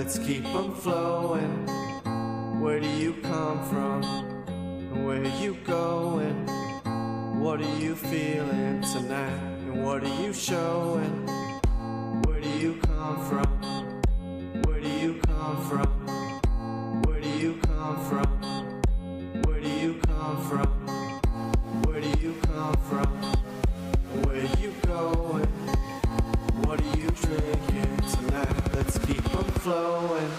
let's keep them flowing. Where do you come from? Where are you going? What are you feeling tonight? And what are you showing? Where do you come from? Where do you come from? Where do you come from? Where do you come from? Where do you come from? Where are you going? What are you drinking tonight? Let's keep them flowing.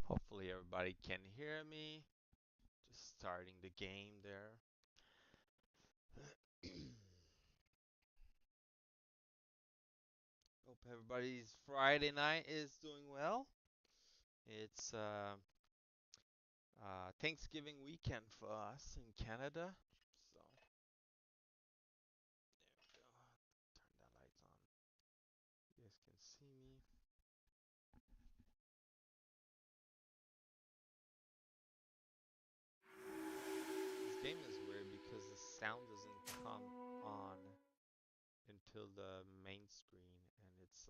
Hopefully everybody can hear me. Just starting the game there. Hope everybody's Friday night is doing well. It's Thanksgiving weekend for us in Canada. So there we go. Turn that lights on. You guys can see me. This game is weird because the sound doesn't come on until the main screen, and it's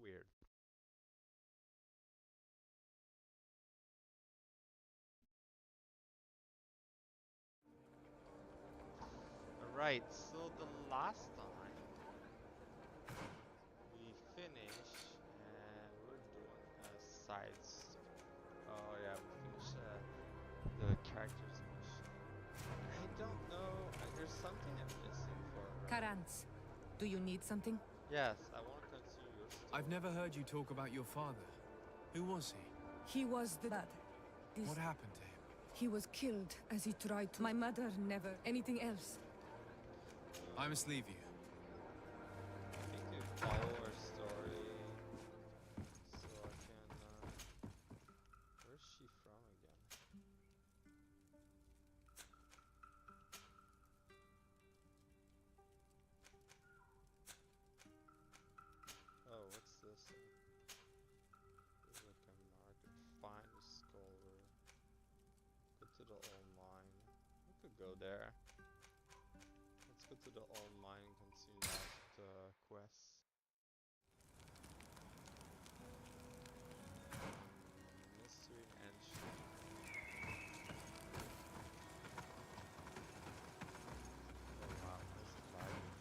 weird. Alright, so the last time we finished and we're doing a side oh yeah, we finished the characters mission. I don't know, there's something I'm missing for her. Karantz, do you need something? Yes, I want to continue your story. I've never heard you talk about your father. Who was he? He was the dad. What happened to him? He was killed as he tried to. My mother never. Anything else? I must leave you. I need to follow her story so I can. Where's she from again? Oh, what's this? There's like a market. Find a scholar. Go to the old mine. We could go there. Let's go to the old mine and continue the quest. Mystery entry. Oh wow, that's lagging.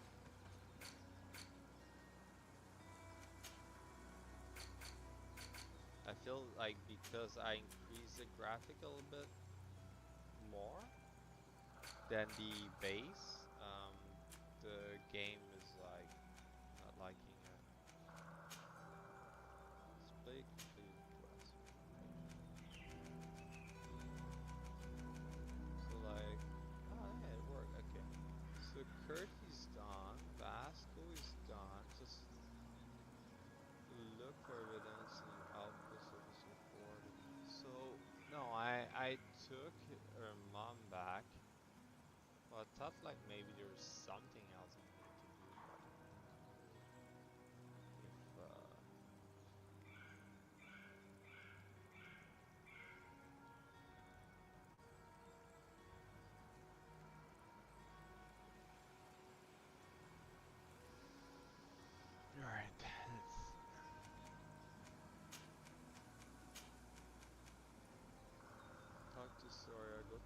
I feel like because I increase the graphic a little bit more than the base, the game is like not liking it. Display completed quest. So like, oh yeah, it worked. Okay. So Kurt is done. Vasco is done. Just look for evidence in outpost of his report. So no, I took her mom back. Well, I thought like maybe there was something else I needed to do, but if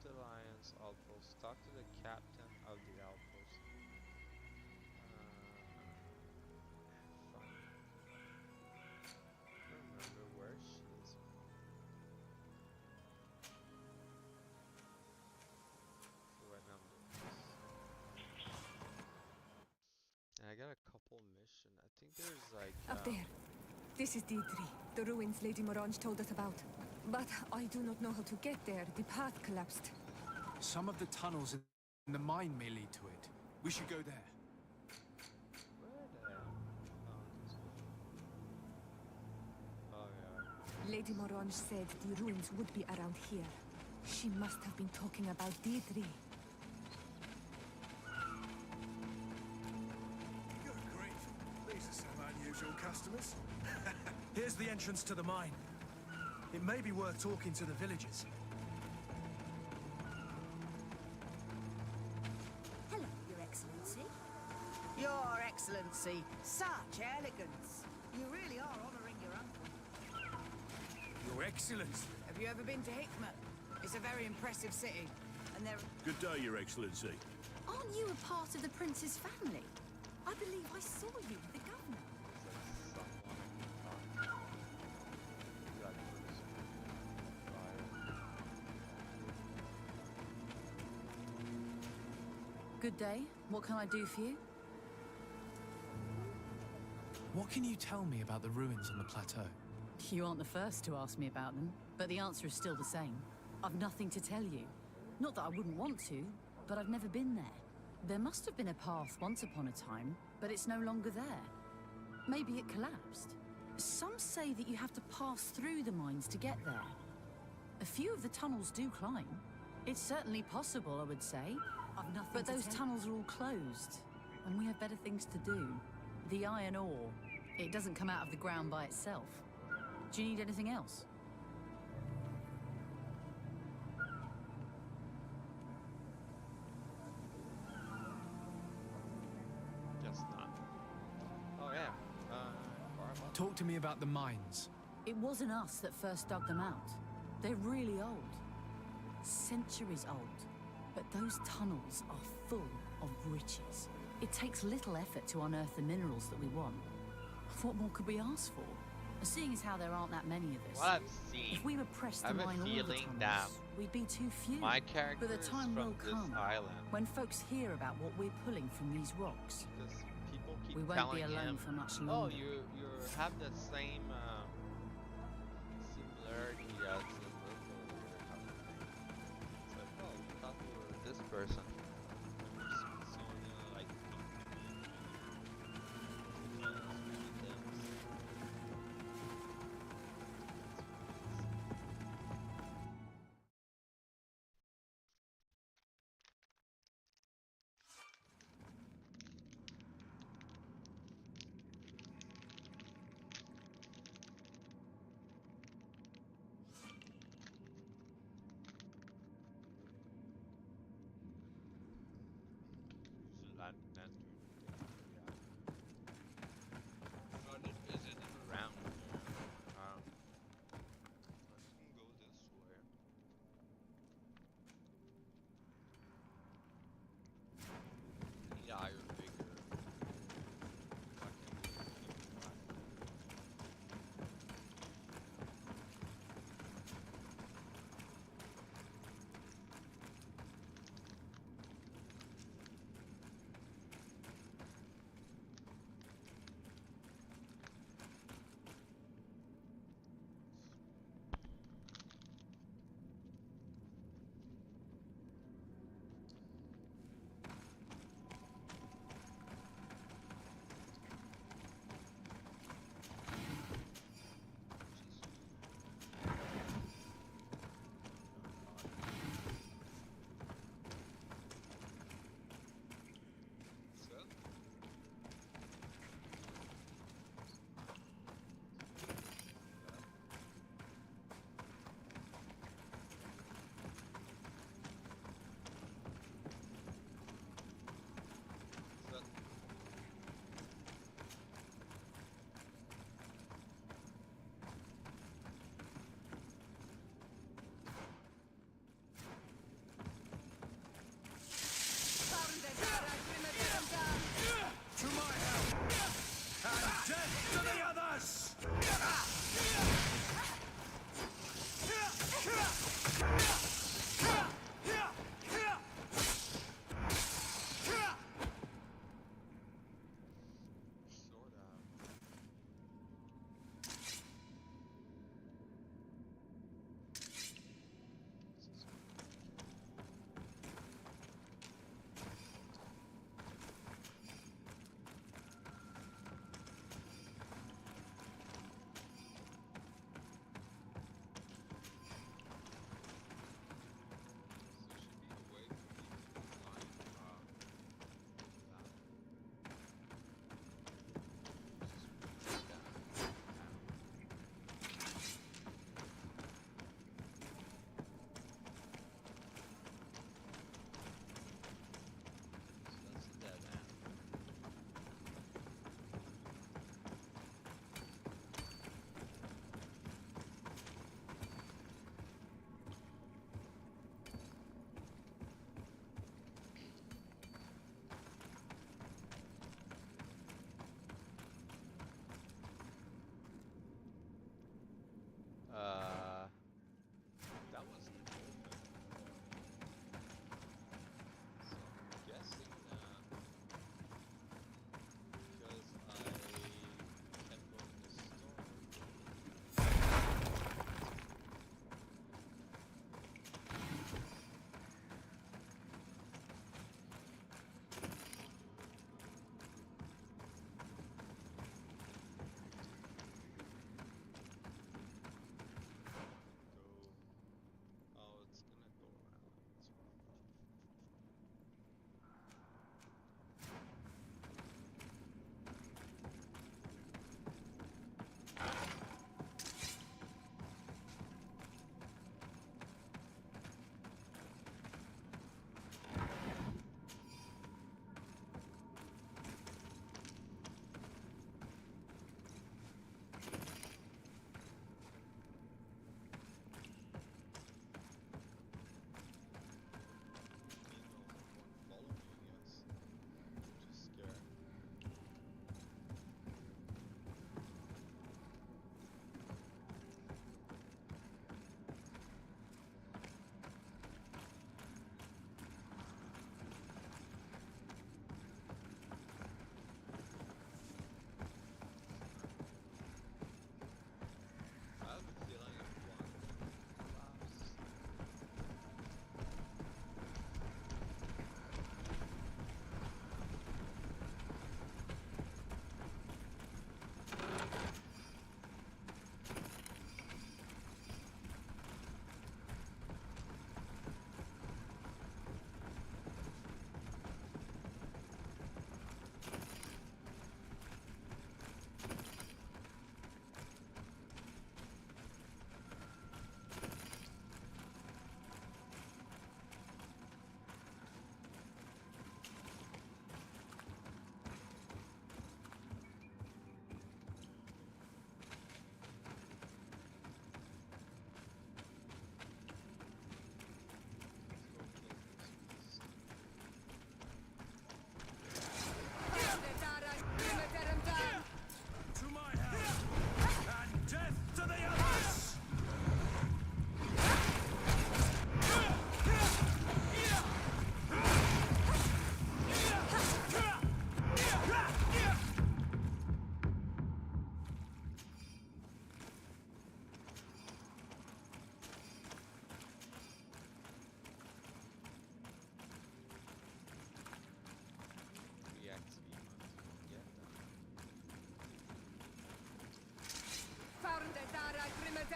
the Alliance outpost. Talk to the captain of the outpost. Fine. I don't remember where she is. So right now I'm doing this. And I got a couple missions. I think there's like Up there. This is D3, the ruins Lady Morange told us about. But I do not know how to get there. The path collapsed. Some of the tunnels in the mine may lead to it. We should go there. where the oh yeah. Lady Morange said the ruins would be around here. She must have been talking about D3. Good grief. These are some unusual customers. Here's the entrance to the mine. It may be worth talking to the villagers. Hello, Your Excellency. Your Excellency, such elegance. You really are honouring your uncle. Your Excellency. Have you ever been to Hickman? It's a very impressive city, and there... Good day, Your Excellency. Aren't you a part of the Prince's family? I believe I saw you with the governor. Good day. What can I do for you? What can you tell me about the ruins on the plateau? You aren't the first to ask me about them, but the answer is still the same. I've nothing to tell you. Not that I wouldn't want to, but I've never been there. There must have been a path once upon a time, but it's no longer there. Maybe it collapsed. Some say that you have to pass through the mines to get there. A few of the tunnels do climb. It's certainly possible, I would say. I've nothing But to those tell tunnels are all closed, and we have better things to do. The iron ore, it doesn't come out of the ground by itself. Do you need anything else? Guess not. Oh yeah. Fireball. Talk to me about the mines. It wasn't us that first dug them out. They're really old. Centuries old. But those tunnels are full of riches. It takes little effort to unearth the minerals that we want. What more could we ask for? Seeing as how there aren't that many of us. What I've seen, If we were pressed I to have a mine all the feeling that tunnels, we'd be too few. my character But the is time from will this come island. when folks hear about what we're pulling from these rocks. Because people keep We won't telling be alone him, for much oh, longer. you have the same similarity as the local here kind of thing. It's like, oh, we thought we were this person. And we're so like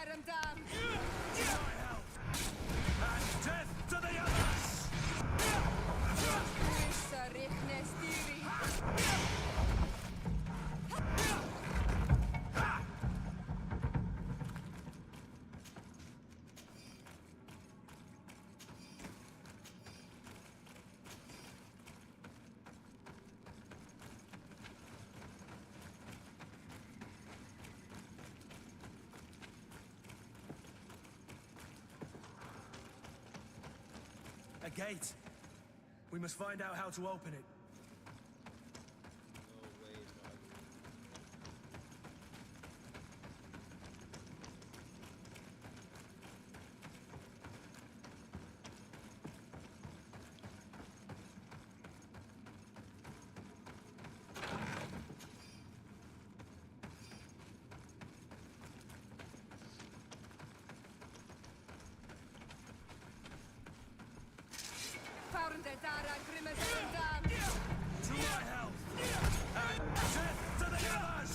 Grimaterum dam! To my help! And death to the others! Issa richnes diri! A gate. We must find out how to open it. No way, bud. Found the Dara Grimaterum dam! To my help! And death to the others!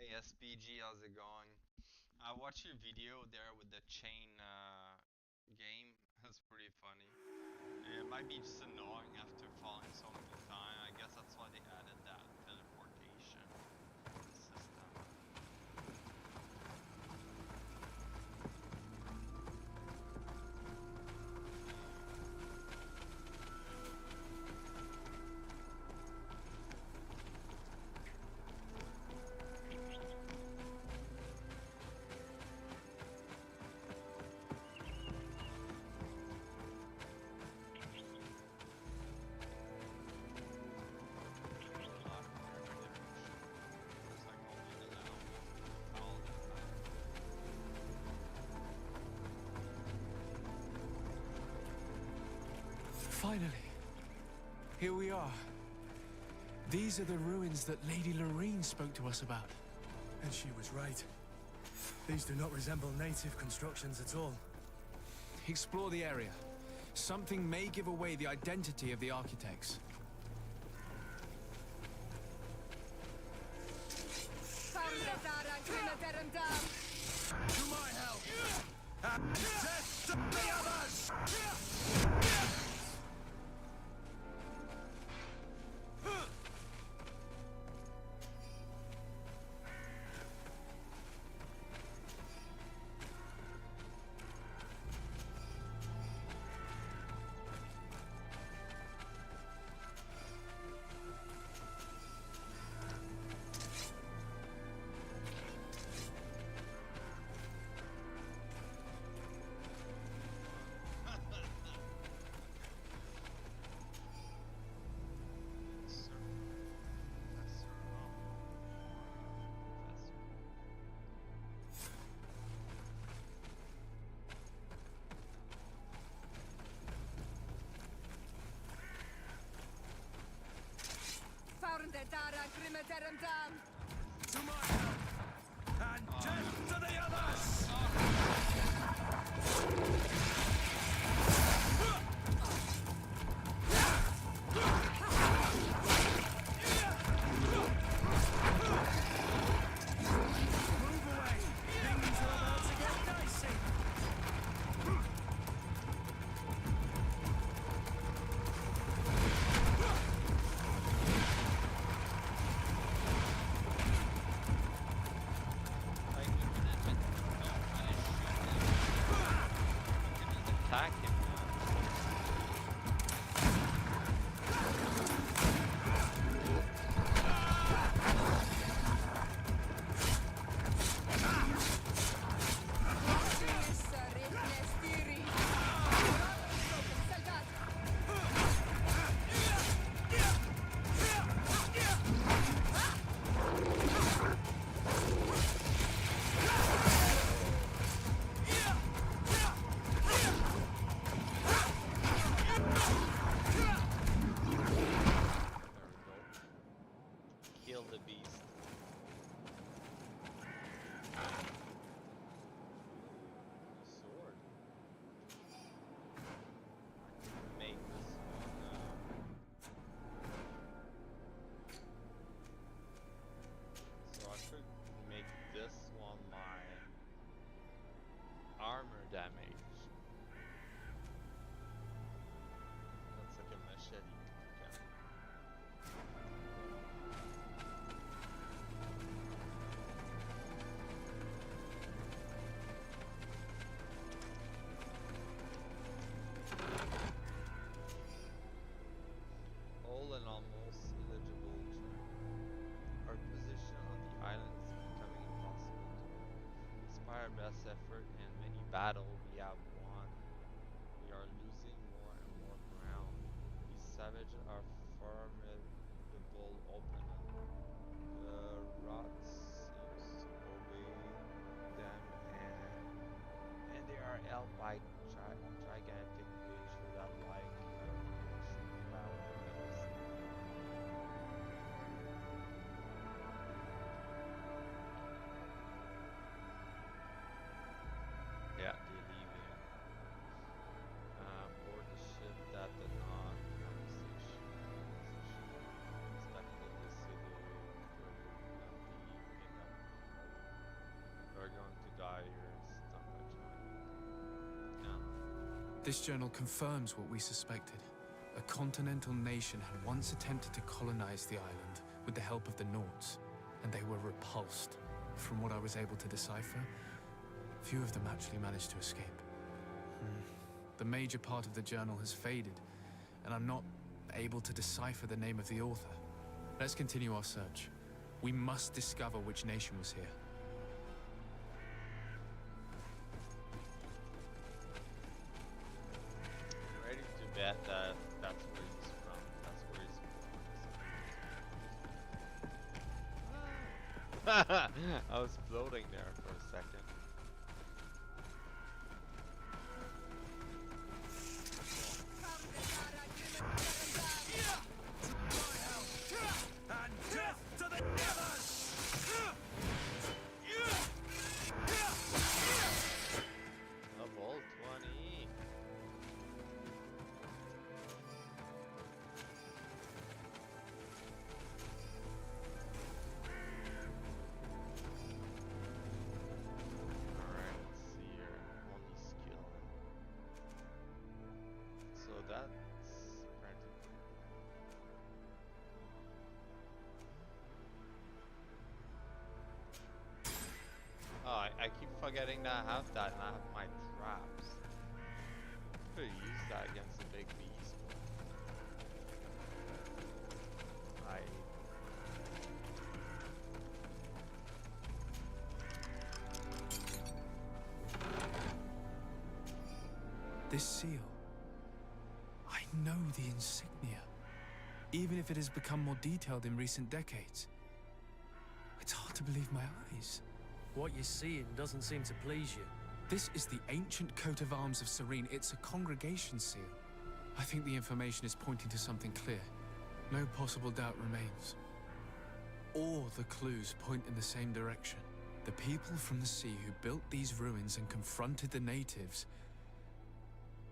Hey SPG, how's it going? I watched your video there with the chain game. That's pretty funny. It might be just annoying after falling so many times. I guess that's why they added that teleportation system. Finally. Here we are. These are the ruins that Lady Lorene spoke to us about. And she was right. These do not resemble native constructions at all. Explore the area. Something may give away the identity of the architects. Found the Dara Grimaterum dam! To my help! And death to the others! Found the Dara Grimaterum dam! To my help! And death to the others! Move away! Things are about to get dicey! Like, kill the beast. Sword. Make this one. So I could make this one my armor damage. That's like a machete. Okay. All in almost illegible terrain. Our position on the island is becoming impossible to hold. Despite our best effort and many battles we have won, we are losing more and more ground. These savages are formidable opponent. The rot seems to obey them and they are held by gigantic creatures that like cloud windows. Yeah, they leave you. Board the ship that did not conversation. Inspected the city. There will not be enough. We're going to die here. Stop by China. Yeah. This journal confirms what we suspected. A continental nation had once attempted to colonize the island with the help of the Nords, and they were repulsed. From what I was able to decipher, few of them actually managed to escape. The major part of the journal has faded, and I'm not able to decipher the name of the author. Let's continue our search. We must discover which nation was here. I'm ready to bet that that's where he's from. That's where he's from. I was floating there for a second. And death to the others! Level 20. Alright, let's see here. Only skill. So that's practically. Oh, I keep forgetting that I have that and I have my traps. Could use that against the big beast. This seal. I know the insignia, even if it has become more detailed in recent decades. It's hard to believe my eyes. What you're seeing doesn't seem to please you. This is the ancient coat of arms of Serene. It's a congregation seal. I think the information is pointing to something clear. No possible doubt remains. All the clues point in the same direction. The people from the sea who built these ruins and confronted the natives,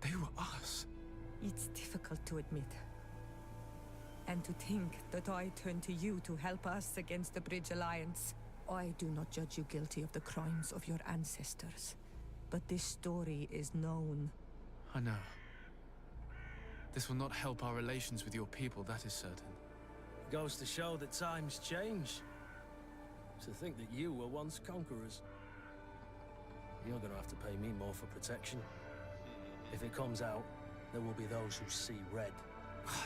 they were us. It's difficult to admit. And to think that I turned to you to help us against the Bridge Alliance. I do not judge you guilty of the crimes of your ancestors. But this story is known. I know. This will not help our relations with your people, that is certain. Goes to show that times change. To think that you were once conquerors. You're gonna have to pay me more for protection. If it comes out, there will be those who see red.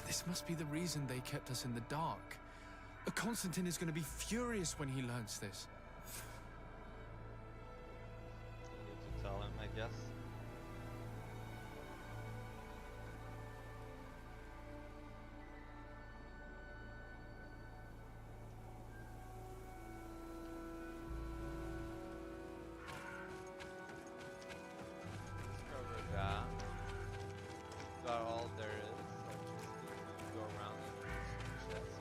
This must be the reason they kept us in the dark. Constantine is going to be furious when he learns this. I need to tell him, I guess. Discover that. Got all there is. So just go around and chest.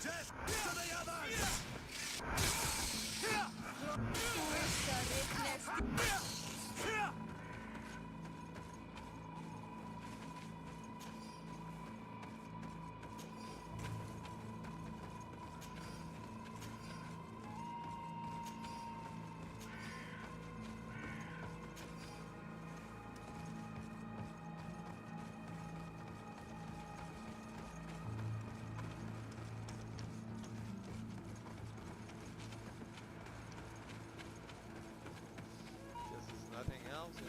Death to the others! Guess there's nothing else here.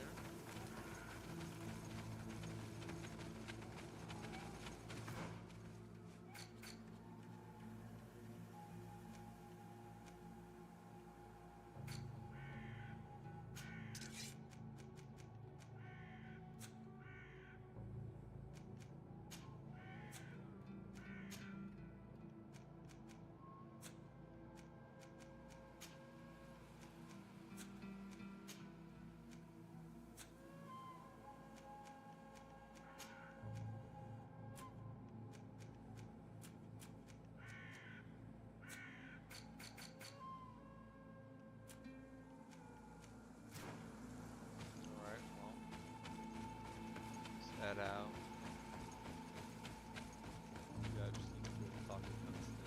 Alright, well. Let's head out. Yeah, I just need to go talk to Constance.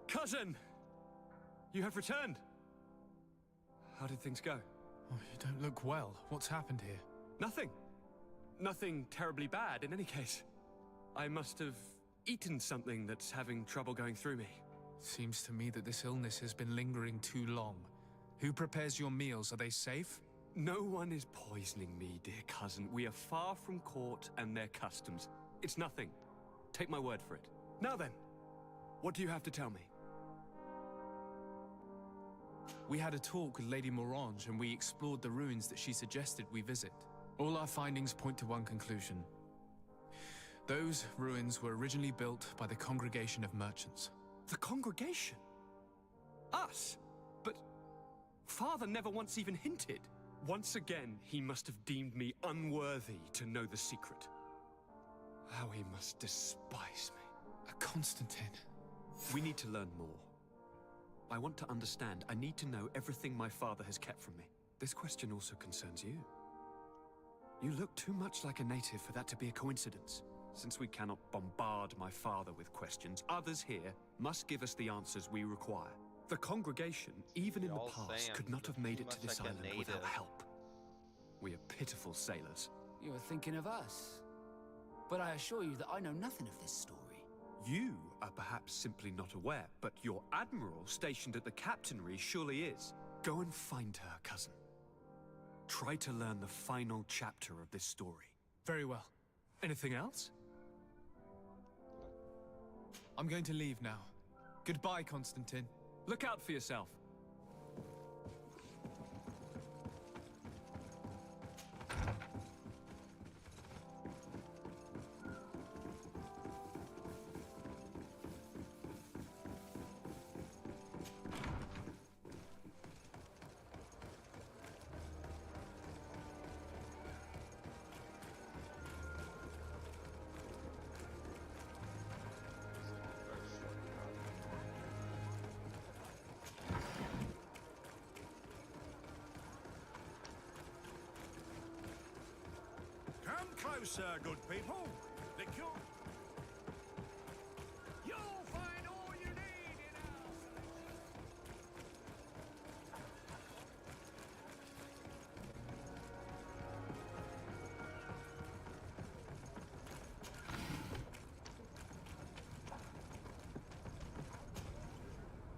Cousin! You have returned! How did things go? Oh, you don't look well. What's happened here? Nothing. Nothing terribly bad, in any case. I must have eaten something that's having trouble going through me. Seems to me that this illness has been lingering too long. Who prepares your meals? Are they safe? No one is poisoning me, dear cousin. We are far from court and their customs. It's nothing. Take my word for it. Now then, what do you have to tell me? We had a talk with Lady Morange and we explored the ruins that she suggested we visit. All our findings point to one conclusion. Those ruins were originally built by the Congregation of Merchants. The congregation? Us? But Father never once even hinted. Once again, he must have deemed me unworthy to know the secret. How he must despise me. Constantine. We need to learn more. I want to understand. I need to know everything my father has kept from me. This question also concerns you. You look too much like a native for that to be a coincidence. Since we cannot bombard my father with questions, others here must give us the answers we require. The congregation, even in the Y'all past, saying could not have made it much to this like a island without native. help. We are pitiful sailors. You are thinking of us. But I assure you that I know nothing of this story. You are perhaps simply not aware, but your admiral stationed at the captainry surely is. Go and find her, cousin. Try to learn the final chapter of this story. Very well. Anything else? I'm going to leave now. Goodbye, Constantine. Look out for yourself. Come closer, good people. You'll find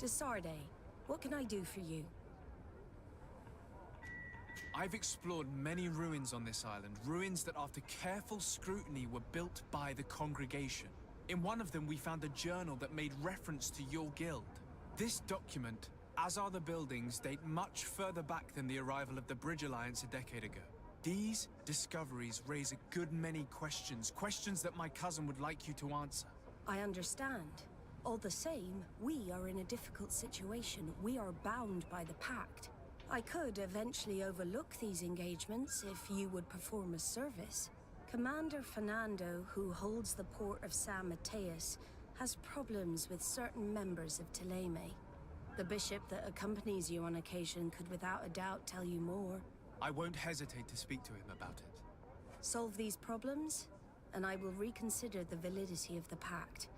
Desarde, what can I do for you? I've explored many ruins on this island, ruins that after careful scrutiny were built by the congregation. In one of them we found a journal that made reference to your guild. This document, as are the buildings, date much further back than the arrival of the Bridge Alliance a decade ago. These discoveries raise a good many questions, questions that my cousin would like you to answer. I understand. All the same, we are in a difficult situation. We are bound by the Pact. I could eventually overlook these engagements if you would perform a service. Commander Fernando, who holds the port of San Mateus, has problems with certain members of Teleme. The bishop that accompanies you on occasion could without a doubt tell you more. I won't hesitate to speak to him about it. Solve these problems, and I will reconsider the validity of the Pact.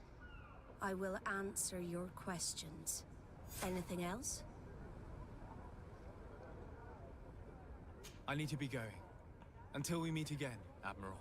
I will answer your questions. Anything else? I need to be going. Until we meet again, Admiral.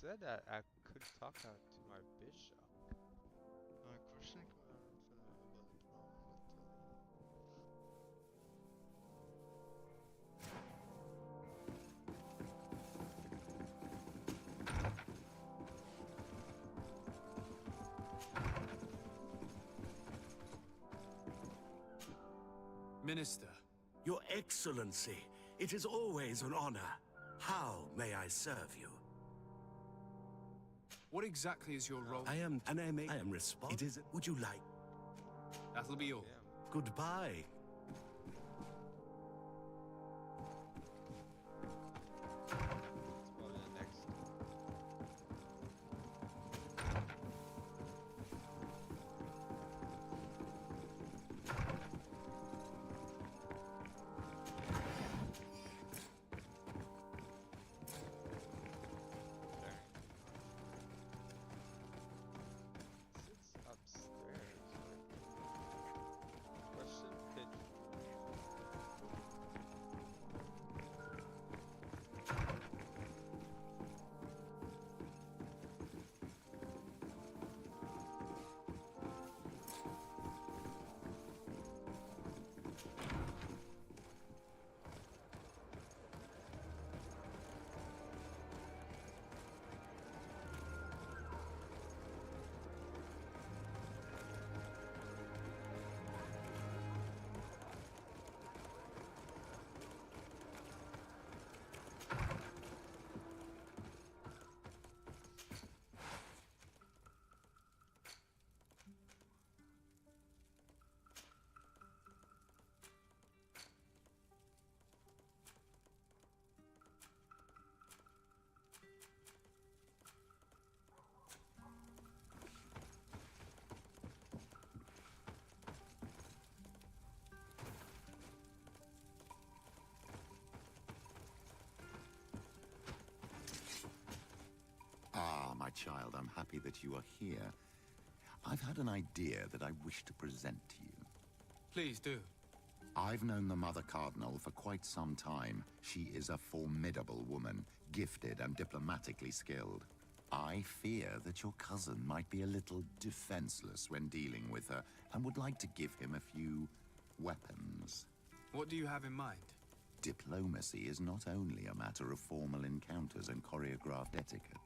Said that I could talk to my bishop. Question Minister. Your Excellency, it is always an honor. How may I serve you? What exactly is your role? I am responsible. It is. Would you like? That'll be all. Yeah. Goodbye. It's probably the next. Sits upstairs. Question, could my child, I'm happy that you are here. I've had an idea that I wish to present to you. Please do. I've known the Mother Cardinal for quite some time. She is a formidable woman, gifted and diplomatically skilled. I fear that your cousin might be a little defenseless when dealing with her, and would like to give him a few weapons. What do you have in mind? Diplomacy is not only a matter of formal encounters and choreographed etiquette.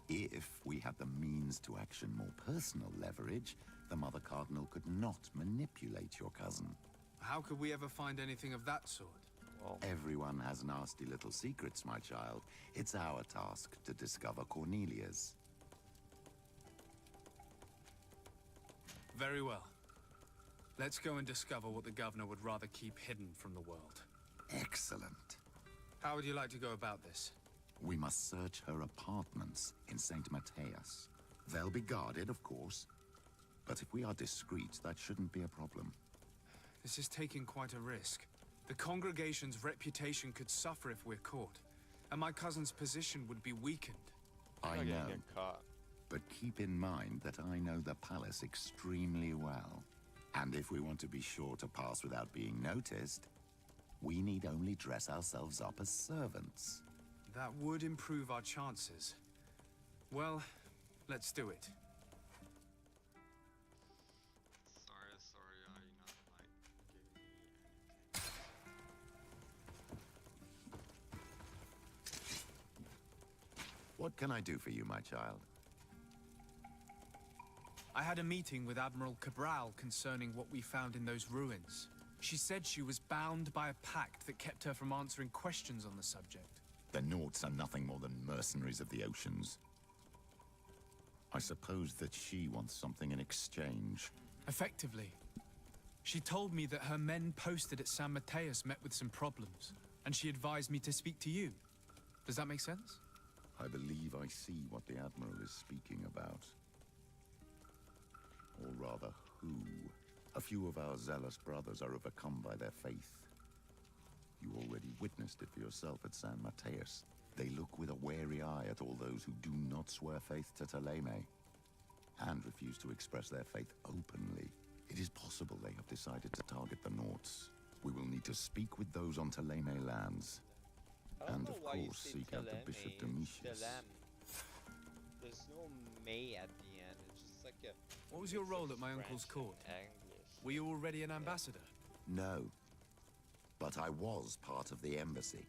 If we had the means to action more personal leverage, the Mother Cardinal could not manipulate your cousin. How could we ever find anything of that sort? Well, Everyone has nasty little secrets, my child. It's our task to discover Cornelia's. Very well. Let's go and discover what the governor would rather keep hidden from the world. Excellent. How would you like to go about this? We must search her apartments in St. Matthias. They'll be guarded, of course. But if we are discreet, that shouldn't be a problem. This is taking quite a risk. The congregation's reputation could suffer if we're caught, and my cousin's position would be weakened. I not know, gonna get caught. but keep in mind that I know the palace extremely well. And if we want to be sure to pass without being noticed, we need only dress ourselves up as servants. That would improve our chances. Well, let's do it. Sorry, I not like giving me anything. What can I do for you, my child? I had a meeting with Admiral Cabral concerning what we found in those ruins. She said she was bound by a pact that kept her from answering questions on the subject. The Nauts are nothing more than mercenaries of the oceans. I suppose that she wants something in exchange. Effectively. She told me that her men posted at San Mateus met with some problems, and she advised me to speak to you. Does that make sense? I believe I see what the Admiral is speaking about. Or rather, who. A few of our zealous brothers are overcome by their faith. You already witnessed it for yourself at San Mateus. They look with a wary eye at all those who do not swear faith to Ptolemy, and refuse to express their faith openly. It is possible they have decided to target the Nauts. We will need to speak with those on Ptolemy lands. I don't And know of why you course, say seek out the Bishop Ptolemy, Domitius. Ptolemy. There's no May at the end. It's just like a. What was your mix role of at my uncle's French and court? English. Were you already an ambassador? No. But I was part of the embassy.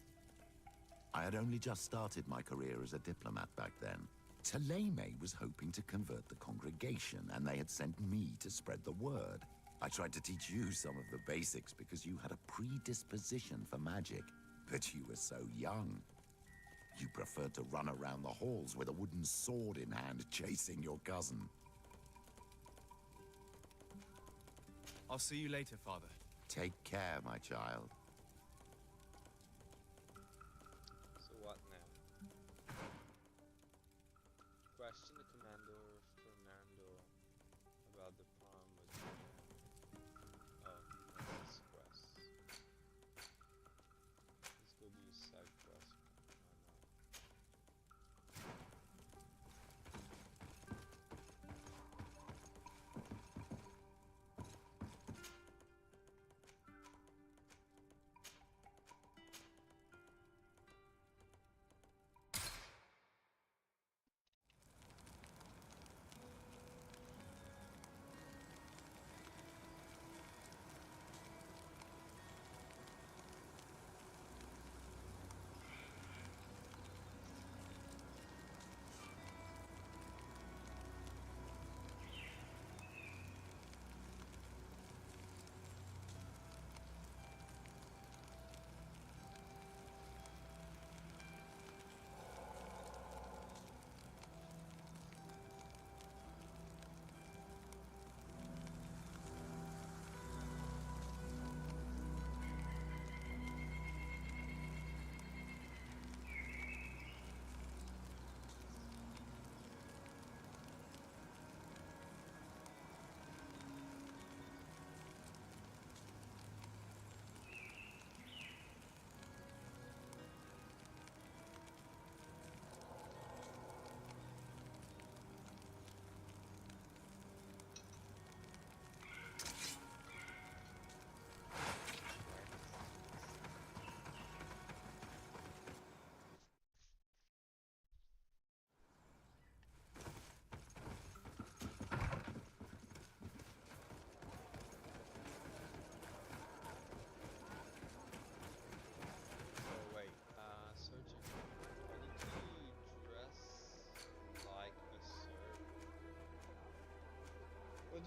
I had only just started my career as a diplomat back then. Ptolemy was hoping to convert the congregation, and they had sent me to spread the word. I tried to teach you some of the basics because you had a predisposition for magic, but you were so young. You preferred to run around the halls with a wooden sword in hand, chasing your cousin. I'll see you later, Father. Take care, my child. So what now? Question the Commander Fernando about the problem with. Oh, this quest. Let's go do a side quest.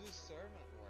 his servant were.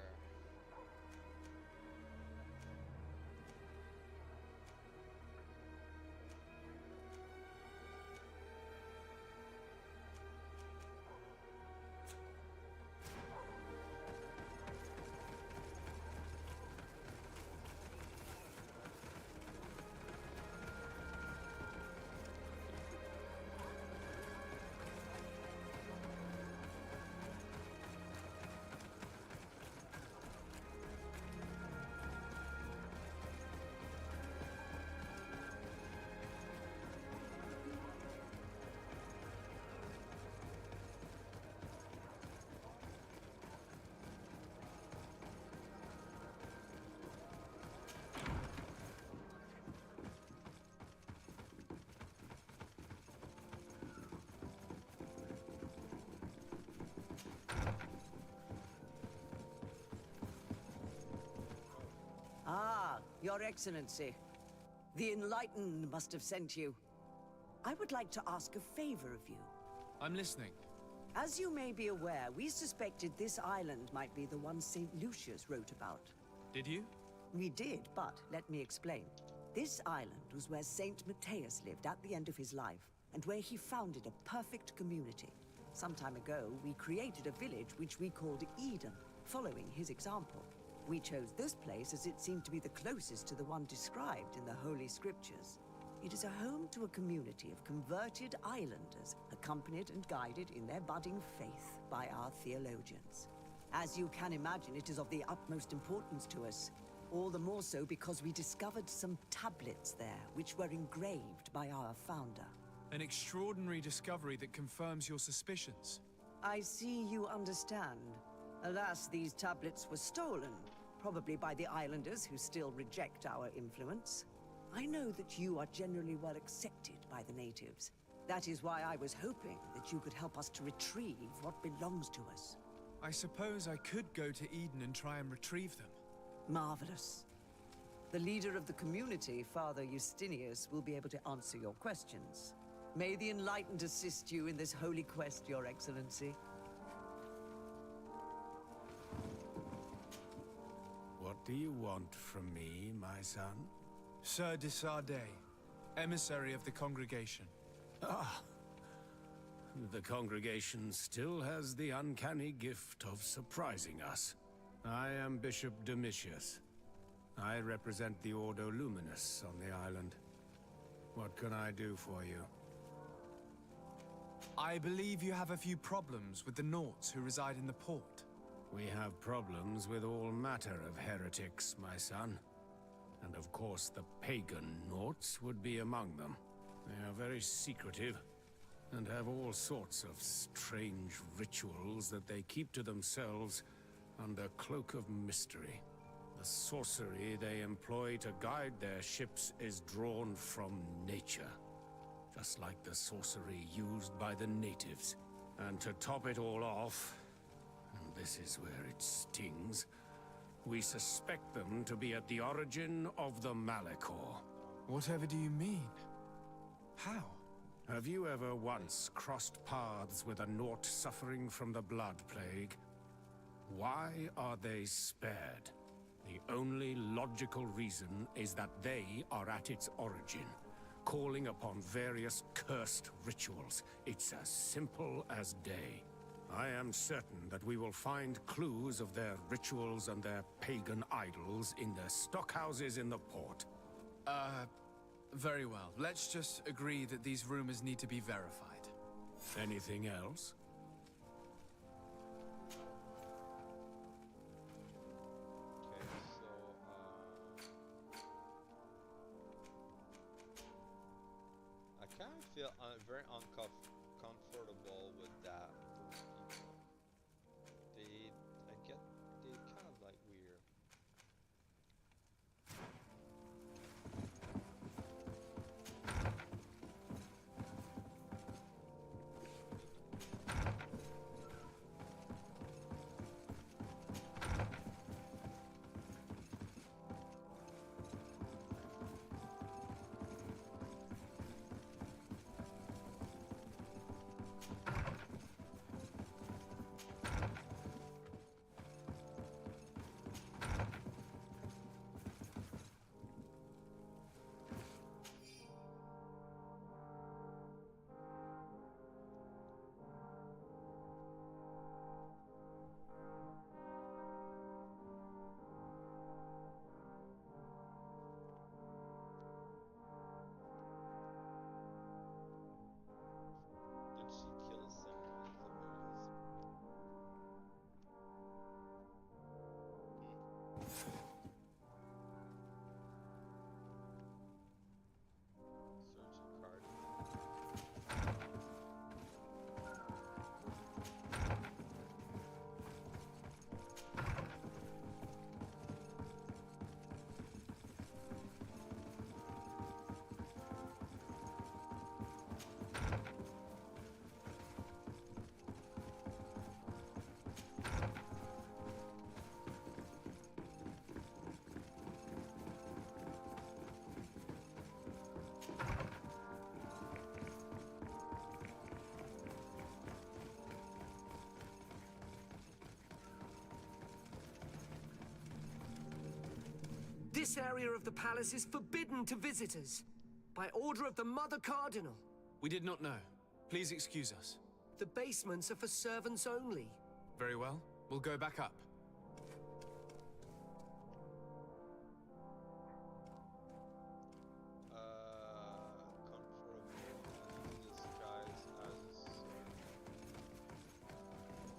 Ah, Your Excellency. The Enlightened must have sent you. I would like to ask a favor of you. I'm listening. As you may be aware, we suspected this island might be the one St. Lucius wrote about. Did you? We did, but let me explain. This island was where Saint Matthias lived at the end of his life, and where he founded a perfect community. Some time ago, we created a village which we called Eden, following his example. We chose this place as it seemed to be the closest to the one described in the Holy Scriptures. It is a home to a community of converted islanders, accompanied and guided in their budding faith by our theologians. As you can imagine, it is of the utmost importance to us. All the more so because we discovered some tablets there, which were engraved by our founder. An extraordinary discovery that confirms your suspicions. I see you understand. Alas, these tablets were stolen, probably by the islanders who still reject our influence. I know that you are generally well accepted by the natives. That is why I was hoping that you could help us to retrieve what belongs to us. I suppose I could go to Eden and try and retrieve them. Marvelous. The leader of the community, Father Justinius, will be able to answer your questions. May the Enlightened assist you in this holy quest, Your Excellency. What do you want from me, my son? Sir de Sardet, emissary of the congregation. Ah, the congregation still has the uncanny gift of surprising us. I am Bishop Domitius. I represent the Ordo Luminous on the island. What can I do for you? I believe you have a few problems with the Nauts who reside in the port. We have problems with all matter of heretics, my son. And of course the pagan Nauts would be among them. They are very secretive, and have all sorts of strange rituals that they keep to themselves under cloak of mystery. The sorcery they employ to guide their ships is drawn from nature, just like the sorcery used by the natives. And to top it all off, and this is where it stings, we suspect them to be at the origin of the Malachor. Whatever do you mean? How? Have you ever once crossed paths with a Naut suffering from the Blood Plague? Why are they spared? The only logical reason is that they are at its origin, calling upon various cursed rituals. It's as simple as day. I am certain that we will find clues of their rituals and their pagan idols in the stockhouses in the port. Very well. Let's just agree that these rumors need to be verified. Anything else? Okay, so I kind of feel very uncomfortable with that. Those people. They kind of like weird. This area of the palace is forbidden to visitors. By order of the Mother Cardinal. We did not know. Please excuse us. The basements are for servants only. Very well. We'll go back up. Comfortable disguise as a sword. Comfortable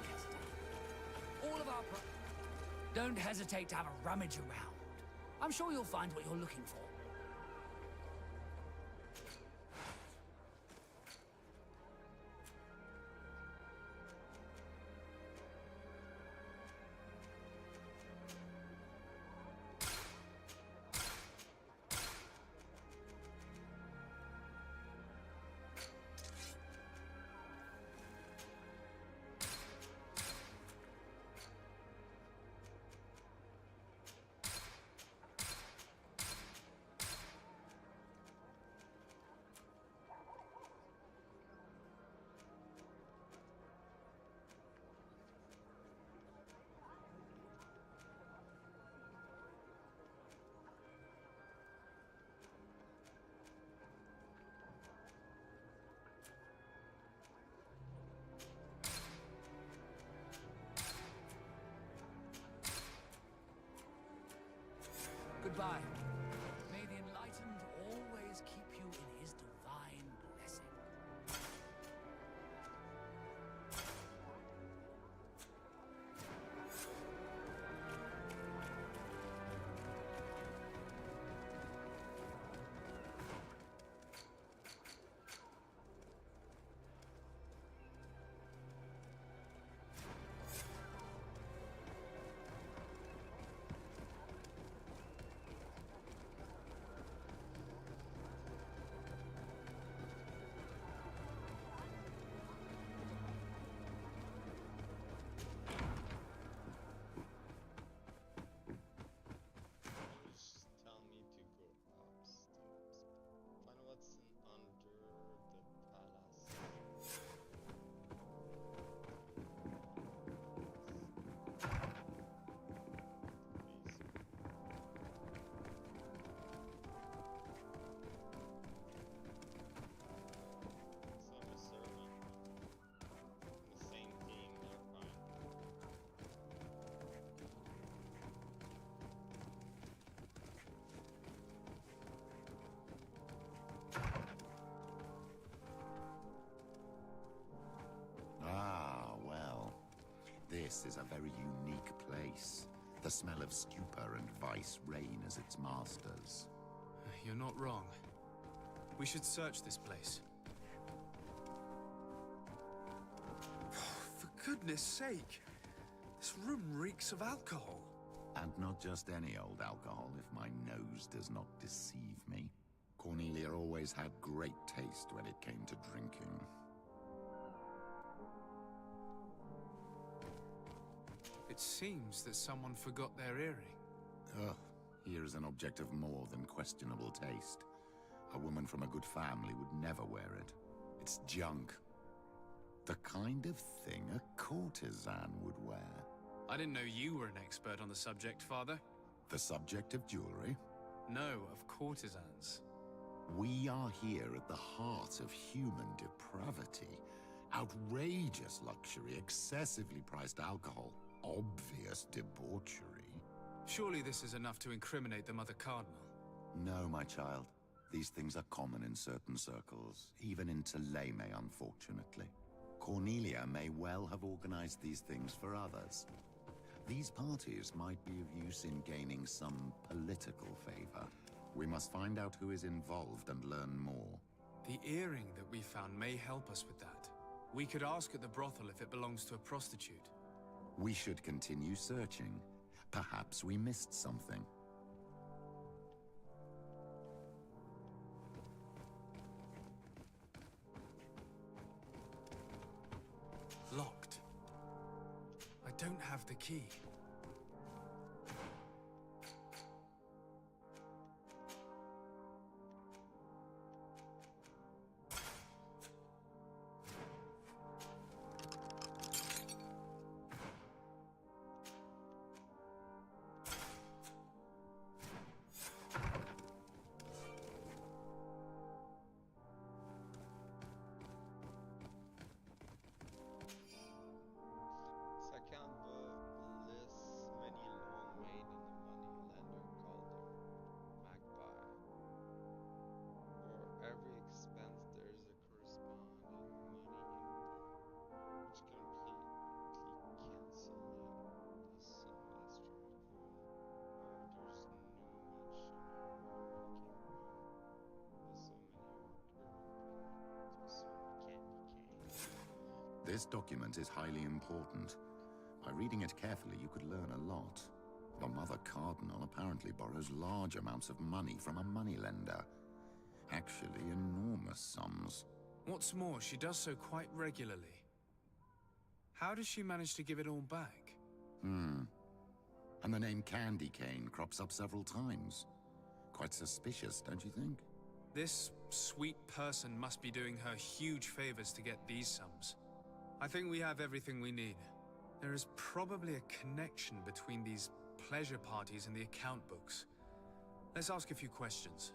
vest. All of our Don't hesitate to have a rummage around. I'm sure you'll find what you're looking for. Goodbye. May the Enlightened always keep you in his divine blessing. This is a very unique place. The smell of stupor and vice reign as its masters. You're not wrong. We should search this place. For goodness sake! This room reeks of alcohol. And not just any old alcohol, if my nose does not deceive me. Cornelia always had great taste when it came to drinking. It seems that someone forgot their earring. Ugh, here is an object of more than questionable taste. A woman from a good family would never wear it. It's junk. The kind of thing a courtesan would wear. I didn't know you were an expert on the subject, Father. The subject of jewelry? No, of courtesans. We are here at the heart of human depravity. Outrageous luxury, excessively priced alcohol, obvious debauchery. Surely this is enough to incriminate the Mother Cardinal. No, my child. These things are common in certain circles, even in Thélème, unfortunately. Cornelia may well have organized these things for others. These parties might be of use in gaining some political favor. We must find out who is involved and learn more. The earring that we found may help us with that. We could ask at the brothel if it belongs to a prostitute. We should continue searching. Perhaps we missed something. Locked. I don't have the key. This document is highly important. By reading it carefully, you could learn a lot. The Mother Cardinal apparently borrows large amounts of money from a moneylender. Actually, enormous sums. What's more, she does so quite regularly. How does she manage to give it all back? And the name Candy Cane crops up several times. Quite suspicious, don't you think? This sweet person must be doing her huge favors to get these sums. I think we have everything we need. There is probably a connection between these pleasure parties and the account books. Let's ask a few questions.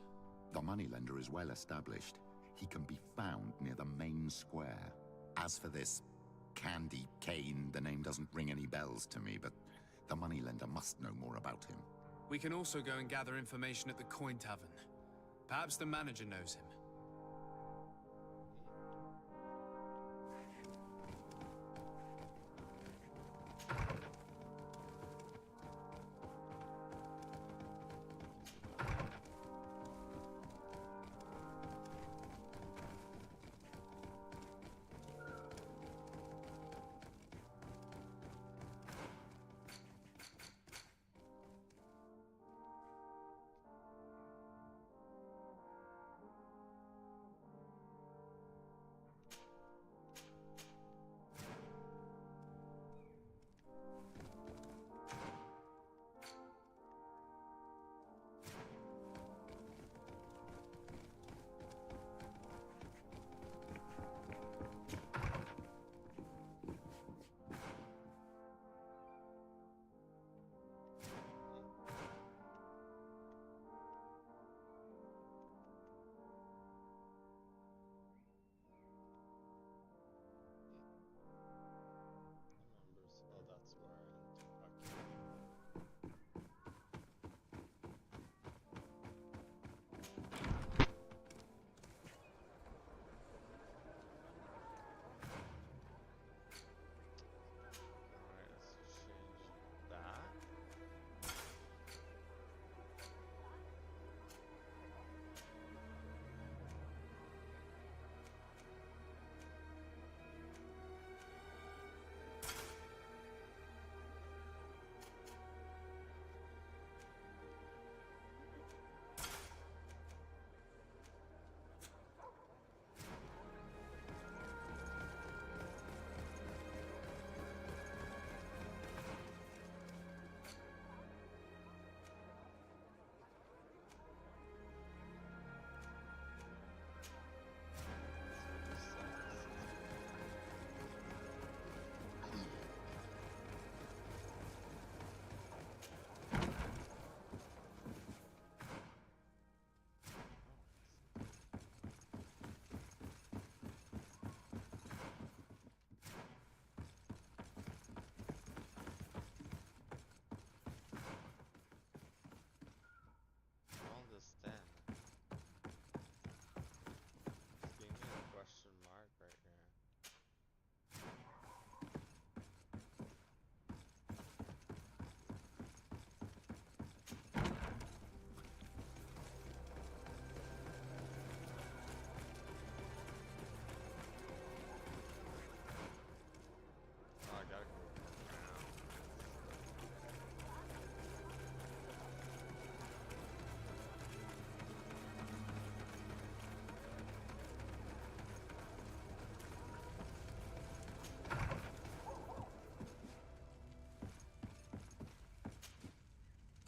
The moneylender is well established. He can be found near the main square. As for this Candy Cane, the name doesn't ring any bells to me, but the moneylender must know more about him. We can also go and gather information at the Coin Tavern. Perhaps the manager knows him.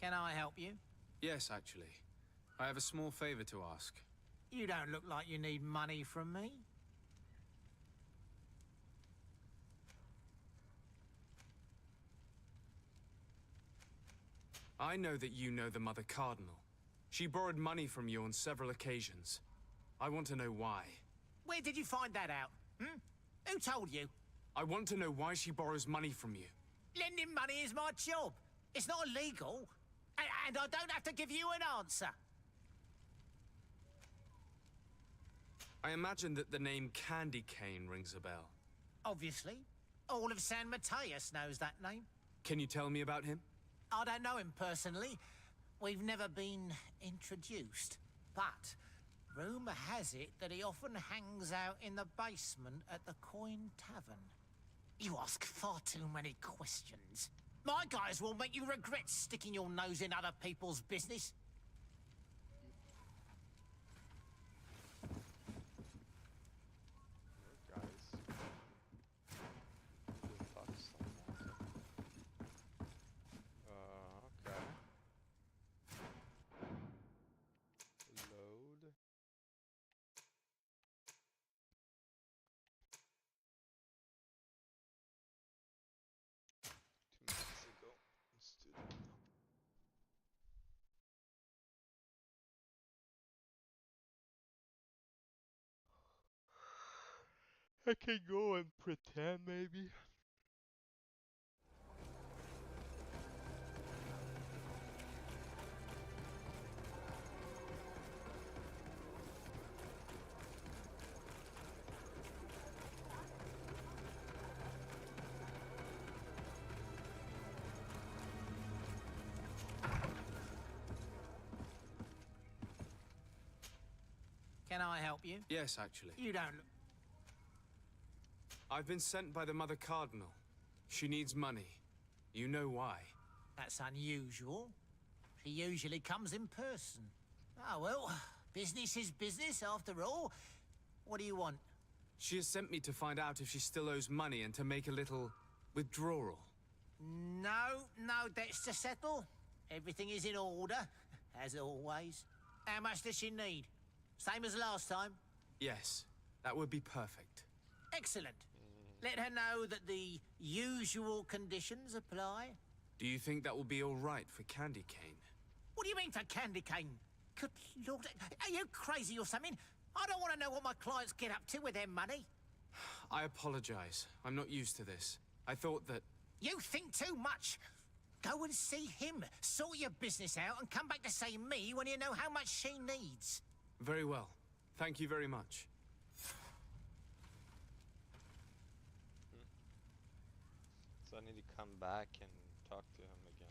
Can I help you? Yes, actually. I have a small favor to ask. You don't look like you need money from me. I know that you know the Mother Cardinal. She borrowed money from you on several occasions. I want to know why. Where did you find that out? Who told you? I want to know why she borrows money from you. Lending money is my job. It's not illegal. And I don't have to give you an answer. I imagine that the name Candy Cane rings a bell. Obviously. All of San Mateus knows that name. Can you tell me about him? I don't know him personally. We've never been introduced. But rumour has it that he often hangs out in the basement at the Coin Tavern. You ask far too many questions. My guys will make you regret sticking your nose in other people's business. Okay. Load. 2 minutes ago. Let's do that now. I can go and pretend maybe. Can I help you? Yes, actually. You don't look... I've been sent by the Mother Cardinal. She needs money. You know why. That's unusual. She usually comes in person. Oh, well, business is business after all. What do you want? She has sent me to find out if she still owes money and to make a little withdrawal. No debts to settle. Everything is in order, as always. How much does she need? Same as last time? Yes, that would be perfect. Excellent. Let her know that the usual conditions apply. Do you think that will be all right for Candy Cane? What do you mean for Candy Cane? Good Lord, are you crazy or something? I don't want to know what my clients get up to with their money. I apologize. I'm not used to this. I thought that... You think too much. Go and see him, sort your business out, and come back to see me when you know how much she needs. Very well. Thank you very much. So I need to come back and talk to him again.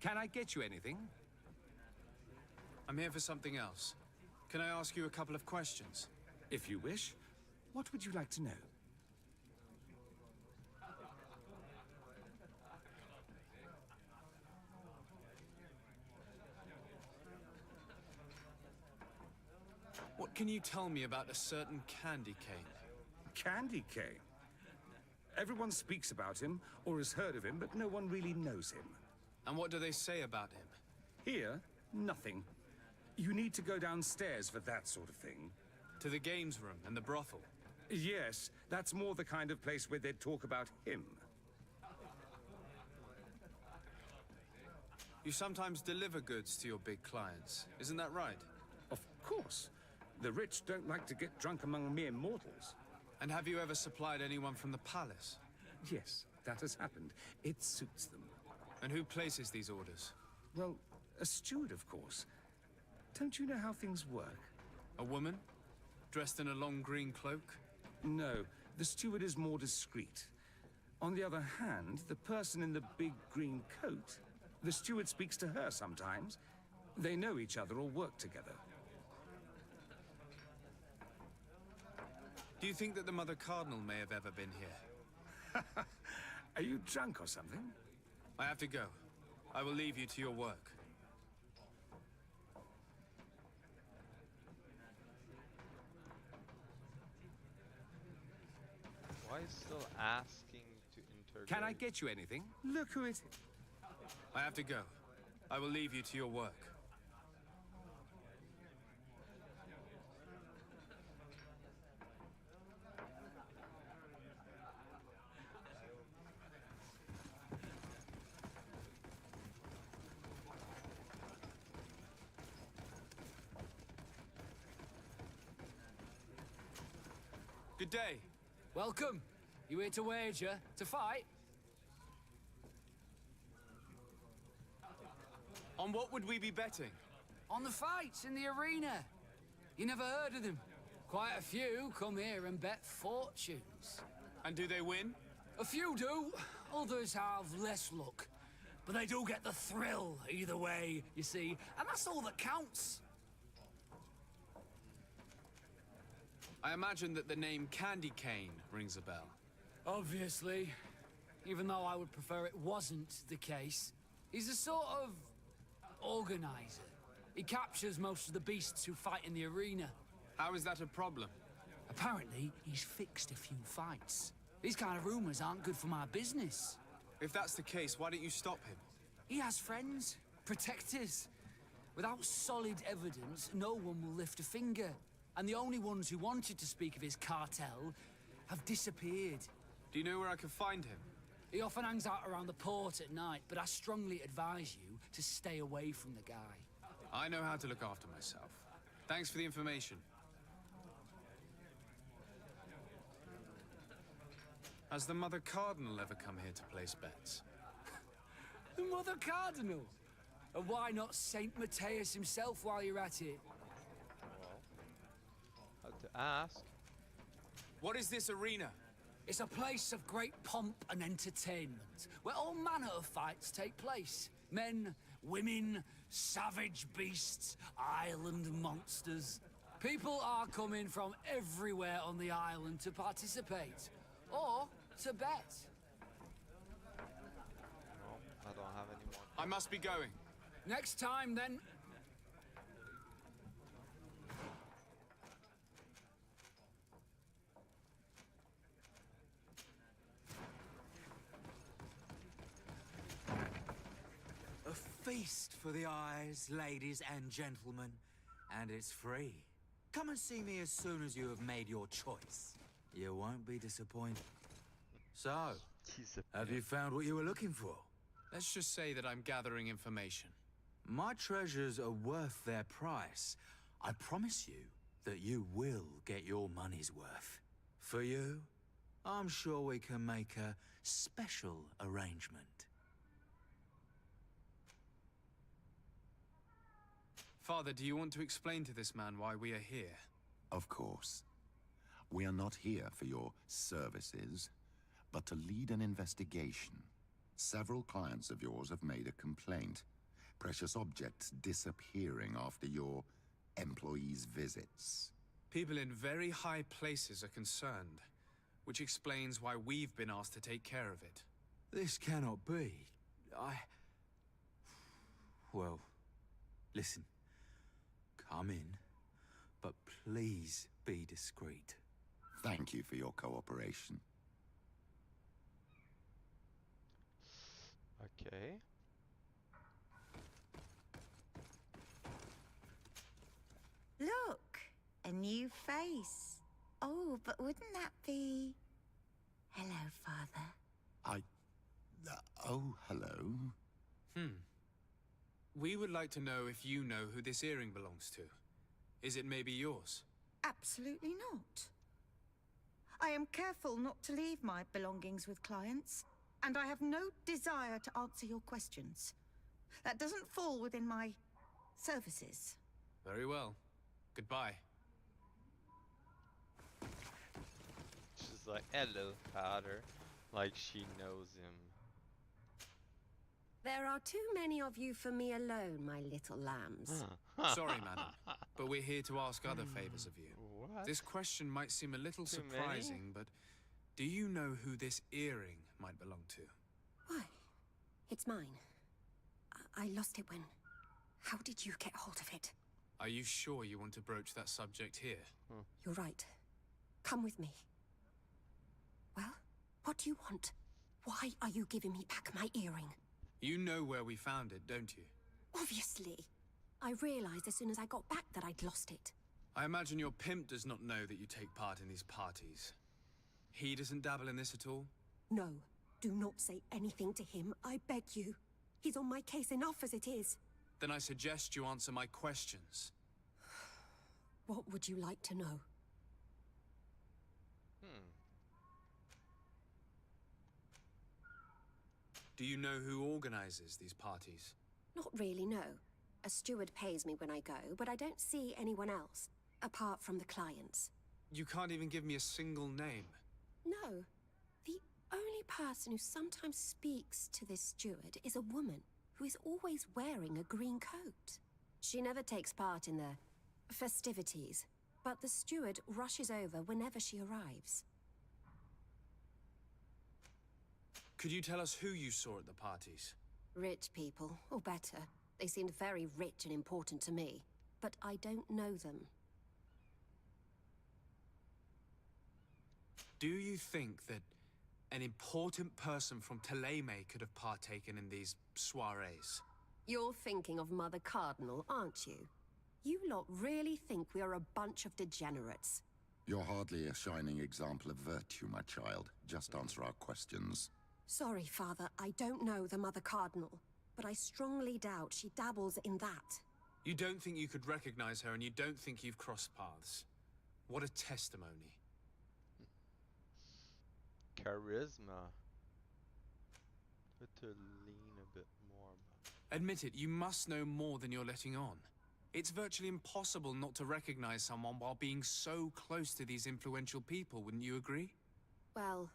Can I get you anything? I'm here for something else. Can I ask you a couple of questions? If you wish. What would you like to know? What can you tell me about a certain candy cane? Candy cane? Everyone speaks about him, or has heard of him, but no one really knows him. And what do they say about him? Here, nothing. You need to go downstairs for that sort of thing. To the games room and the brothel? Yes, that's more the kind of place where they'd talk about him. You sometimes deliver goods to your big clients, isn't that right? Of course. The rich don't like to get drunk among mere mortals. And have you ever supplied anyone from the palace? Yes, that has happened. It suits them. And who places these orders? Well, a steward, of course. Don't you know how things work? A woman? Dressed in a long green cloak? No, the steward is more discreet. On the other hand, the person in the big green coat, the steward speaks to her sometimes. They know each other or work together. Do you think that the Mother Cardinal may have ever been here? Are you drunk or something? I have to go. I will leave you to your work. Why is still asking to interrogate? Can I get you anything? Look who it is. I have to go. I will leave you to your work. Good day. Welcome. You here to wager? To fight? On what would we be betting? On the fights in the arena. You never heard of them? Quite a few come here and bet fortunes. And do they win? A few do. Others have less luck. But they do get the thrill either way, you see. And that's all that counts. I imagine that the name Candy Cane rings a bell. Obviously. Even though I would prefer it wasn't the case. He's a sort of organizer. He captures most of the beasts who fight in the arena. How is that a problem? Apparently, he's fixed a few fights. These kind of rumors aren't good for my business. If that's the case, why don't you stop him? He has friends, protectors. Without solid evidence, no one will lift a finger. And the only ones who wanted to speak of his cartel have disappeared. Do you know where I can find him? He often hangs out around the port at night, but I strongly advise you to stay away from the guy. I know how to look after myself. Thanks for the information. Has the Mother Cardinal ever come here to place bets? The Mother Cardinal? And why not Saint Matthias himself while you're at it? To ask. What is this arena? It's a place of great pomp and entertainment, where all manner of fights take place. Men, women, savage beasts, island monsters. People are coming from everywhere on the island to participate, or to bet. No, I don't have any more. I must be going. Next time, then. A feast for the eyes, ladies and gentlemen, and it's free. Come and see me as soon as you have made your choice. You won't be disappointed. So, have you found what you were looking for? Let's just say that I'm gathering information. My treasures are worth their price. I promise you that you will get your money's worth. For you, I'm sure we can make a special arrangement. Father, do you want to explain to this man why we are here? Of course. We are not here for your services, but to lead an investigation. Several clients of yours have made a complaint. Precious objects disappearing after your employees' visits. People in very high places are concerned, which explains why we've been asked to take care of it. This cannot be. Well, listen. Come in, but please be discreet. Thank you for your cooperation. Okay. Look, a new face. Oh, but wouldn't that be... Hello, Father. Oh, hello. We would like to know if you know who this earring belongs to. Is it maybe yours? Absolutely not. I am careful not to leave my belongings with clients, and I have no desire to answer your questions. That doesn't fall within my services. Very well. Goodbye. She's like, hello, father. Like she knows him. There are too many of you for me alone, my little lambs. Sorry, madam, but we're here to ask other favors of you. What? This question might seem a little Too surprising, but do you know who this earring might belong to? Why? It's mine. I lost it when... How did you get hold of it? Are you sure you want to broach that subject here? You're right. Come with me. Well, what do you want? Why are you giving me back my earring? You know where we found it, don't you? Obviously. I realized as soon as I got back that I'd lost it. I imagine your pimp does not know that you take part in these parties. He doesn't dabble in this at all? No. Do not say anything to him, I beg you. He's on my case enough as it is. Then I suggest you answer my questions. What would you like to know? Do you know who organizes these parties? Not really, no. A steward pays me when I go, but I don't see anyone else, apart from the clients. You can't even give me a single name. No. The only person who sometimes speaks to this steward is a woman who is always wearing a green coat. She never takes part in the festivities, but the steward rushes over whenever she arrives. Could you tell us who you saw at the parties? Rich people, or better. They seemed very rich and important to me, but I don't know them. Do you think that an important person from Thélème could have partaken in these soirees? You're thinking of Mother Cardinal, aren't you? You lot really think we are a bunch of degenerates. You're hardly a shining example of virtue, my child. Just answer our questions. Sorry, Father, I don't know the Mother Cardinal, but I strongly doubt she dabbles in that. You don't think you could recognize her, and you don't think you've crossed paths. What a testimony. Charisma. Put to lean a bit more. Admit it, you must know more than you're letting on. It's virtually impossible not to recognize someone while being so close to these influential people, wouldn't you agree? Well,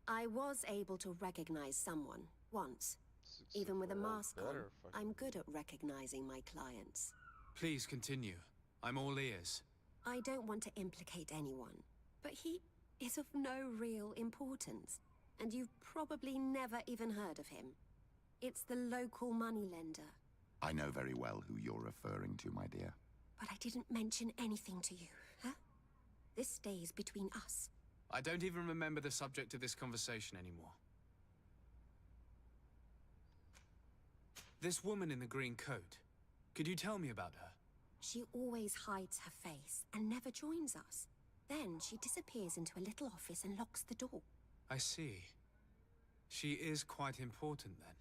I was able to recognize someone, once. Even with a mask on, I'm good at recognizing my clients. Please continue. I'm all ears. I don't want to implicate anyone, but he is of no real importance, and you've probably never even heard of him. It's the local moneylender. I know very well who you're referring to, my dear. But I didn't mention anything to you, huh? This stays between us. I don't even remember the subject of this conversation anymore. This woman in the green coat, could you tell me about her? She always hides her face and never joins us. Then she disappears into a little office and locks the door. I see. She is quite important then.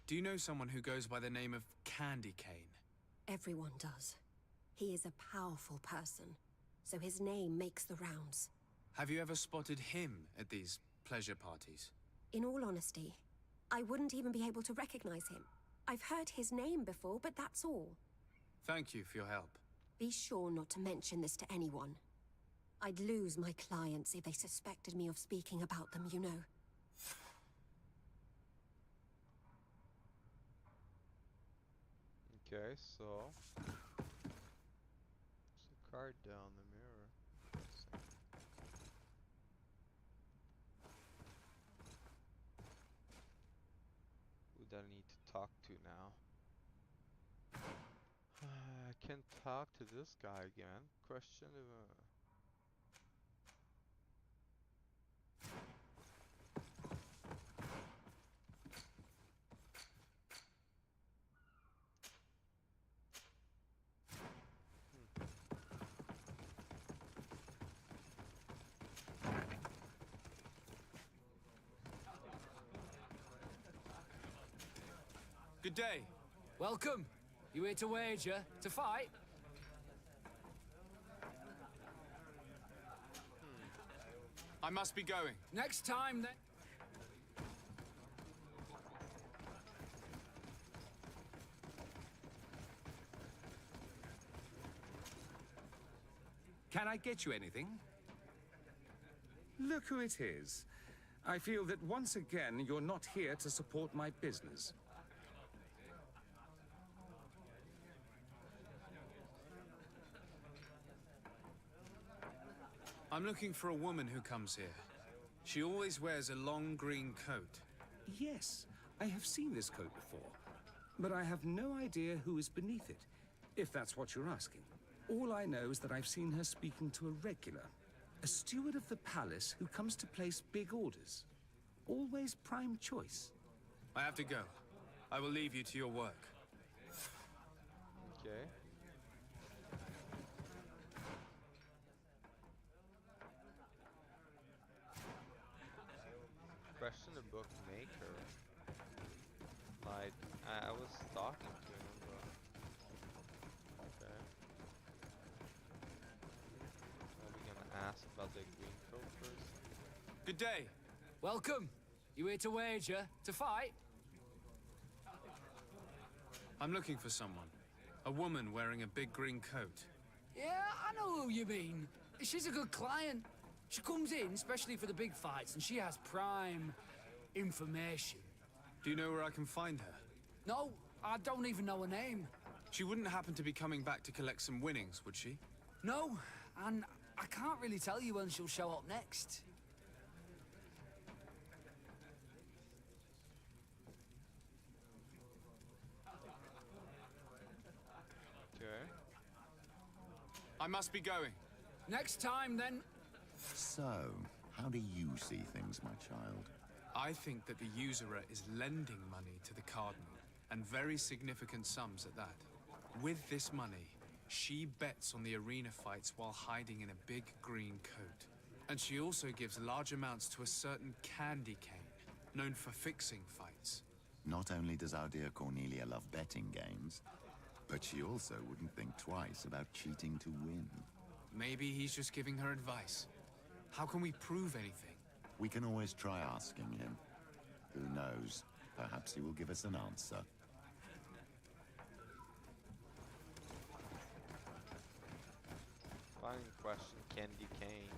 Do you know someone who goes by the name of Candy Cane? Everyone does. He is a powerful person, so his name makes the rounds. Have you ever spotted him at these pleasure parties? In all honesty, I wouldn't even be able to recognize him. I've heard his name before, but that's all. Thank you for your help. Be sure not to mention this to anyone. I'd lose my clients if they suspected me of speaking about them, you know. Okay, so there's a card down the mirror. Who do I need to talk to now? I can't talk to this guy again. Question. Good day. Welcome. You here to wager? To fight? I must be going. Next time, then. Can I get you anything? Look who it is. I feel that once again you're not here to support my business. I'm looking for a woman who comes here. She always wears a long green coat. Yes, I have seen this coat before, but I have no idea who is beneath it, if that's what you're asking. All I know is that I've seen her speaking to a regular, a steward of the palace who comes to place big orders. Always prime choice. I have to go. I will leave you to your work. Okay. Question the bookmaker. Like, I was talking to him, but okay. Are we gonna ask about the green coat first? Good day. Welcome. You here to wager? To fight? I'm looking for someone. A woman wearing a big green coat. Yeah, I know who you mean. She's a good client. She comes in, especially for the big fights, and she has prime information. Do you know where I can find her? No, I don't even know her name. She wouldn't happen to be coming back to collect some winnings, would she? No, and I can't really tell you when she'll show up next. Okay. I must be going. Next time, then. So, how do you see things, my child? I think that the usurer is lending money to the Cardinal, and very significant sums at that. With this money, she bets on the arena fights while hiding in a big green coat. And she also gives large amounts to a certain candy cane, known for fixing fights. Not only does our dear Cornelia love betting games, but she also wouldn't think twice about cheating to win. Maybe he's just giving her advice. How can we prove anything? We can always try asking him. Who knows? Perhaps he will give us an answer. Final question, candy cane.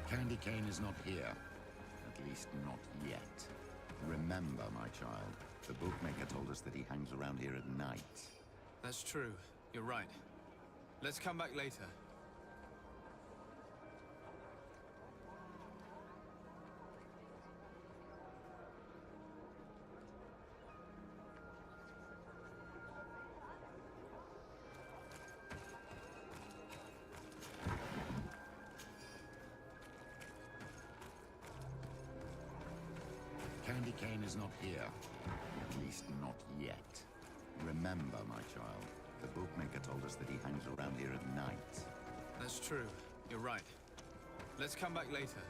Candy Cane is not here. At least not yet. Remember, my child, the bookmaker told us that he hangs around here at night. That's true. You're right. Let's come back later. Kane is not here. At least not yet. Remember, my child, the bookmaker told us that he hangs around here at night. That's true. You're right. Let's come back later.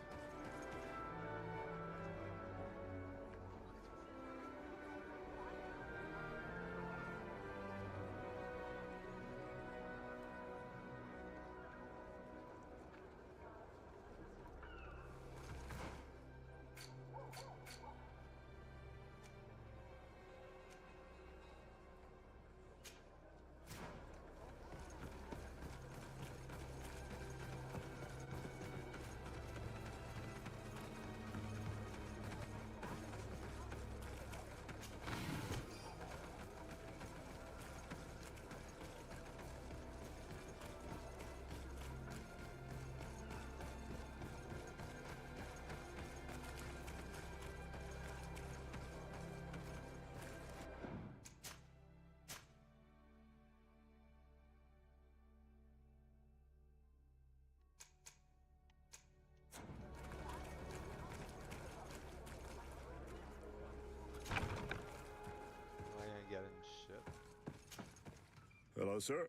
Hello, sir.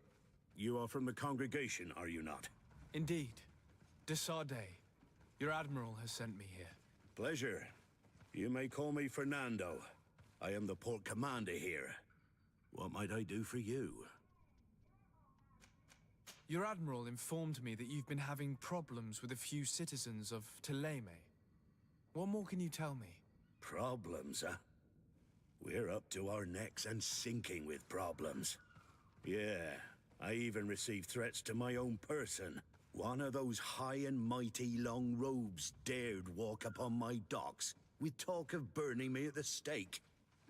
You are from the congregation, are you not? Indeed. Desarde. Your admiral has sent me here. Pleasure. You may call me Fernando. I am the port commander here. What might I do for you? Your admiral informed me that you've been having problems with a few citizens of Thélème. What more can you tell me? Problems, huh? We're up to our necks and sinking with problems. Yeah, I even received threats to my own person. One of those high and mighty long robes dared walk upon my docks with talk of burning me at the stake.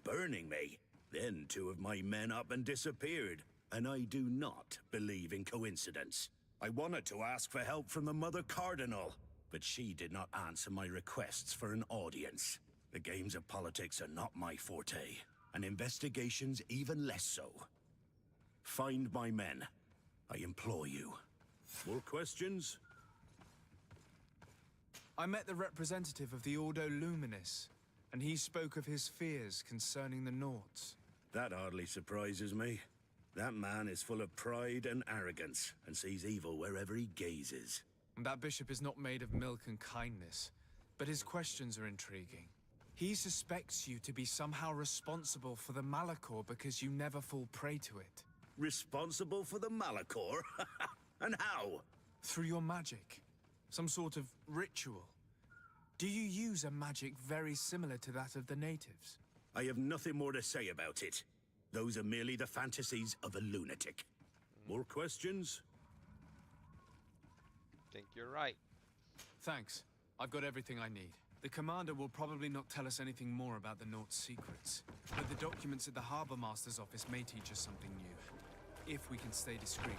Burning me? Then two of my men up and disappeared. And I do not believe in coincidence. I wanted to ask for help from the Mother Cardinal, but she did not answer my requests for an audience. The games of politics are not my forte, and investigations even less so. Find my men. I implore you. More questions? I met the representative of the Ordo Luminis, and he spoke of his fears concerning the Nauts. That hardly surprises me. That man is full of pride and arrogance, and sees evil wherever he gazes. That bishop is not made of milk and kindness, but his questions are intriguing. He suspects you to be somehow responsible for the Malachor because you never fall prey to it. Responsible for the Malachor? And how? Through your magic. Some sort of ritual. Do you use a magic very similar to that of the natives? I have nothing more to say about it. Those are merely the fantasies of a lunatic. More questions? Think you're right. Thanks. I've got everything I need. The commander will probably not tell us anything more about the Naut's secrets, but the documents at the Harbor Master's office may teach us something new, if we can stay discreet.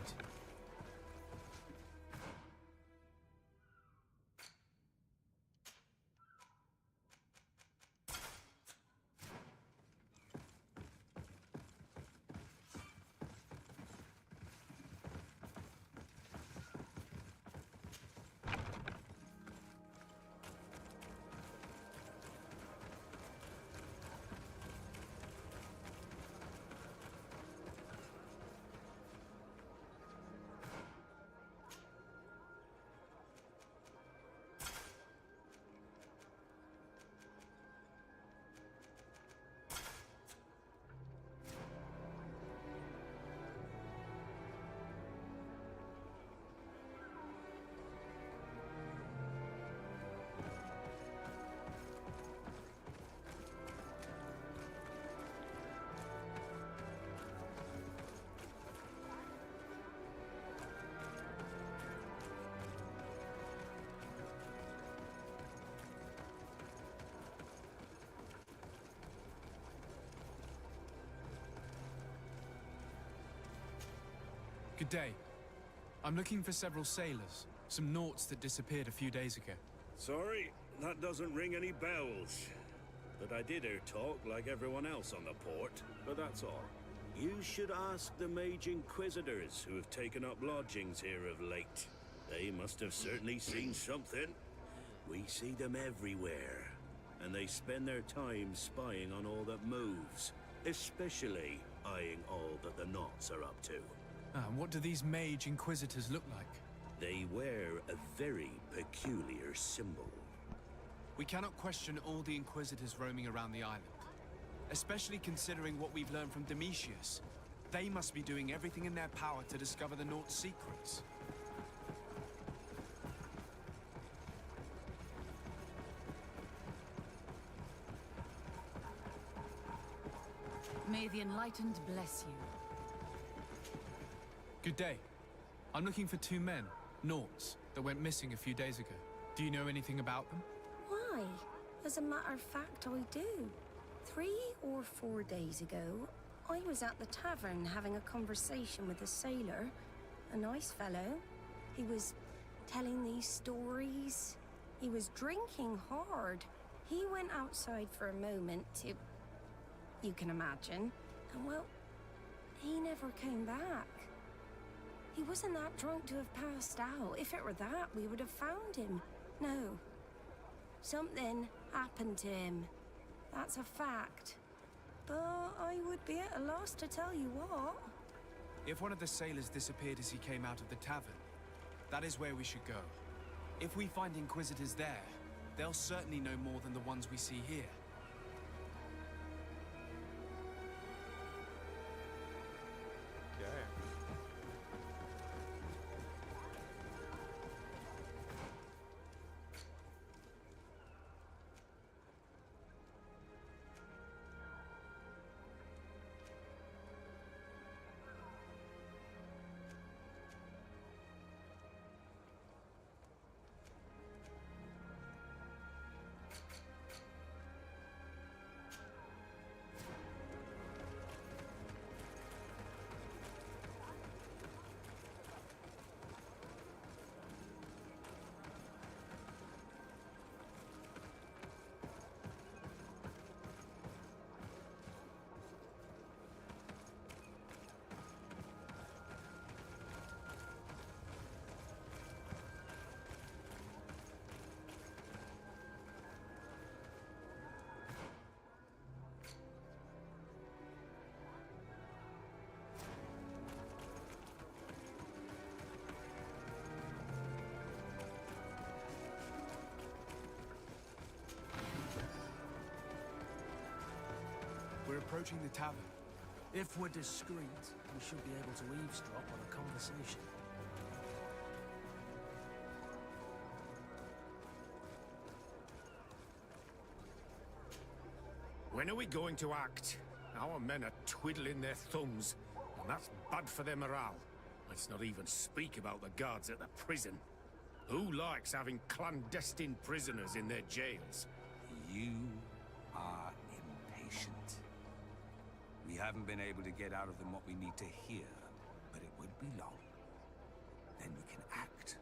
Good day. I'm looking for several sailors. Some Nauts that disappeared a few days ago. Sorry, that doesn't ring any bells. But I did hear talk like everyone else on the port, but that's all. You should ask the Mage Inquisitors who have taken up lodgings here of late. They must have certainly seen something. We see them everywhere. and they spend their time spying on all that moves, especially eyeing all that the Knots are up to. And what do these mage inquisitors look like? They wear a very peculiar symbol. We cannot question all the inquisitors roaming around the island, especially considering what we've learned from Domitius. They must be doing everything in their power to discover the Nort's secrets. May the Enlightened bless you. Good day. I'm looking for 2 men, Norts, that went missing a few days ago. Do you know anything about them? Why? As a matter of fact, I do. 3 or 4 days ago, I was at the tavern having a conversation with a sailor. A nice fellow. He was telling these stories. He was drinking hard. He went outside for a moment to... you can imagine. And well, he never came back. He wasn't that drunk to have passed out. If it were that, we would have found him. No. Something happened to him. That's a fact. But I would be at a loss to tell you what. If one of the sailors disappeared as he came out of the tavern, that is where we should go. If we find inquisitors there, they'll certainly know more than the ones we see here. We're approaching the tavern. If we're discreet, we should be able to eavesdrop on a conversation. When are we going to act? Our men are twiddling their thumbs, and that's bad for their morale. Let's not even speak about the guards at the prison. Who likes having clandestine prisoners in their jails? You are impatient. We haven't been able to get out of them what we need to hear, but it won't be long. Then we can act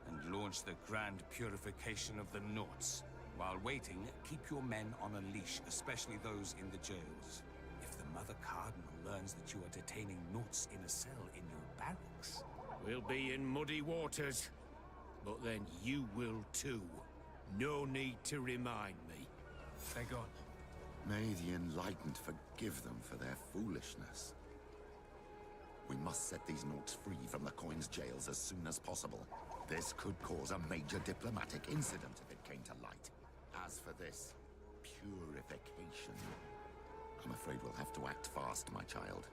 and launch the grand purification of the Norts. While waiting, keep your men on a leash, especially those in the jails. If the Mother Cardinal learns that you are detaining Norts in a cell in your barracks... We'll be in muddy waters, but then you will too. No need to remind me. They're gone. May the Enlightened forgive them for their foolishness. We must set these Norts free from the Coin's jails as soon as possible. This could cause a major diplomatic incident if it came to light. As for this purification, I'm afraid we'll have to act fast, my child.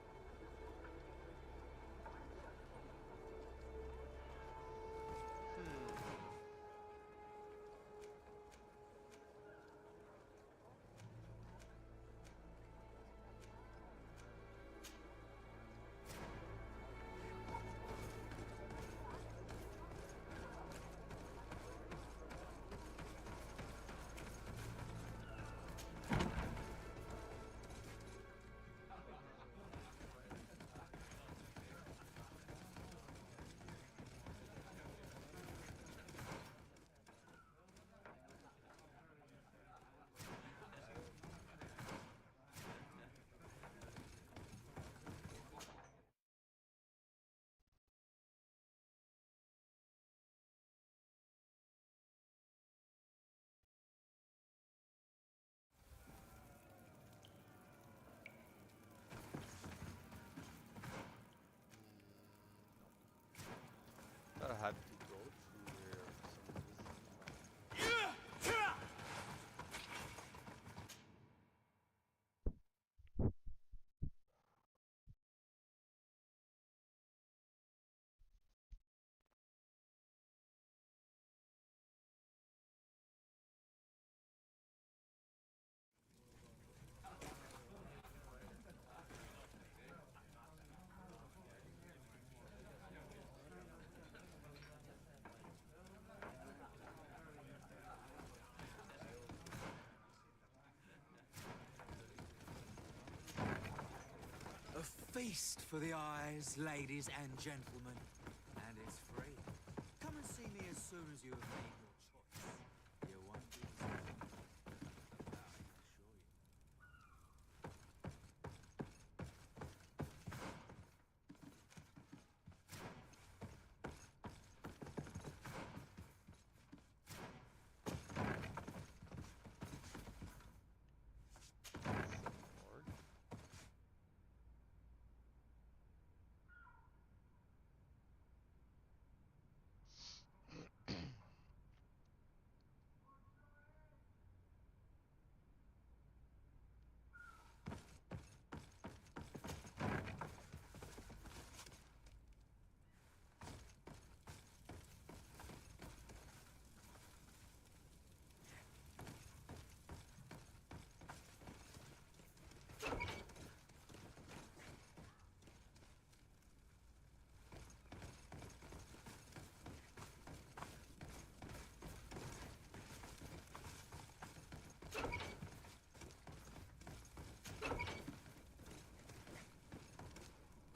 feast for the eyes, ladies and gentlemen. And it's free. Come and see me as soon as you have made your choice. You won't be disappointed. I assure you.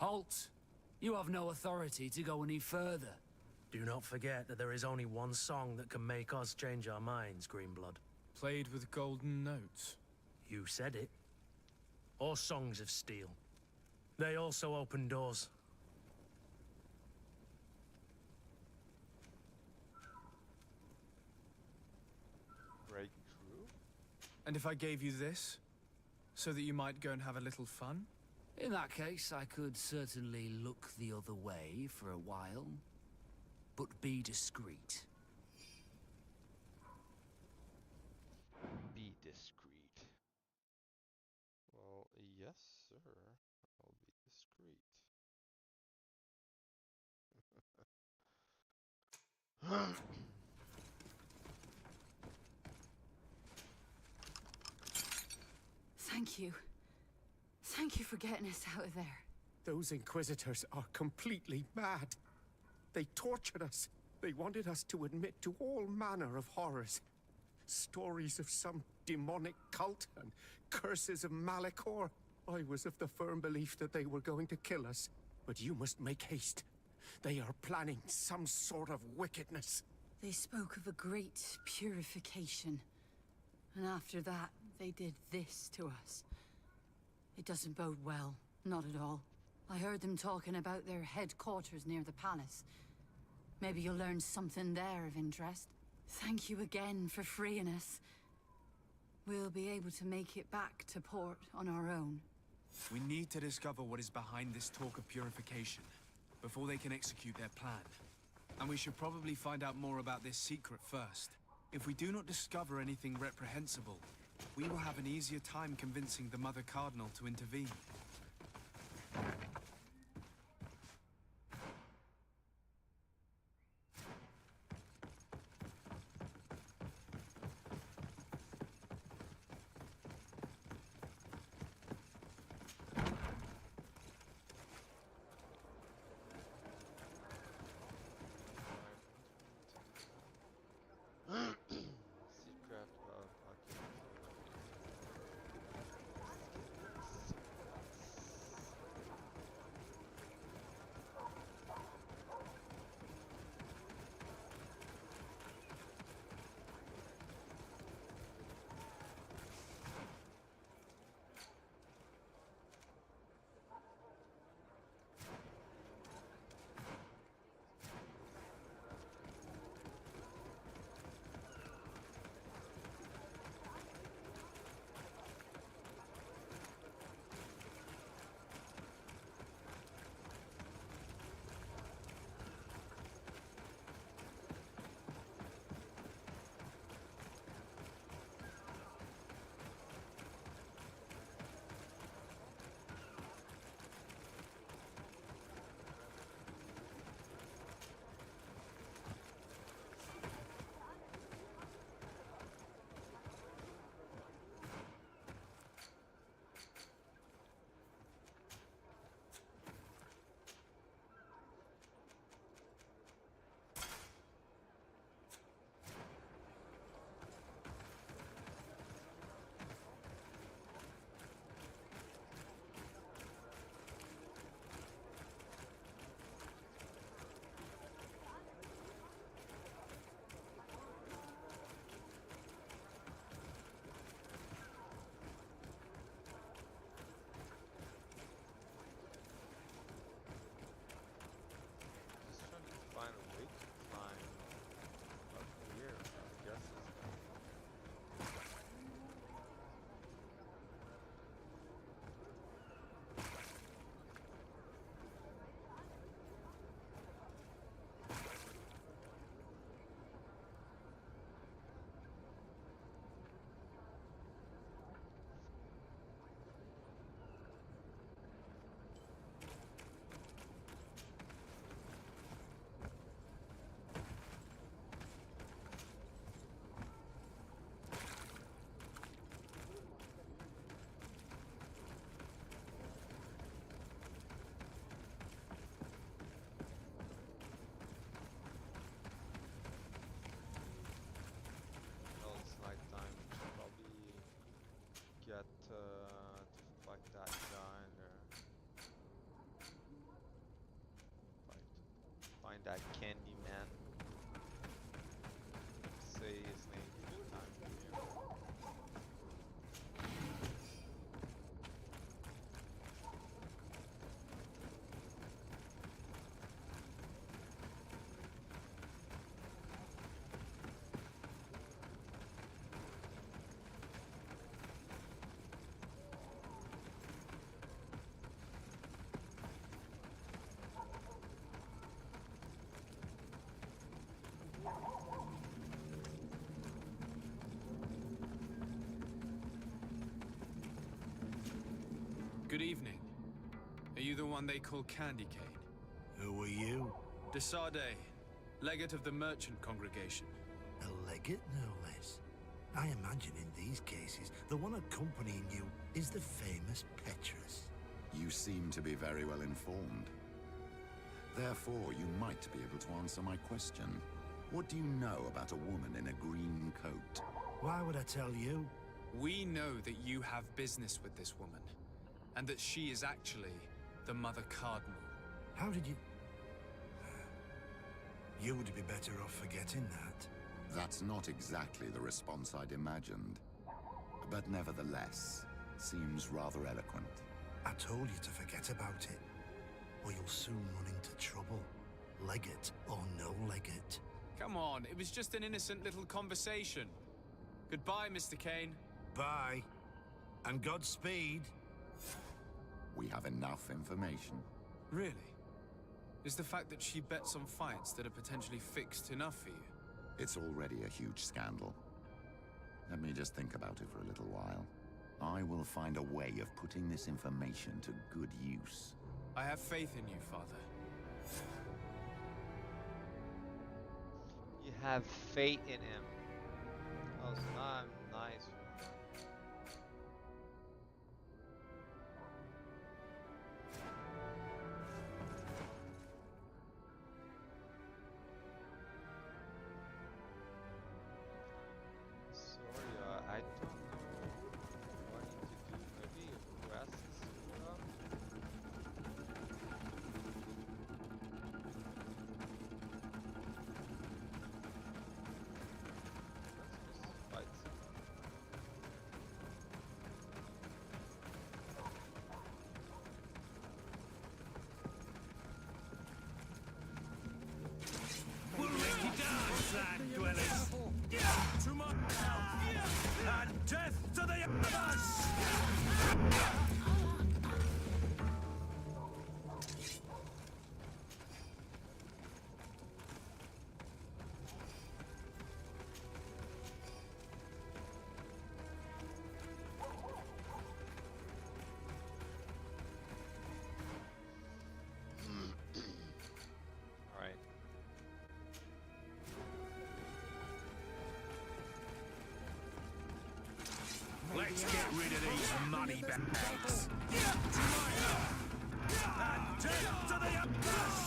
Halt! You have no authority to go any further. Do not forget that there is only one song that can make us change our minds, Greenblood. Played with golden notes. You said it. Or songs of steel. They also open doors. Break through? And if I gave you this, so that you might go and have a little fun? In that case, I could certainly look the other way for a while. But be discreet. Be discreet. Well, yes, sir. I'll be discreet. Thank you. Thank you for getting us out of there. Those Inquisitors are completely mad. They tortured us. They wanted us to admit to all manner of horrors. Stories of some demonic cult and curses of Malachor. I was of the firm belief that they were going to kill us. But you must make haste. They are planning some sort of wickedness. They spoke of a great purification. And after that, they did this to us. It doesn't bode well. Not at all. I heard them talking about their headquarters near the palace. Maybe you'll learn something there of interest. Thank you again for freeing us. We'll be able to make it back to port on our own. We need to discover what is behind this talk of purification, before they can execute their plan. And we should probably find out more about this secret first. If we do not discover anything reprehensible, we will have an easier time convincing the Mother Cardinal to intervene. Secret of that candy man. Say his name 3 times for you. Good evening. Are you the one they call Candy Cane? Who are you? Desade, legate of the merchant congregation. A legate, no less. I imagine in these cases, the one accompanying you is the famous Petrus. You seem to be very well informed. Therefore, you might be able to answer my question. What do you know about a woman in a green coat? Why would I tell you? We know that you have business with this woman, and that she is actually the Mother Cardinal. How did you... You would be better off forgetting that. That's not exactly the response I'd imagined. But nevertheless, seems rather eloquent. I told you to forget about it, or you'll soon run into trouble. Legate or no legate. Come on, it was just an innocent little conversation. Goodbye, Mr. Kane. Bye. And Godspeed. We have enough information. Really? Is the fact that she bets on fights that are potentially fixed enough for you? It's already a huge scandal. Let me just think about it for a little while. I will find a way of putting this information to good use. I have faith in you, Father. You have faith in him. Oh, so now I'm nice. Sorry, I don't know what to do. Maybe rest this up. Let's just fight We'll make you down, sand dwellers! To my help! And death to the others! All right. Let's get rid of these money bags! And death to the others!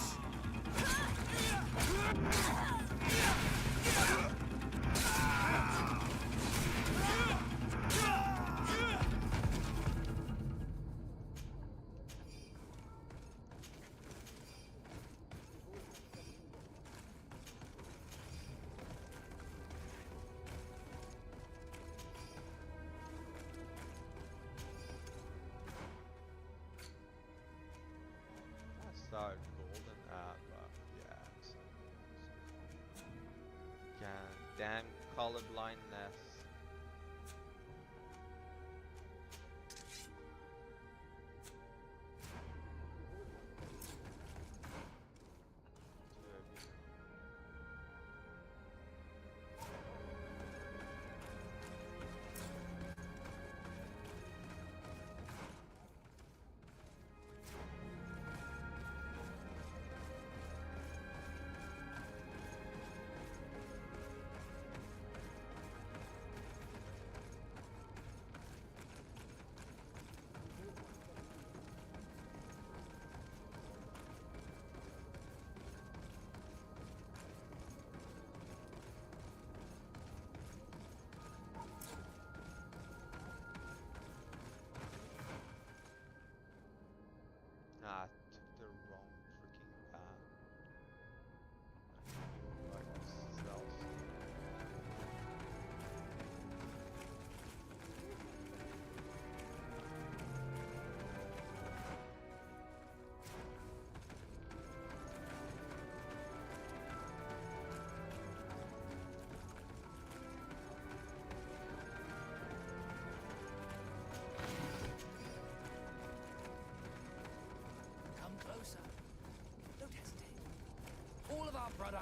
I start golden but yeah. So, damn colorblindness.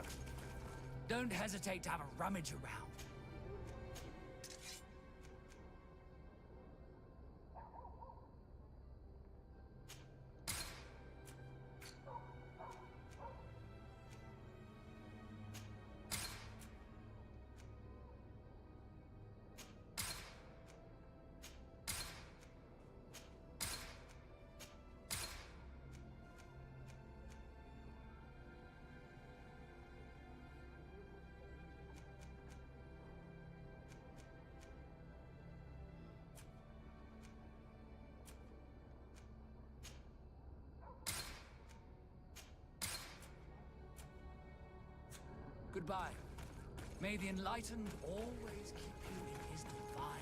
work. Don't hesitate to have a rummage around. Goodbye. May the Enlightened always keep you in his divine...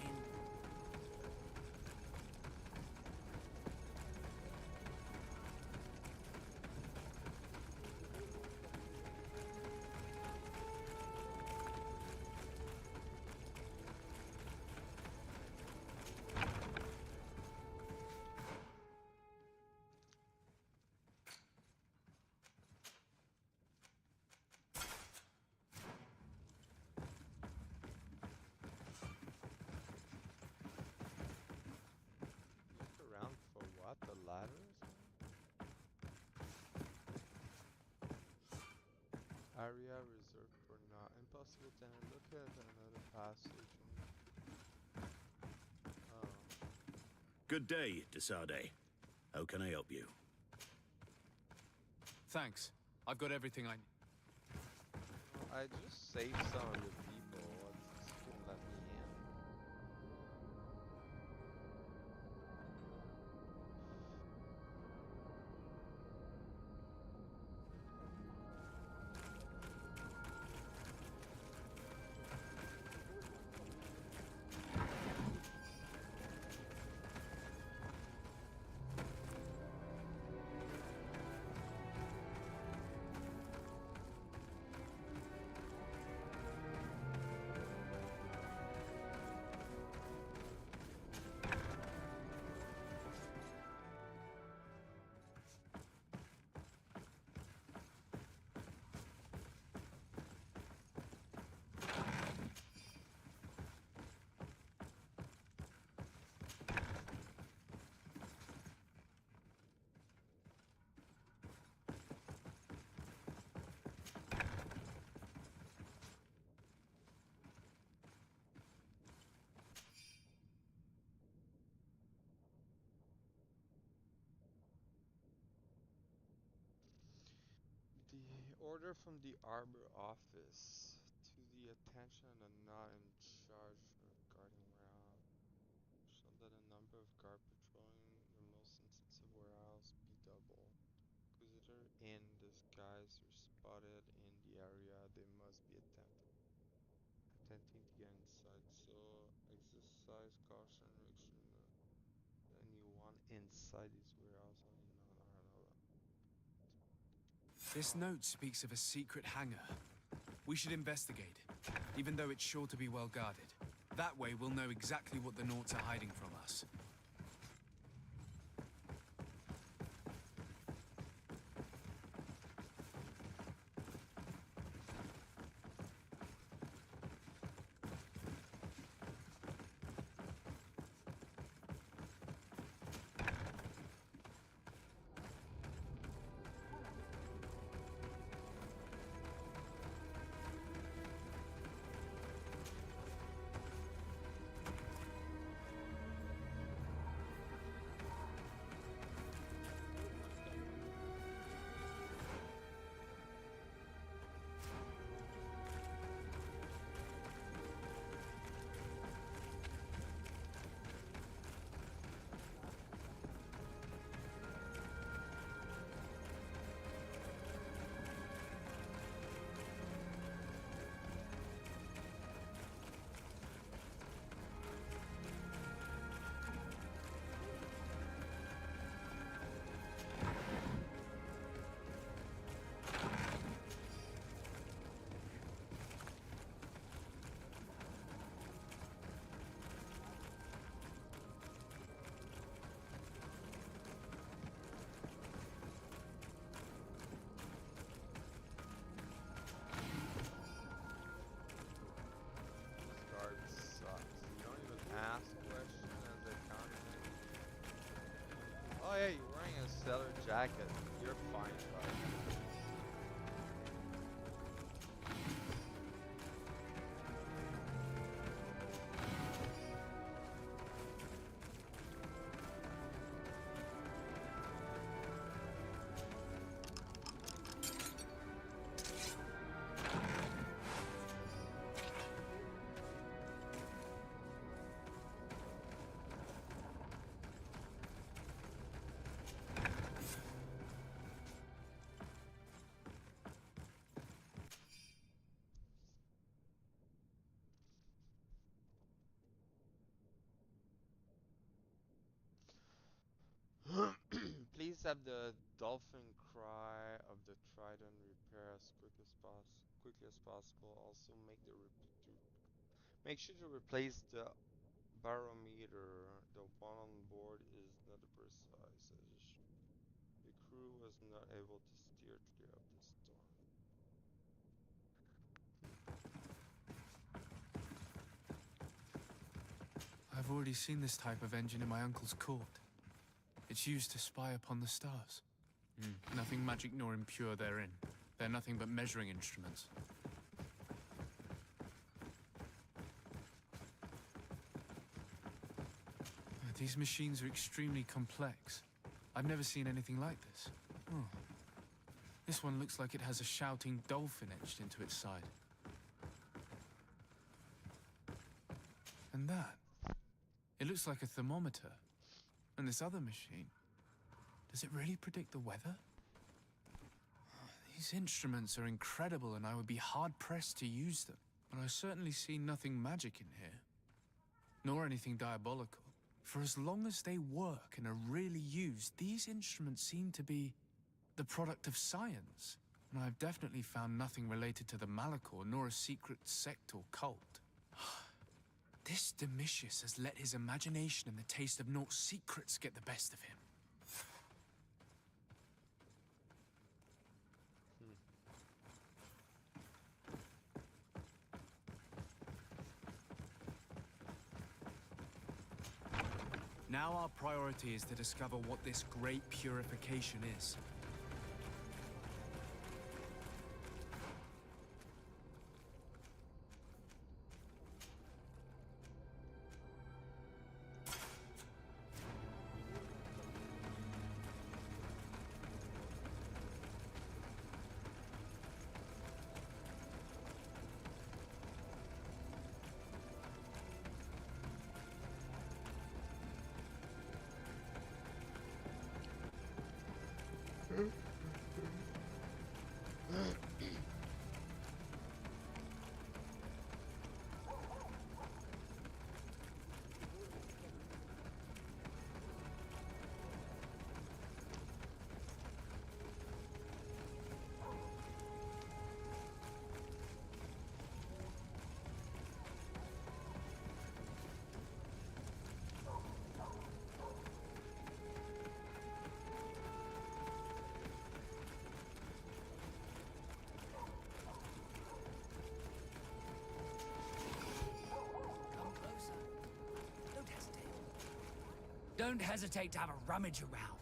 Around for what? The ladders? Area reserved for now. Impossible to enter. Look at another passage. Oh. Good day, Desade. How can I help you? Thanks. I've got everything I need. I just saved some of the people. What's gonna let me in? The order from the Arbor office to the attention and not in charge of guarding warehouse. Show that a number of guard patrolling the most sensitive warehouse be double. Inquisitor in disguise are spotted in the area. They must be attempting to get inside. So exercise caution. Make sure anyone inside these warehouse only know. This note speaks of a secret hangar. We should investigate, even though it's sure to be well guarded. That way we'll know exactly what the Naughts are hiding from us. jacket. You're fine, bud. Please have the dolphin cry of the trident repair as quickly as possible. Also make sure to replace the barometer. The one on board is not precise as it should. The crew was not able to steer clear of the storm. I've already seen this type of engine in my uncle's court. It's used to spy upon the stars. Nothing magic nor impure therein. They're nothing but measuring instruments. These machines are extremely complex. I've never seen anything like this. Oh. This one looks like it has a shouting dolphin etched into its side. And that. It looks like a thermometer. And this other machine. Does it really predict the weather? These instruments are incredible and I would be hard-pressed to use them. But I certainly see nothing magic in here. Nor anything diabolical. For as long as they work and are really used, these instruments seem to be the product of science. And I've definitely found nothing related to the Malachor, nor a secret sect or cult. This Domitius has let his imagination and the taste of Naught's secrets get the best of him. Now our priority is to discover what this great purification is. Don't hesitate to have a rummage around.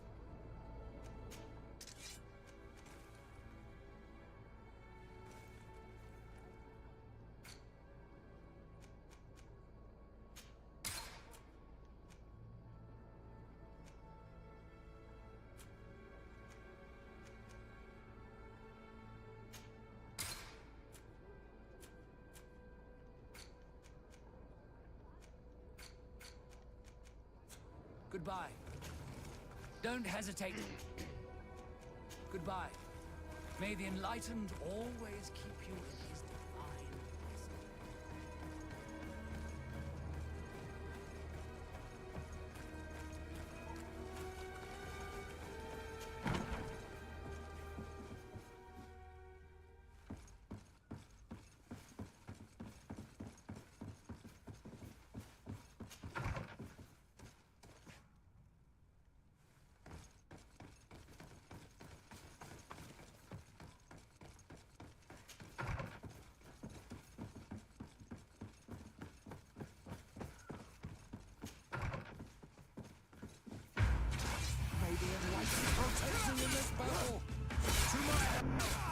Goodbye. Don't hesitate. Goodbye. May the Enlightened always keep you in his divine blessing. in this battle. To my help!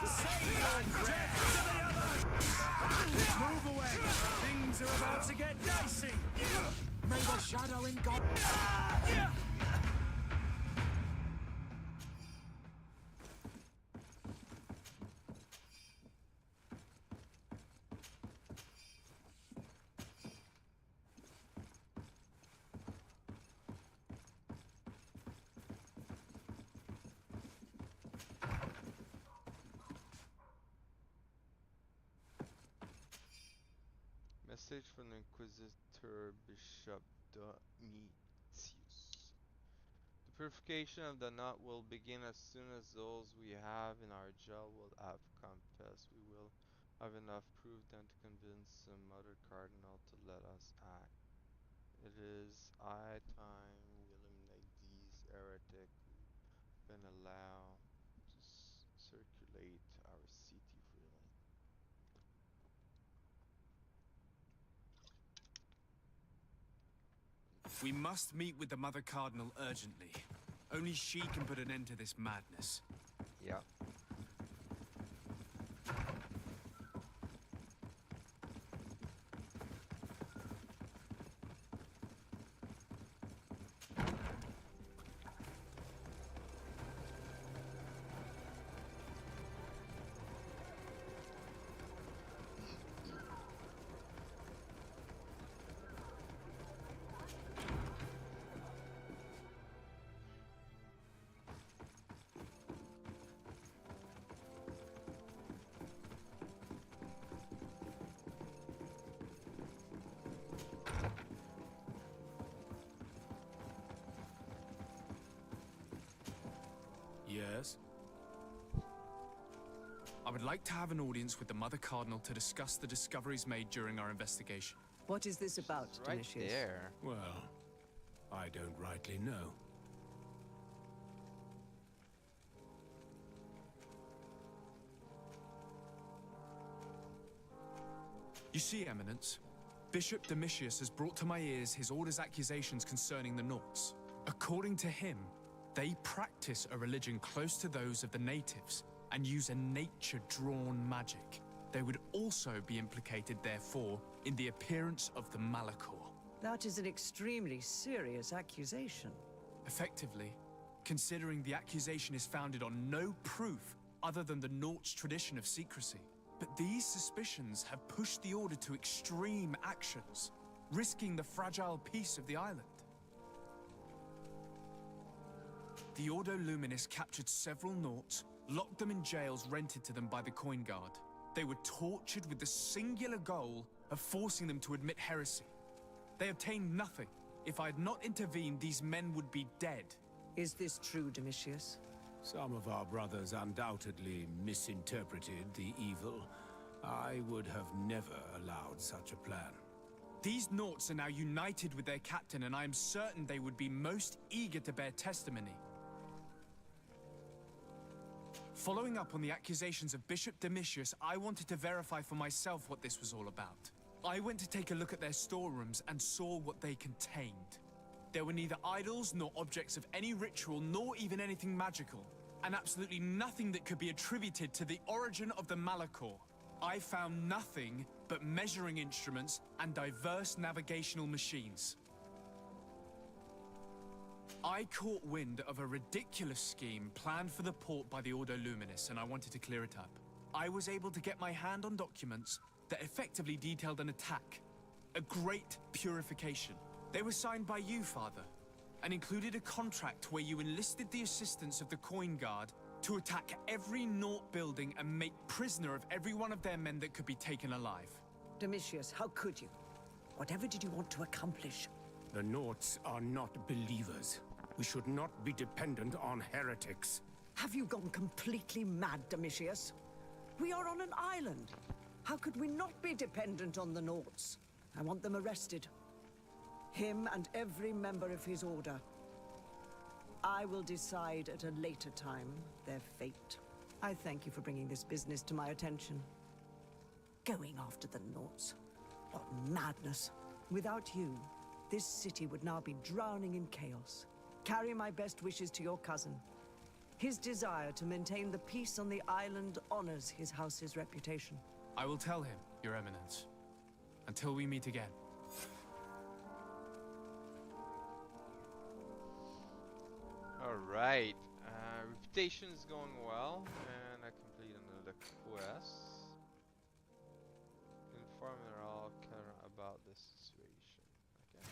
Save your death to the others! Move away! Things are about to get dicey! May the shadow in God... Message from the Inquisitor Bishop Domitius. The purification of the nut will begin as soon as those we have in our jail will have confessed. We will have enough proof then to convince the Mother Cardinal to let us act. It is high time we eliminate these heretics who've been allowed to circulate our city freely. We must meet with the Mother Cardinal urgently. Only she can put an end to this madness. Yeah. Yes? I would like to have an audience with the Mother Cardinal to discuss the discoveries made during our investigation. What is this about, Right Domitius? there. Well, I don't rightly know. You see, Eminence, Bishop Domitius has brought to my ears his order's accusations concerning the Nauts. According to him, they practice a religion close to those of the natives and use a nature-drawn magic. They would also be implicated, therefore, in the appearance of the Malachor. That is an extremely serious accusation. Effectively, considering the accusation is founded on no proof other than the Nauts' tradition of secrecy. But these suspicions have pushed the Order to extreme actions, risking the fragile peace of the island. The Ordo Luminis captured several Nauts, locked them in jails rented to them by the Coin Guard. They were tortured with the singular goal of forcing them to admit heresy. They obtained nothing. If I had not intervened, these men would be dead. Is this true, Domitius? Some of our brothers undoubtedly misinterpreted the evil. I would have never allowed such a plan. These Nauts are now united with their captain, and I am certain they would be most eager to bear testimony. Following up on the accusations of Bishop Domitius, I wanted to verify for myself what this was all about. I went to take a look at their storerooms and saw what they contained. There were neither idols nor objects of any ritual, nor even anything magical, and absolutely nothing that could be attributed to the origin of the Malachor. I found nothing but measuring instruments and diverse navigational machines. I caught wind of a ridiculous scheme planned for the port by the Ordo Luminis, and I wanted to clear it up. I was able to get my hand on documents that effectively detailed an attack, a great purification. They were signed by you, Father, and included a contract where you enlisted the assistance of the Coin Guard to attack every Naut building and make prisoner of every one of their men that could be taken alive. Domitius, how could you? Whatever did you want to accomplish? The Nauts are not believers. We should not be dependent on heretics. Have you gone completely mad, Domitius? We are on an island. How could we not be dependent on the Nauts? I want them arrested. Him and every member of his order. I will decide at a later time their fate. I thank you for bringing this business to my attention. Going after the Nauts. What madness. Without you, this city would now be drowning in chaos. Carry my best wishes to your cousin. His desire to maintain the peace on the island honors his house's reputation. I will tell him, Your Eminence. Until we meet again. Alright, reputation is going well, and I complete another quest. Inform all about this situation. Okay.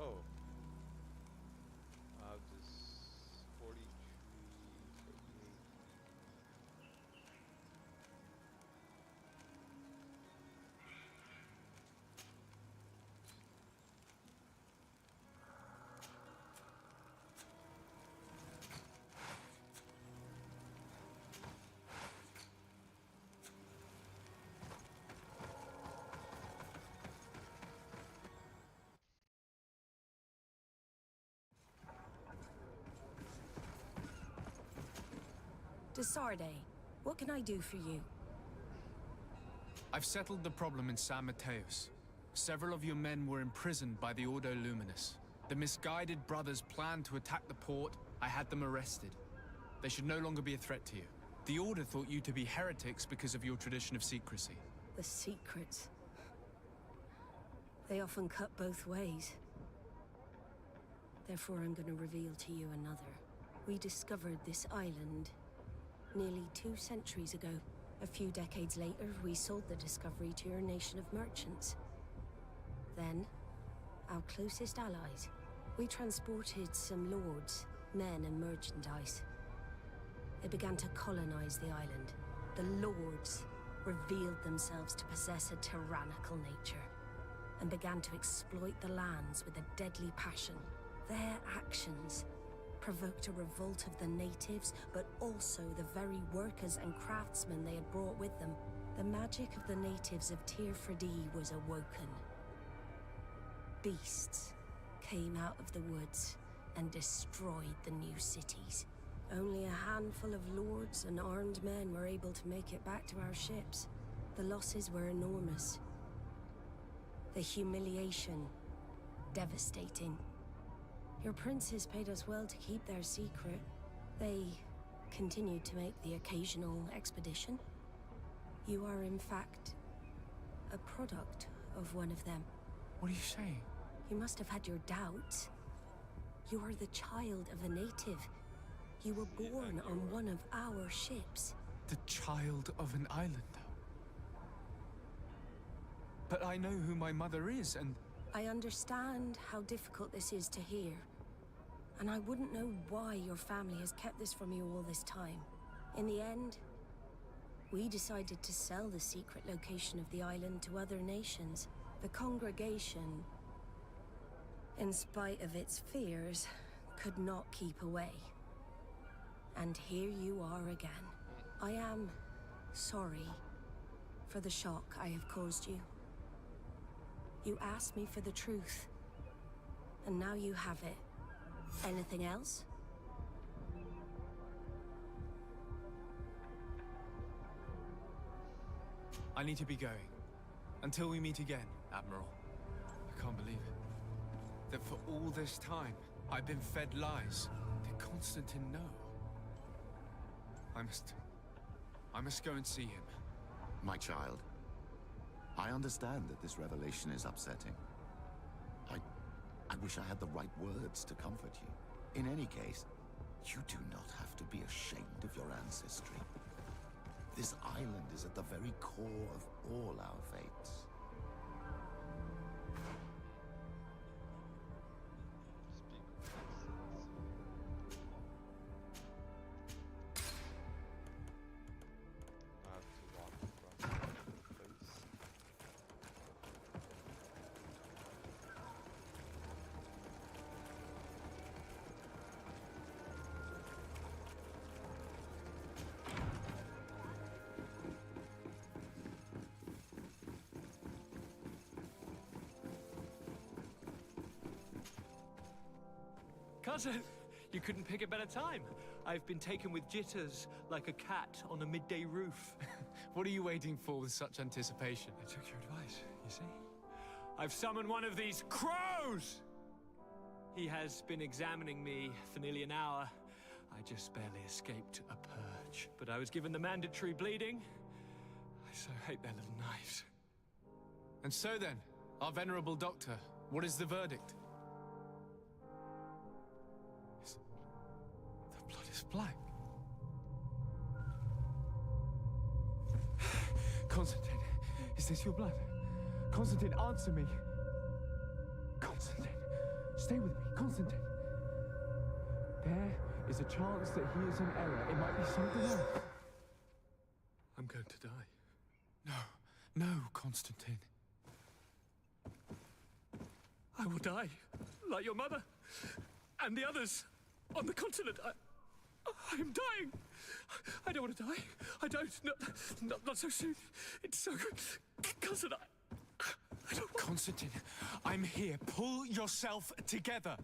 Oh. This 43, 48. Desarde, what can I do for you? I've settled the problem in San Mateus. Several of your men were imprisoned by the Ordo Luminous. The misguided brothers planned to attack the port. I had them arrested. They should no longer be a threat to you. The Order thought you to be heretics because of your tradition of secrecy. The secrets. They often cut both ways. Therefore, I'm going to reveal to you another. We discovered this island nearly 2 centuries ago. A few decades later, we sold the discovery to your nation of merchants. Then, our closest allies. We transported some lords, men, and merchandise. They began to colonize the island. The lords revealed themselves to possess a tyrannical nature, and began to exploit the lands with a deadly passion. Their actions provoked a revolt of the natives, but also the very workers and craftsmen they had brought with them. The magic of the natives of Tirfredi was awoken. Beasts came out of the woods and destroyed the new cities. Only a handful of lords and armed men were able to make it back to our ships. The losses were enormous. The humiliation, devastating. Your princes paid us well to keep their secret. They continued to make the occasional expedition. You are, in fact, a product of one of them. What are you saying? You must have had your doubts. You're the child of a native. You were born on one of our ships. The child of an islander. But I know who my mother is, and... I understand how difficult this is to hear. And I wouldn't know why your family has kept this from you all this time. In the end, we decided to sell the secret location of the island to other nations. The congregation, in spite of its fears, could not keep away. And here you are again. I am sorry for the shock I have caused you. You asked me for the truth, and now you have it. Anything else? I need to be going. Until we meet again, Admiral. I can't believe it. That for all this time, I've been fed lies. Did Constantine know? I must go and see him. My child, I understand that this revelation is upsetting. I wish I had the right words to comfort you. In any case, you do not have to be ashamed of your ancestry. This island is at the very core of all our fates. Cousin, you couldn't pick a better time. I've been taken with jitters, like a cat on a midday roof. What are you waiting for with such anticipation? I took your advice, you see? I've summoned one of these crows! He has been examining me for nearly an hour. I just barely escaped a purge, but I was given the mandatory bleeding. I so hate their little knives. And so then, our venerable doctor, what is the verdict? The blood is black. Constantine, is this your blood? Constantine, answer me. Constantine, stay with me, Constantine. There is a chance that he is in error. It might be something else. I'm going to die. No, Constantine. I will die, like your mother, and the others on the continent. I am dying. I don't want to die. I don't. Not so soon. It's so... Cousin, I don't want... Constantine, I'm here. Pull yourself together.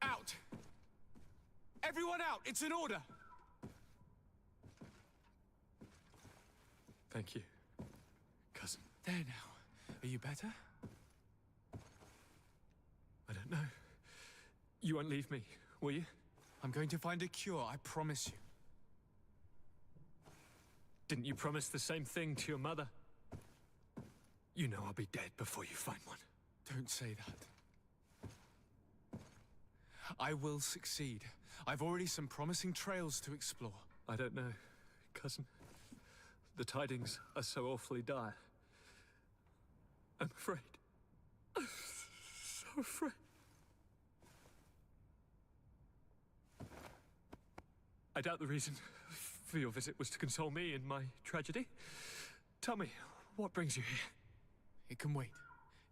Out. Everyone out. It's an order. Thank you, cousin. There now. Are you better? I don't know. You won't leave me, will you? I'm going to find a cure, I promise you. Didn't you promise the same thing to your mother? You know I'll be dead before you find one. Don't say that. I will succeed. I've already some promising trails to explore. I don't know, cousin. The tidings are so awfully dire. I'm afraid. I'm so afraid. I doubt the reason for your visit was to console me in my tragedy. Tell me, what brings you here? It can wait.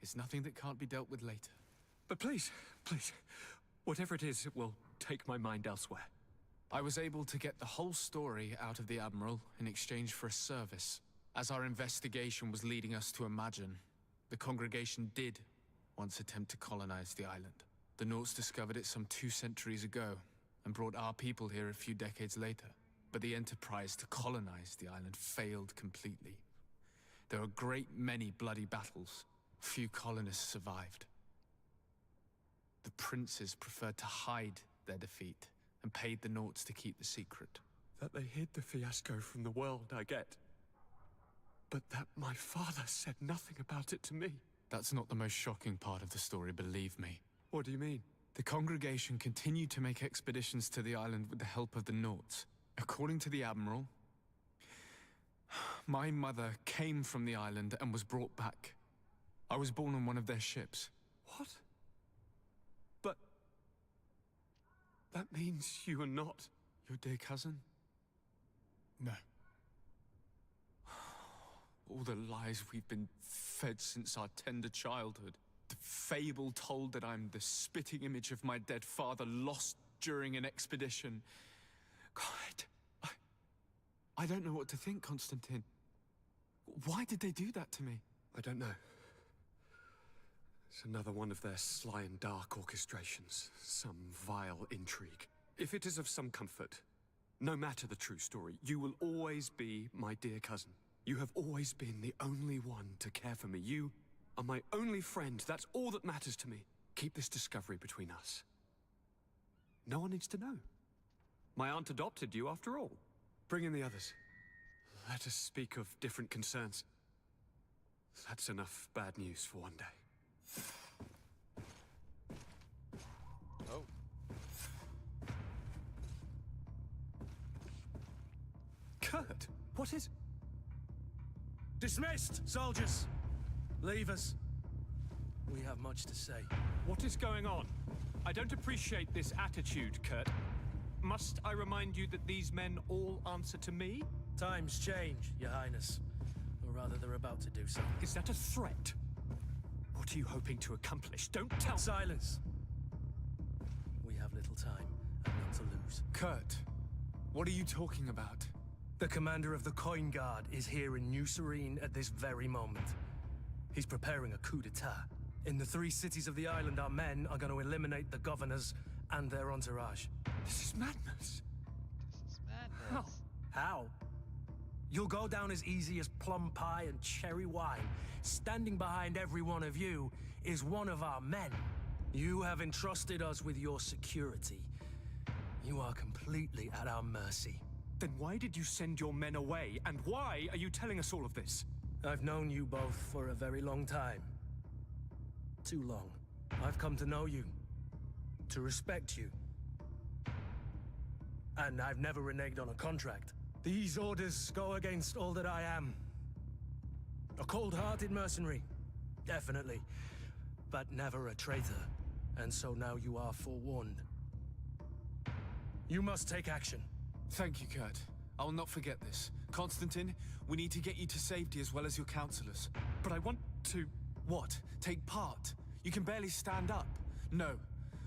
It's nothing that can't be dealt with later. But please, whatever it is, it will take my mind elsewhere. I was able to get the whole story out of the Admiral in exchange for a service. As our investigation was leading us to imagine, the congregation did once attempt to colonize the island. The Nauts discovered it some 2 centuries ago, and brought our people here a few decades later. But the enterprise to colonize the island failed completely. There were a great many bloody battles. Few colonists survived. The princes preferred to hide their defeat, and paid the Nauts to keep the secret. That they hid the fiasco from the world, I get. But that my father said nothing about it to me. That's not the most shocking part of the story, believe me. What do you mean? The congregation continued to make expeditions to the island with the help of the Nauts. According to the Admiral, my mother came from the island and was brought back. I was born on one of their ships. What? But... that means you are not your dear cousin? No. All the lies we've been fed since our tender childhood. The fable told that I'm the spitting image of my dead father, lost during an expedition. God, I don't know what to think, Constantine. Why did they do that to me? I don't know. It's another one of their sly and dark orchestrations. Some vile intrigue. If it is of some comfort, no matter the true story, you will always be my dear cousin. You have always been the only one to care for me. You are my only friend. That's all that matters to me. Keep this discovery between us. No one needs to know. My aunt adopted you after all. Bring in the others. Let us speak of different concerns. That's enough bad news for one day. Oh. Kurt, what is... Dismissed, soldiers! Leave us. We have much to say. What is going on? I don't appreciate this attitude, Kurt. Must I remind you that these men all answer to me? Times change, Your Highness. Or rather, they're about to do so. Is that a threat? What are you hoping to accomplish? Don't tell— Silence! We have little time, and none to lose. Kurt, what are you talking about? The commander of the Coin Guard is here in New Serene at this very moment. He's preparing a coup d'etat. In the 3 cities of the island, our men are going to eliminate the governors and their entourage. This is madness. This is madness. How? You'll go down as easy as plum pie and cherry wine. Standing behind every one of you is one of our men. You have entrusted us with your security. You are completely at our mercy. Then why did you send your men away? And why are you telling us all of this? I've known you both for a very long time. Too long. I've come to know you. To respect you. And I've never reneged on a contract. These orders go against all that I am. A cold-hearted mercenary. Definitely. But never a traitor. And so now you are forewarned. You must take action. Thank you, Kurt. I will not forget this. Constantine, we need to get you to safety as well as your counselors. But I want to... What? Take part? You can barely stand up. No.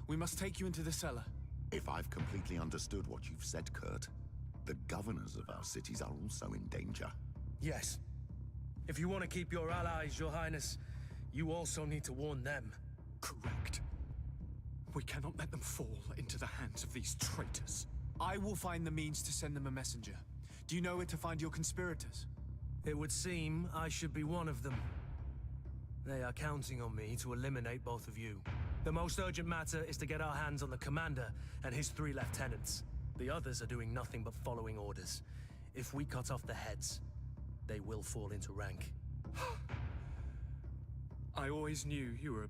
We must take you into the cellar. If I've completely understood what you've said, Kurt, the governors of our cities are also in danger. Yes. If you want to keep your allies, Your Highness, you also need to warn them. Correct. We cannot let them fall into the hands of these traitors. I will find the means to send them a messenger. Do you know where to find your conspirators? It would seem I should be one of them. They are counting on me to eliminate both of you. The most urgent matter is to get our hands on the commander and his 3 lieutenants. The others are doing nothing but following orders. If we cut off the heads, they will fall into rank. I always knew you were a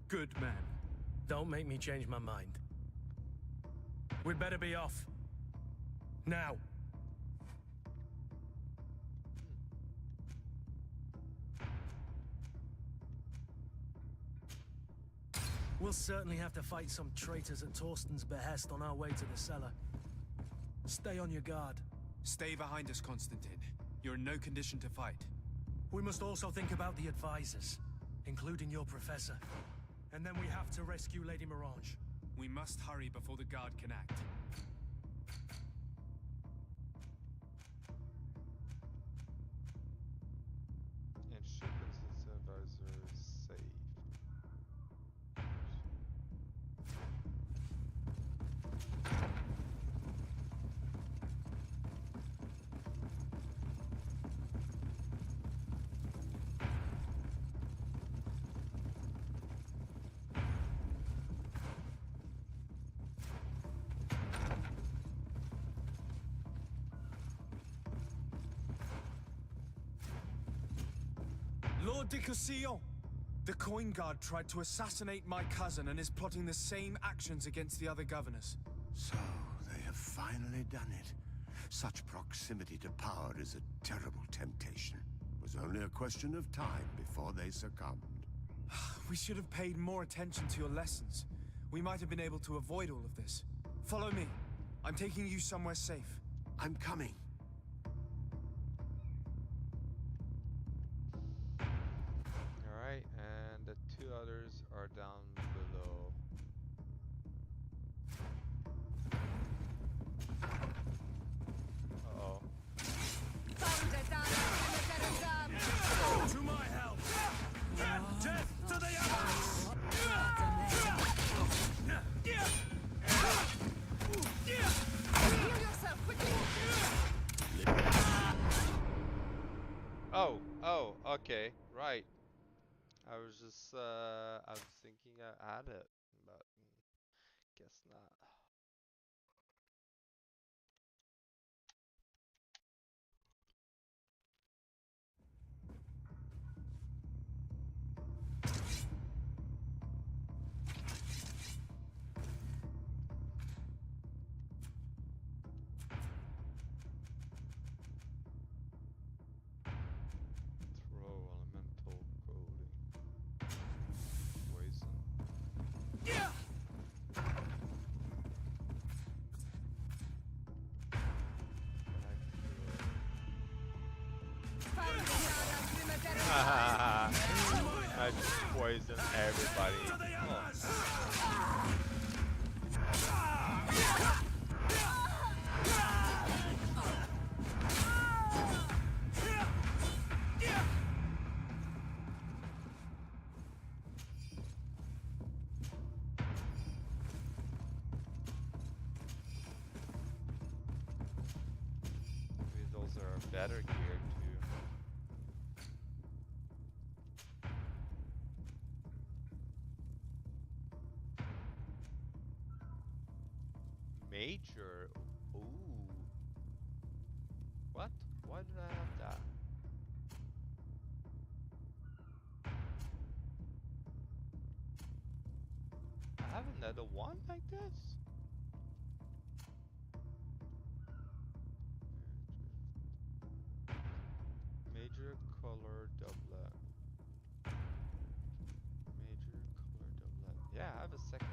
good man. Don't make me change my mind. We'd better be off. Now. We'll certainly have to fight some traitors at Torsten's behest on our way to the cellar. Stay on your guard. Stay behind us, Constantine. You're in no condition to fight. We must also think about the advisors, including your professor. And then we have to rescue Lady Mirange. We must hurry before the guard can act. And shipments its advisor safe. Lord de Castillon, The Coin Guard tried to assassinate my cousin and is plotting the same actions against the other governors. So, they have finally done it. Such proximity to power is a terrible temptation. It was only a question of time before they succumbed. We should have paid more attention to your lessons. We might have been able to avoid all of this. Follow me. I'm taking you somewhere safe. I'm coming. Alright, and the two others are down below. Uh-oh. To my help! Death to the others! Heal yourself quickly! Oh, okay, right. I was just, I was thinking I had it, but guess not. Throw elemental coating. Poison. I just poison everybody. Maybe those are better geared too. Major. Ooh. What? Why did I have that? I have another one like this? Major color doublet. Major color doublet. Yeah, I have a second.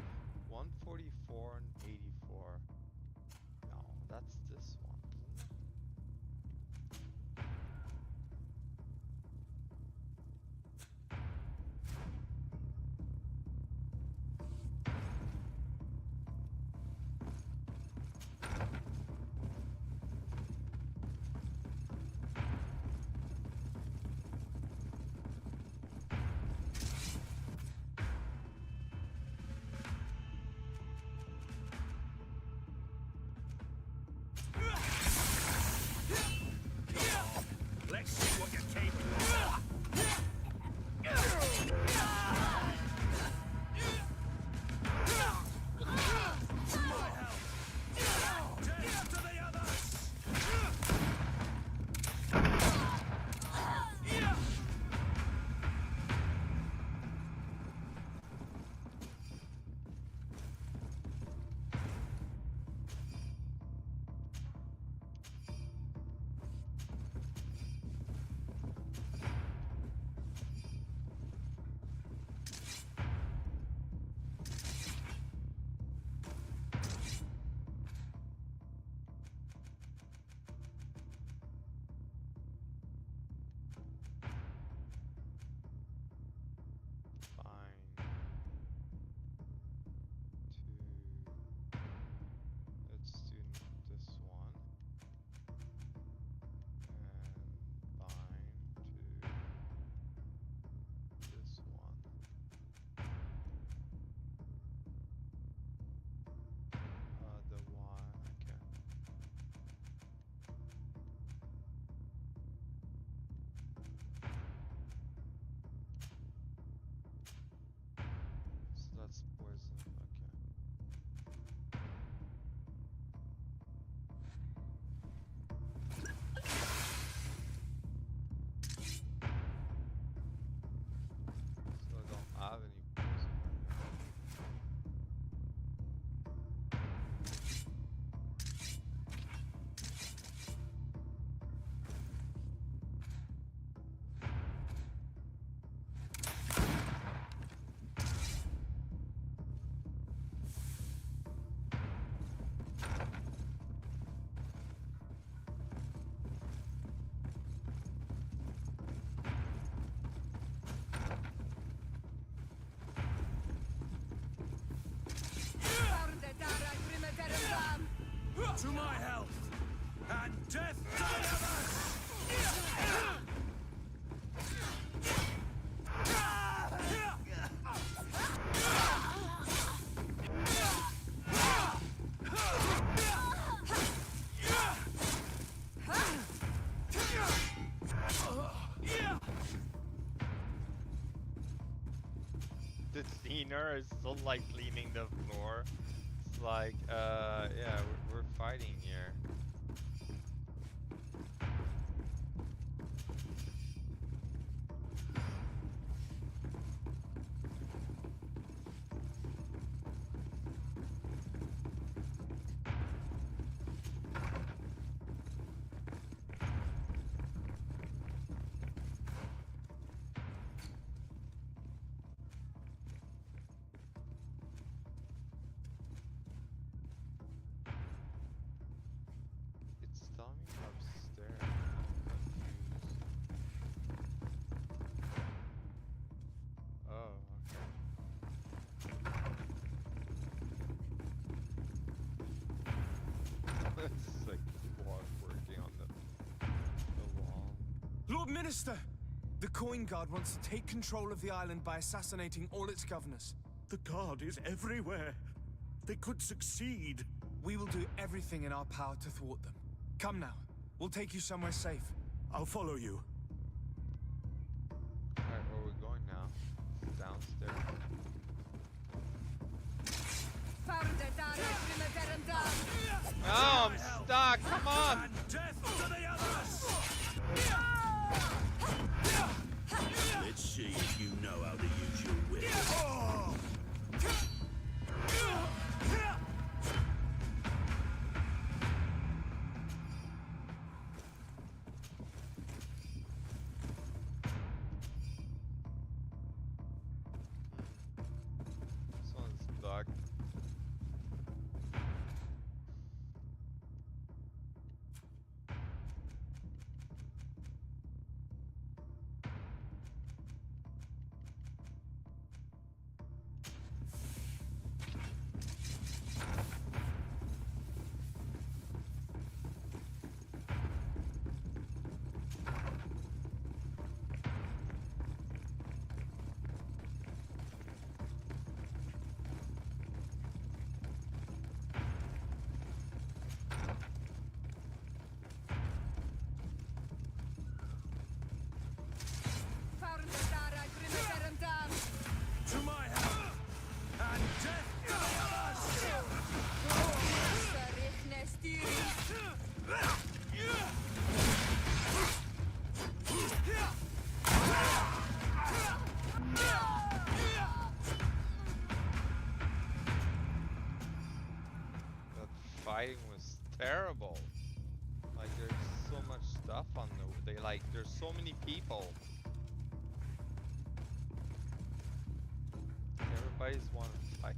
144 and 84. No, that's this one, isn't it? the cleaner is still like cleaning the floor. It's like, yeah, we're fighting here. It's telling me upstairs. I'm confused. Oh, okay. It's like water working on the wall. Lord Minister! The Coin Guard wants to take control of the island by assassinating all its governors. The Guard is everywhere. They could succeed. We will do everything in our power to thwart them. Come now. We'll take you somewhere safe. I'll follow you. Alright, where are we going now? Downstairs. Oh, I'm stuck! Come on! Death to the others! Let's see if you know how to use your wit. This one's stuck. To my help! And death to the That fighting was terrible. Like there's so much stuff on the there's so many people. Everybody's wanting to fight.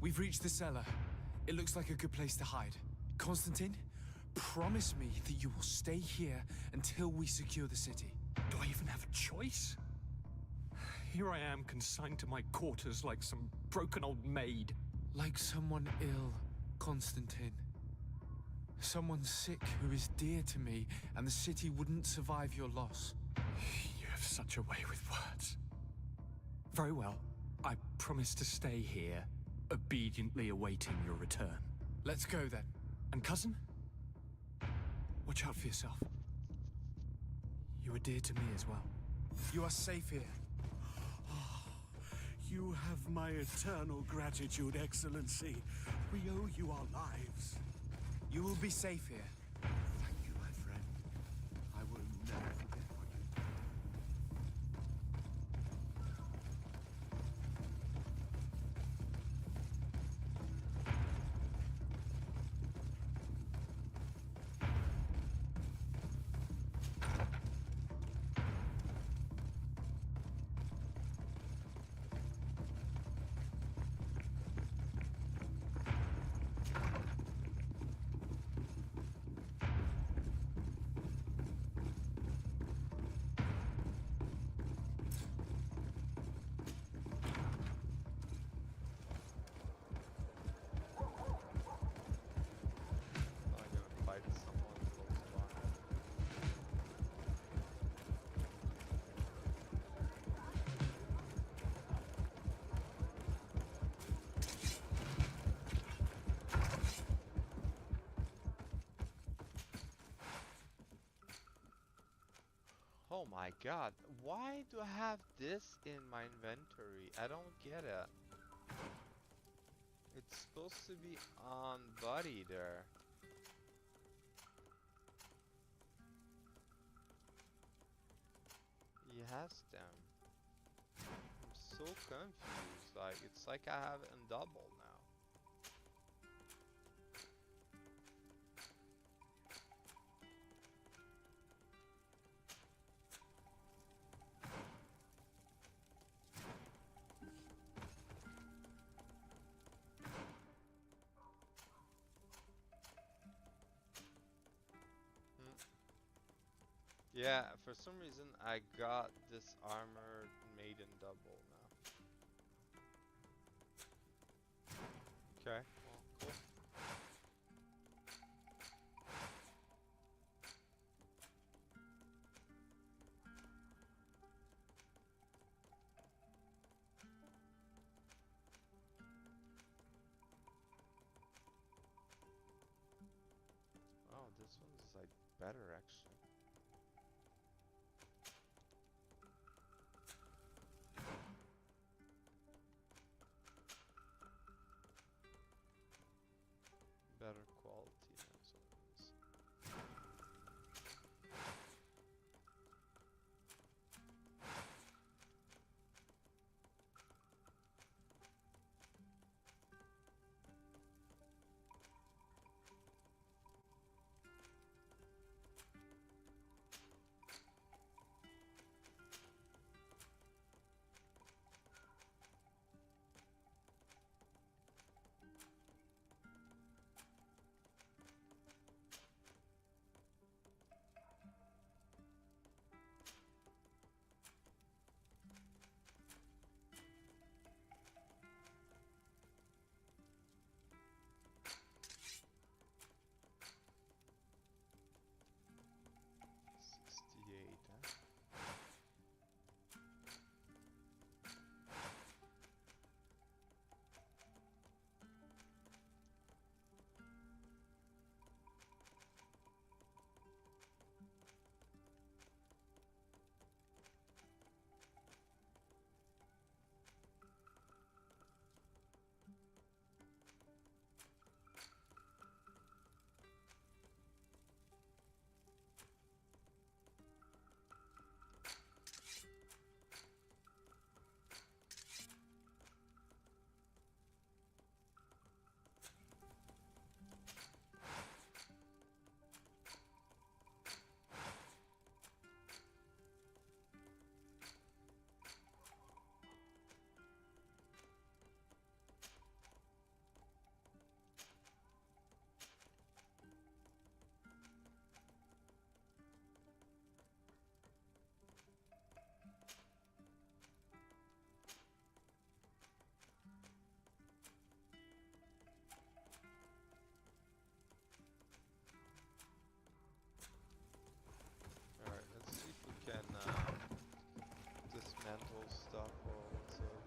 We've reached the cellar. It looks like a good place to hide. Constantine, promise me that you will stay here until we secure the city. Do I even have a choice? Here I am, consigned to my quarters like some broken old maid. Like someone ill, Constantine. Someone sick who is dear to me, and the city wouldn't survive your loss. You have such a way with words. Very well. I promise to stay here, obediently awaiting your return. Let's go then. And cousin? Watch out for yourself. You are dear to me as well. You are safe here. You have my eternal gratitude, Excellency. We owe you our lives. You will be safe here. Thank you, my friend. I will never forget what you did. Oh my god, why do I have this in my inventory? I don't get it. It's supposed to be on Buddy there. He has them. I'm so confused. Like, it's like I have it in double now. Yeah, for some reason I got this armor made in double now. Okay, well, cool. Oh, this one's like better actually. Better quality, that's what it is. Dismantle stuff or whatsoever.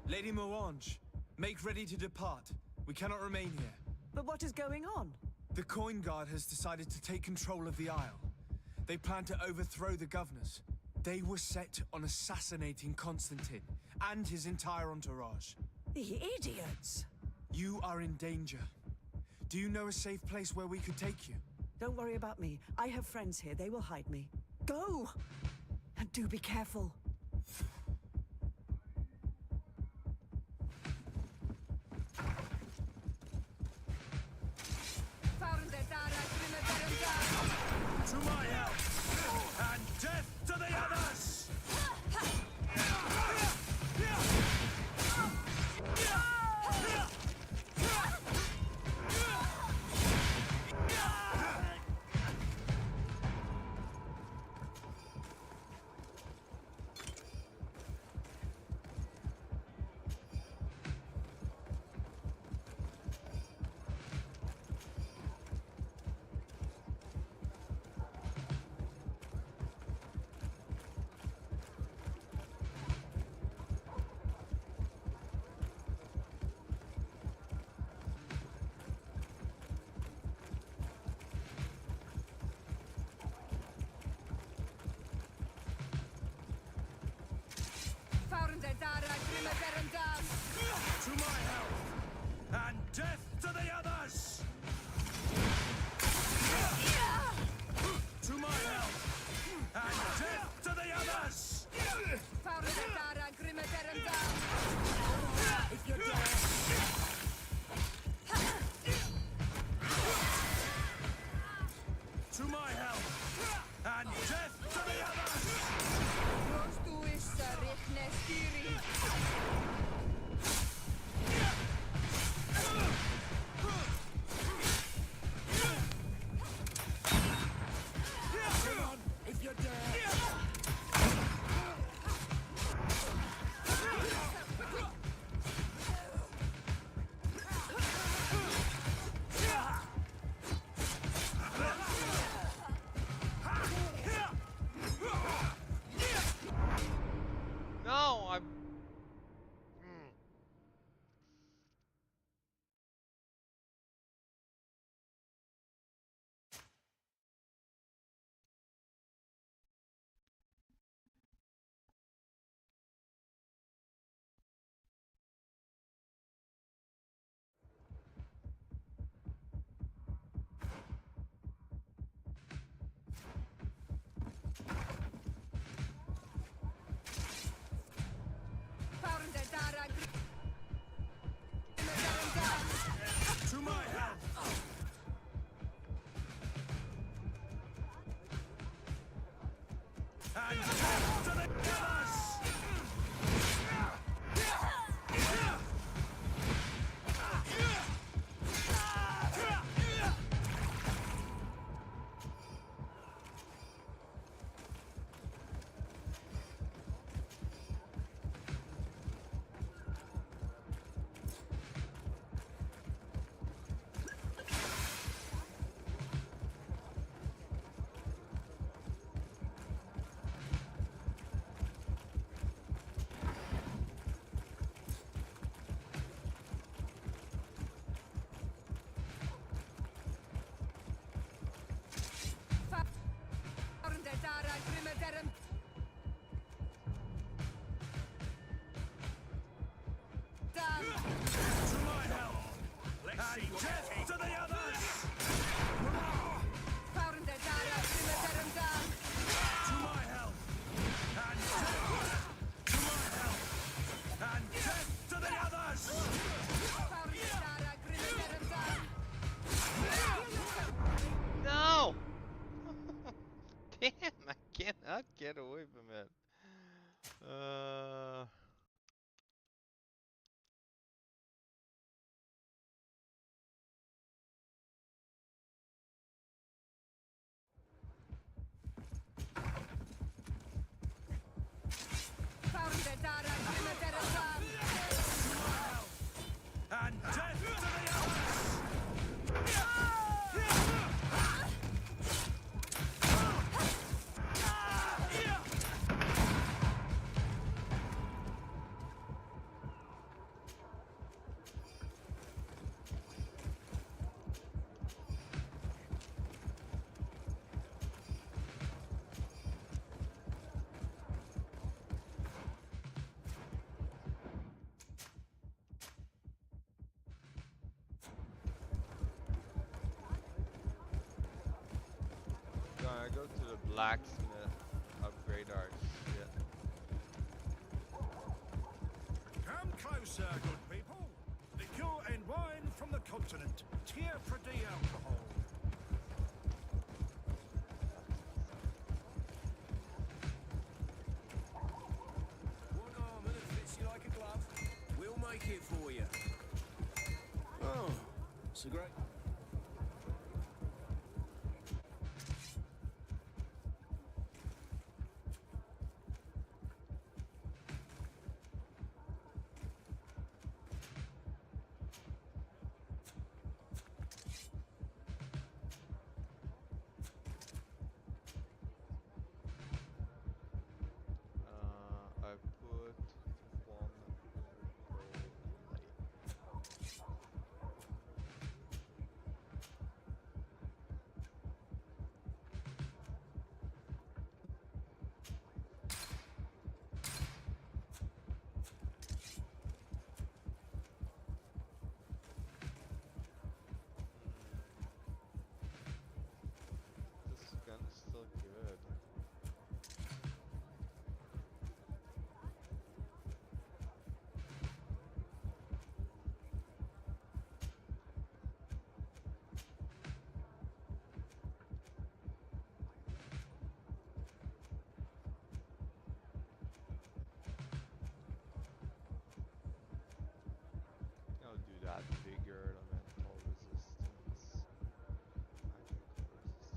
Lady Moange, make ready to depart. We cannot remain here. But what is going on? The Coin Guard has decided to take control of the Isle. They plan to overthrow the governors. They were set on assassinating Constantine and his entire entourage. The idiots! You are in danger. Do you know a safe place where we could take you? Don't worry about me. I have friends here. They will hide me. Go! And do be careful. To my help! And death to the others! To my help! And death to the others! To my help! And death to the others! If you're dead. To my help! And death to the others! If you're dead. No, I'm. To my help! And death to the others! To my help! And death to the others! To my help! And death! To my help! And death to the others! No! Damn, I cannot get away from it. And death to the others! Gonna go to the blacksmith, upgrade our sir, good people. Liqueur and wine from the continent. Tier for the alcohol. One armor that fits you like a glove. We'll make it for you. Oh, it's a great... I put 1 gold plate. This gun is still good. I'll do that bigger elemental resistance, magical resistance.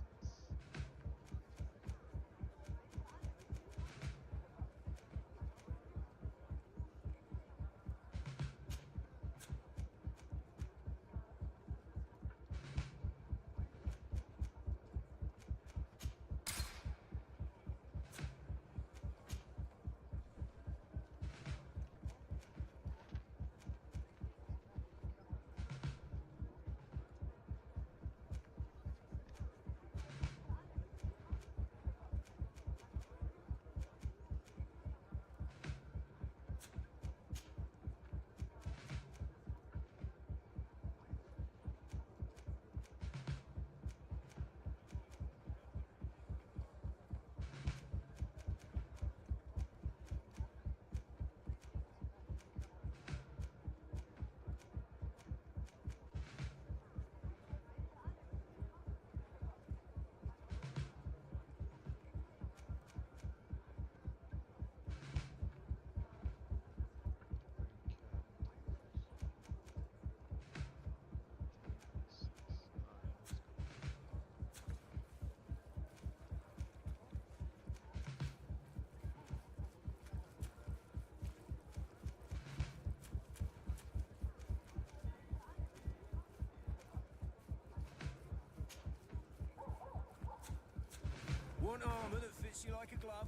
Want armor that fits you like a glove?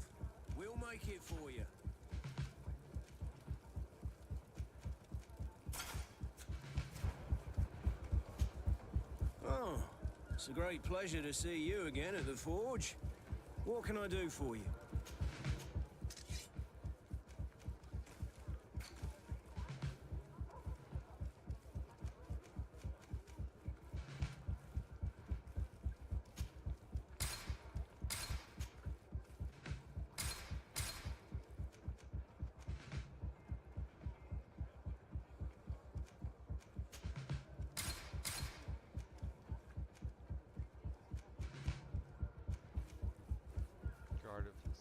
We'll make it for you. Oh, it's a great pleasure to see you again at the Forge. What can I do for you? Guard of the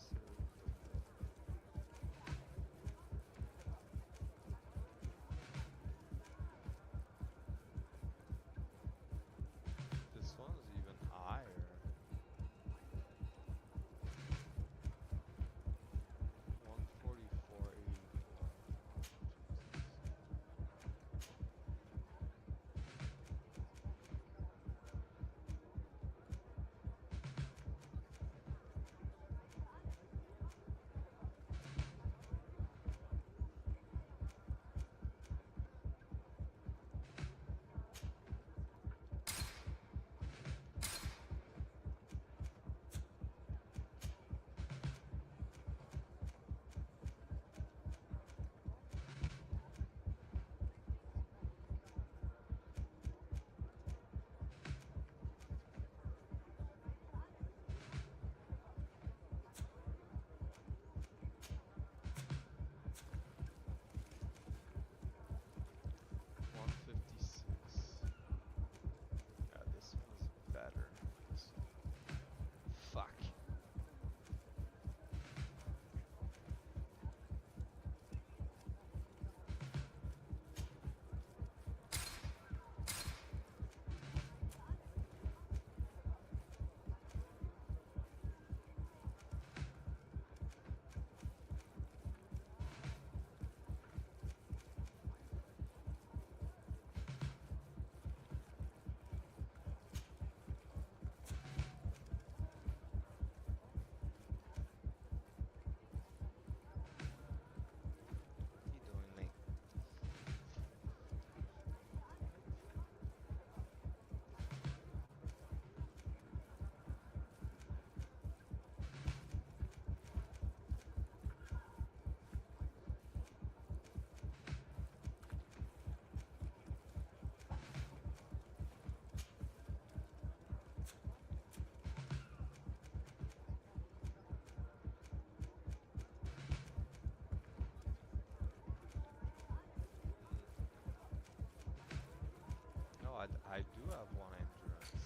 have one endurance.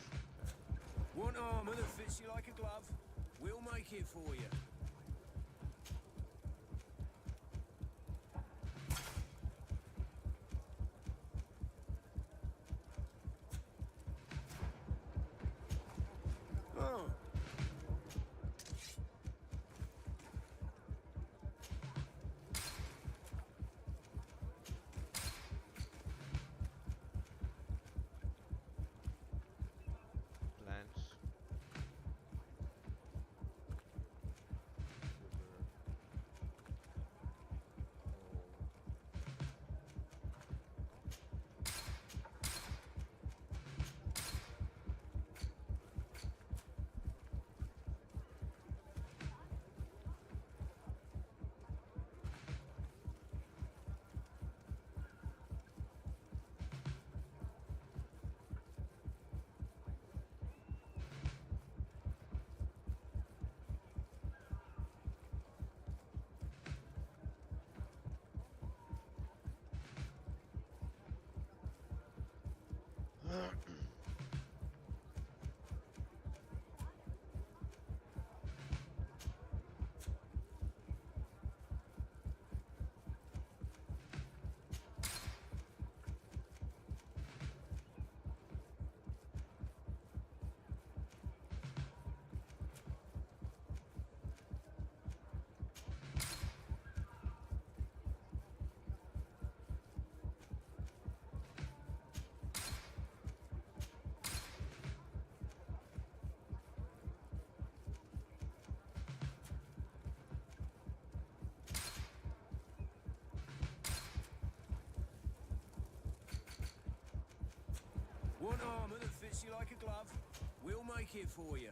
Want armor that fits you like a glove? We'll make it for you. Oh. Blanche. Want armor that fits you like a glove? We'll make it for you.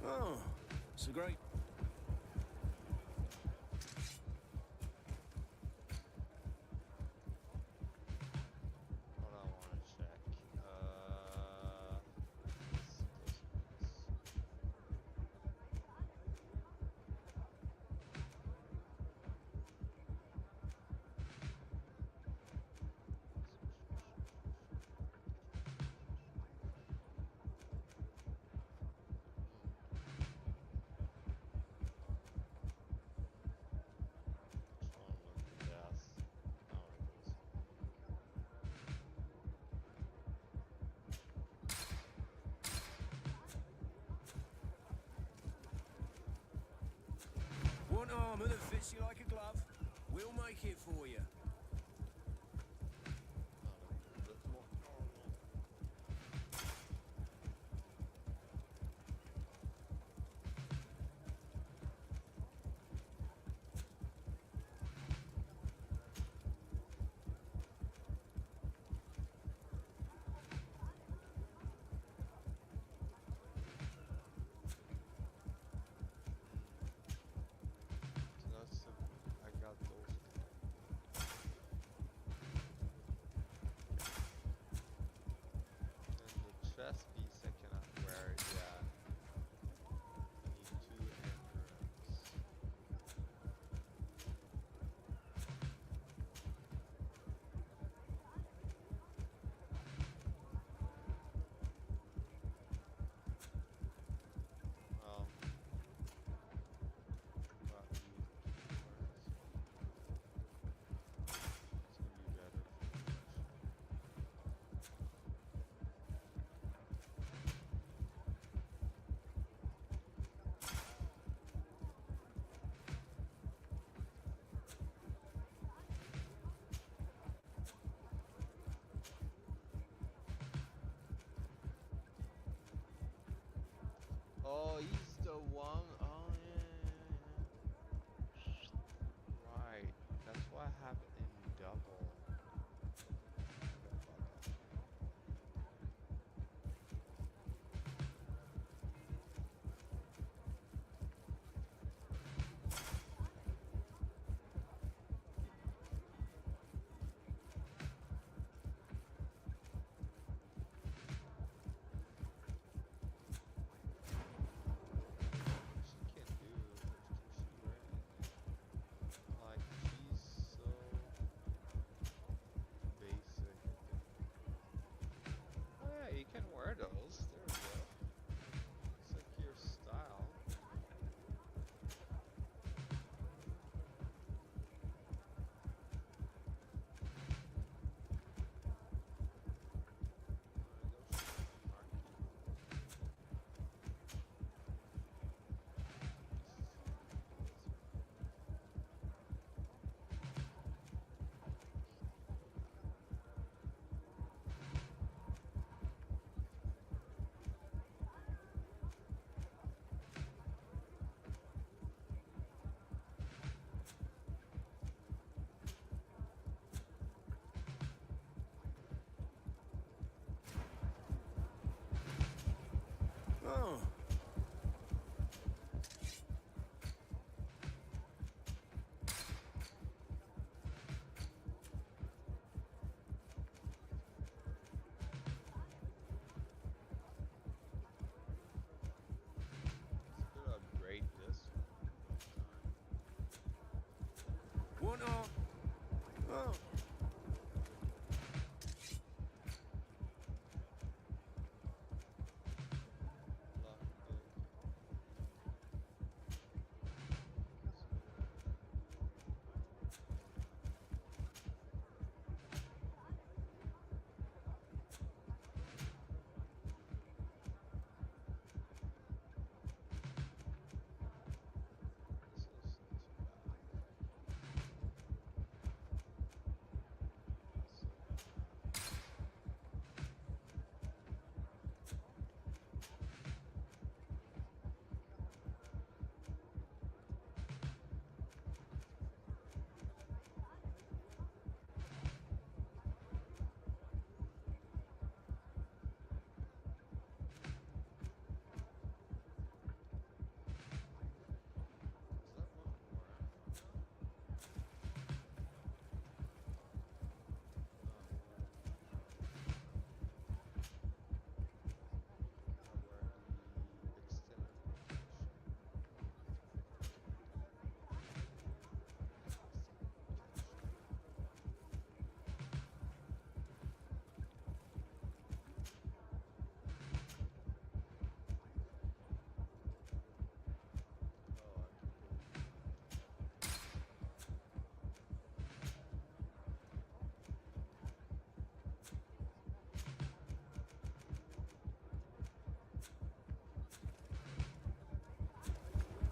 Oh, it's a great... What I want to check. Want armor that fits you like a glove? We'll make it for you. I got those. Oh, he's the one. Oh, yeah. Right. That's why I have it in double. Forgot about that. She can do like she's so basic. Oh yeah, you can wear those. There we go. It's like your style. Oh. Could upgrade this One arm. Oh.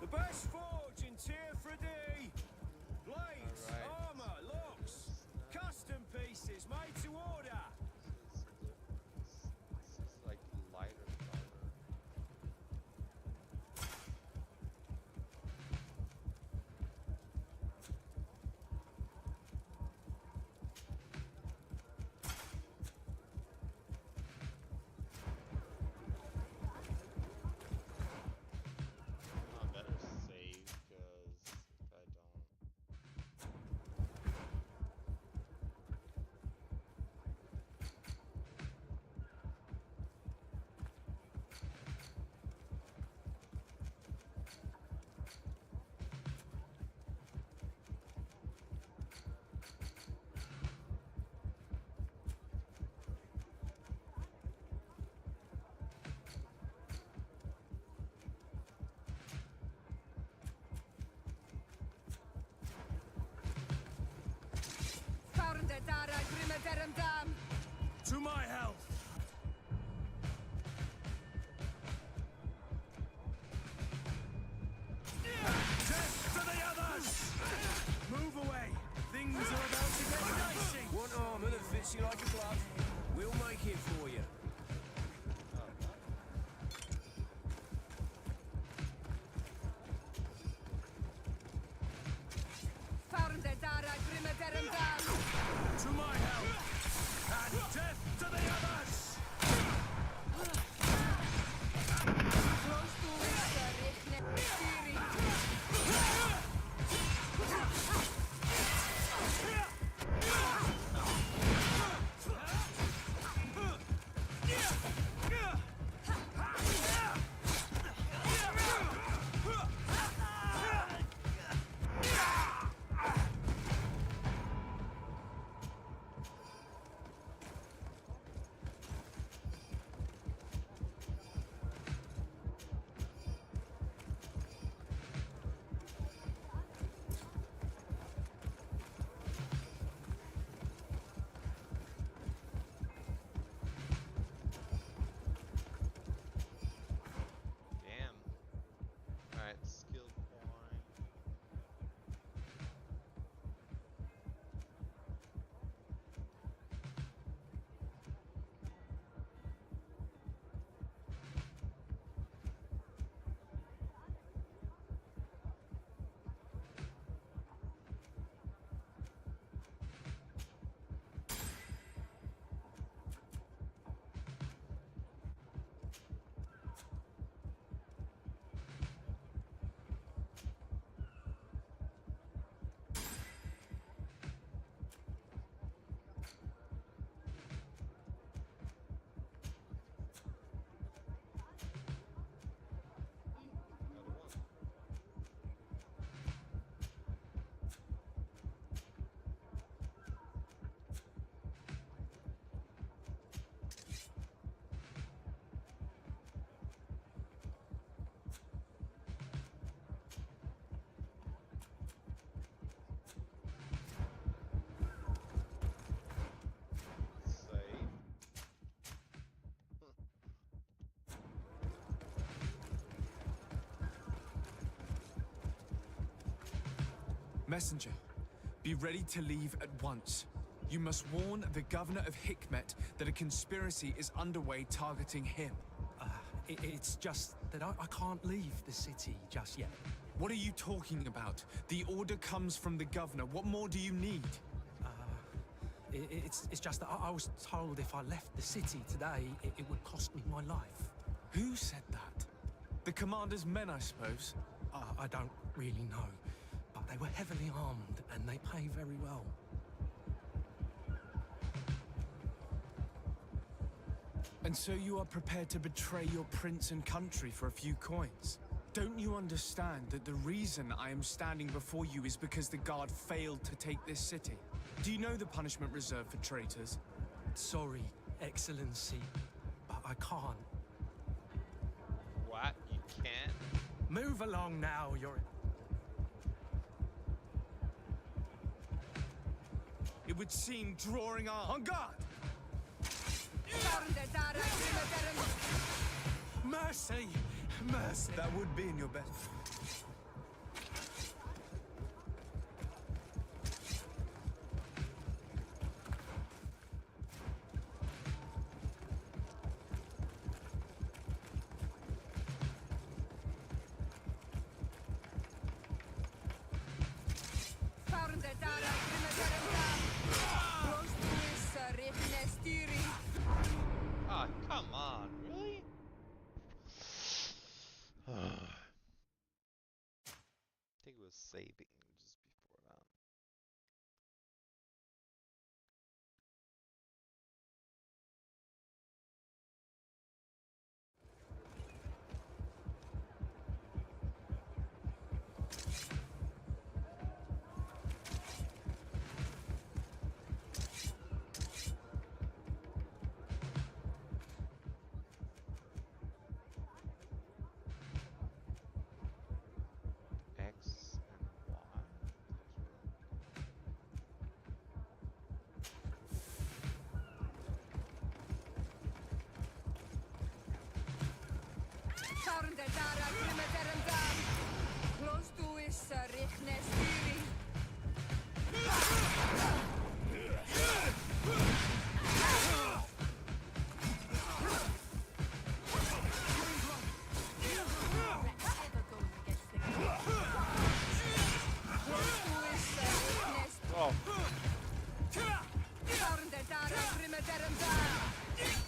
The best forge in Tier 3D. Blades, armor, locks, custom pieces made to order. This is like lighter color. I better save because if I don't. To my health. Death to the others! Move away. Things are about to get dicey. One armor that fits you like a glove. We'll make it for you. Messenger, be ready to leave at once. You must warn the governor of Hikmet that a conspiracy is underway targeting him. It's just that I can't leave the city just yet. What are you talking about? The order comes from the governor. What more do you need? It's just that I was told if I left the city today, it would cost me my life. Who said that? The commander's men, I suppose? I don't really know, but they were heavily armed and they pay very well. And so you are prepared to betray your prince and country for a few coins? Don't you understand that the reason I am standing before you is because the guard failed to take this city? Do you know the punishment reserved for traitors? Sorry, Excellency, but I can't. What? You can't? Move along now, you're... It would seem drawing arms. On guard! Mercy! Mercy! That would be in your best. Ah, come on, really? I think it was saving just before that. X and Y. Oh.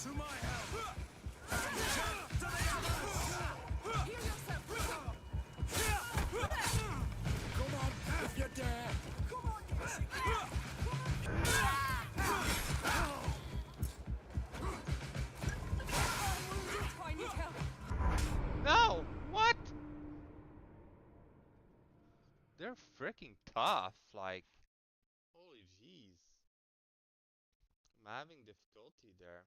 To my help! Come on, if you dare! Come on, No! What? They're freaking tough, like... Holy jeez. I'm having difficulty there.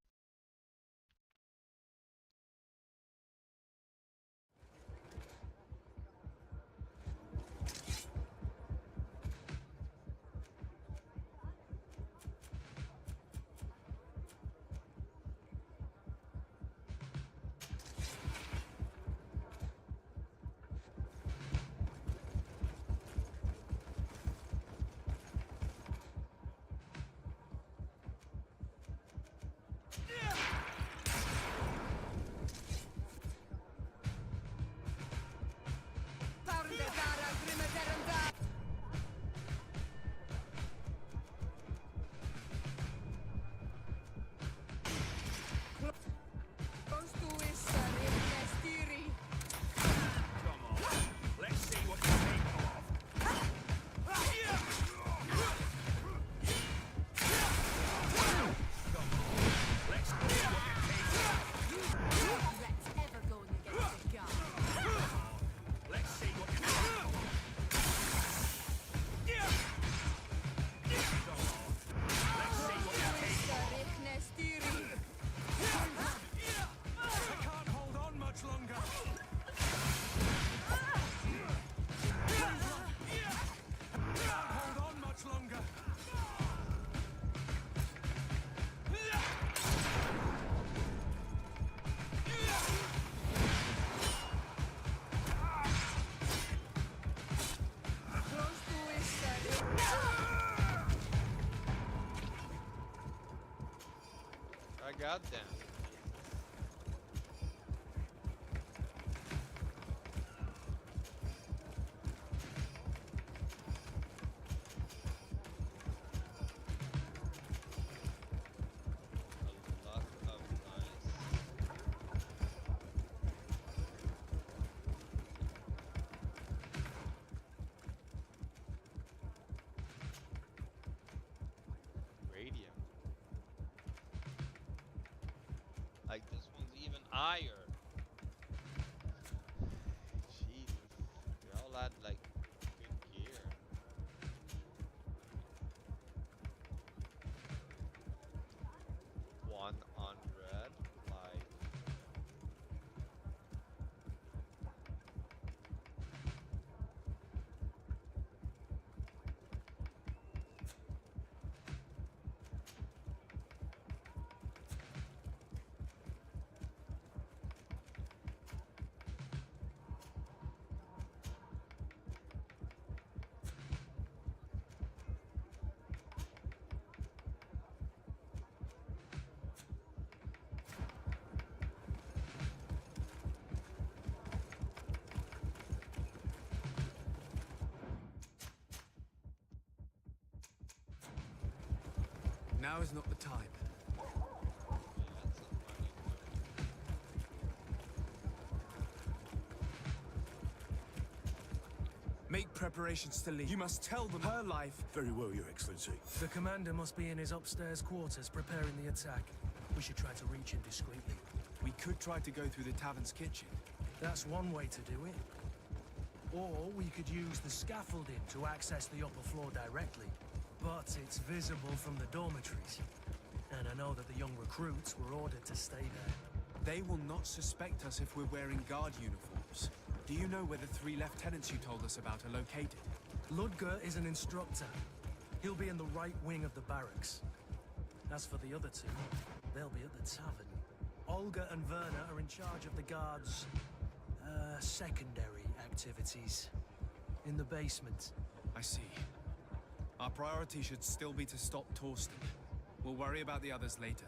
goddamn. A lot of radium. Like this one's even higher. Jesus, they all had like good gear. $100, like. Now is not the time. Make preparations to leave. You must tell them her life. Very well, Your Excellency. The commander must be in his upstairs quarters preparing the attack. We should try to reach him discreetly. We could try to go through the tavern's kitchen. That's one way to do it. Or we could use the scaffolding to access the upper floor directly. But it's visible from the dormitories. And I know that the young recruits were ordered to stay there. They will not suspect us if we're wearing guard uniforms. Do you know where the 3 lieutenants you told us about are located? Ludger is an instructor. He'll be in the right wing of the barracks. As for the other 2, they'll be at the tavern. Olga and Werner are in charge of the guards' secondary activities. In the basement. I see. Our priority should still be to stop Torsten. We'll worry about the others later.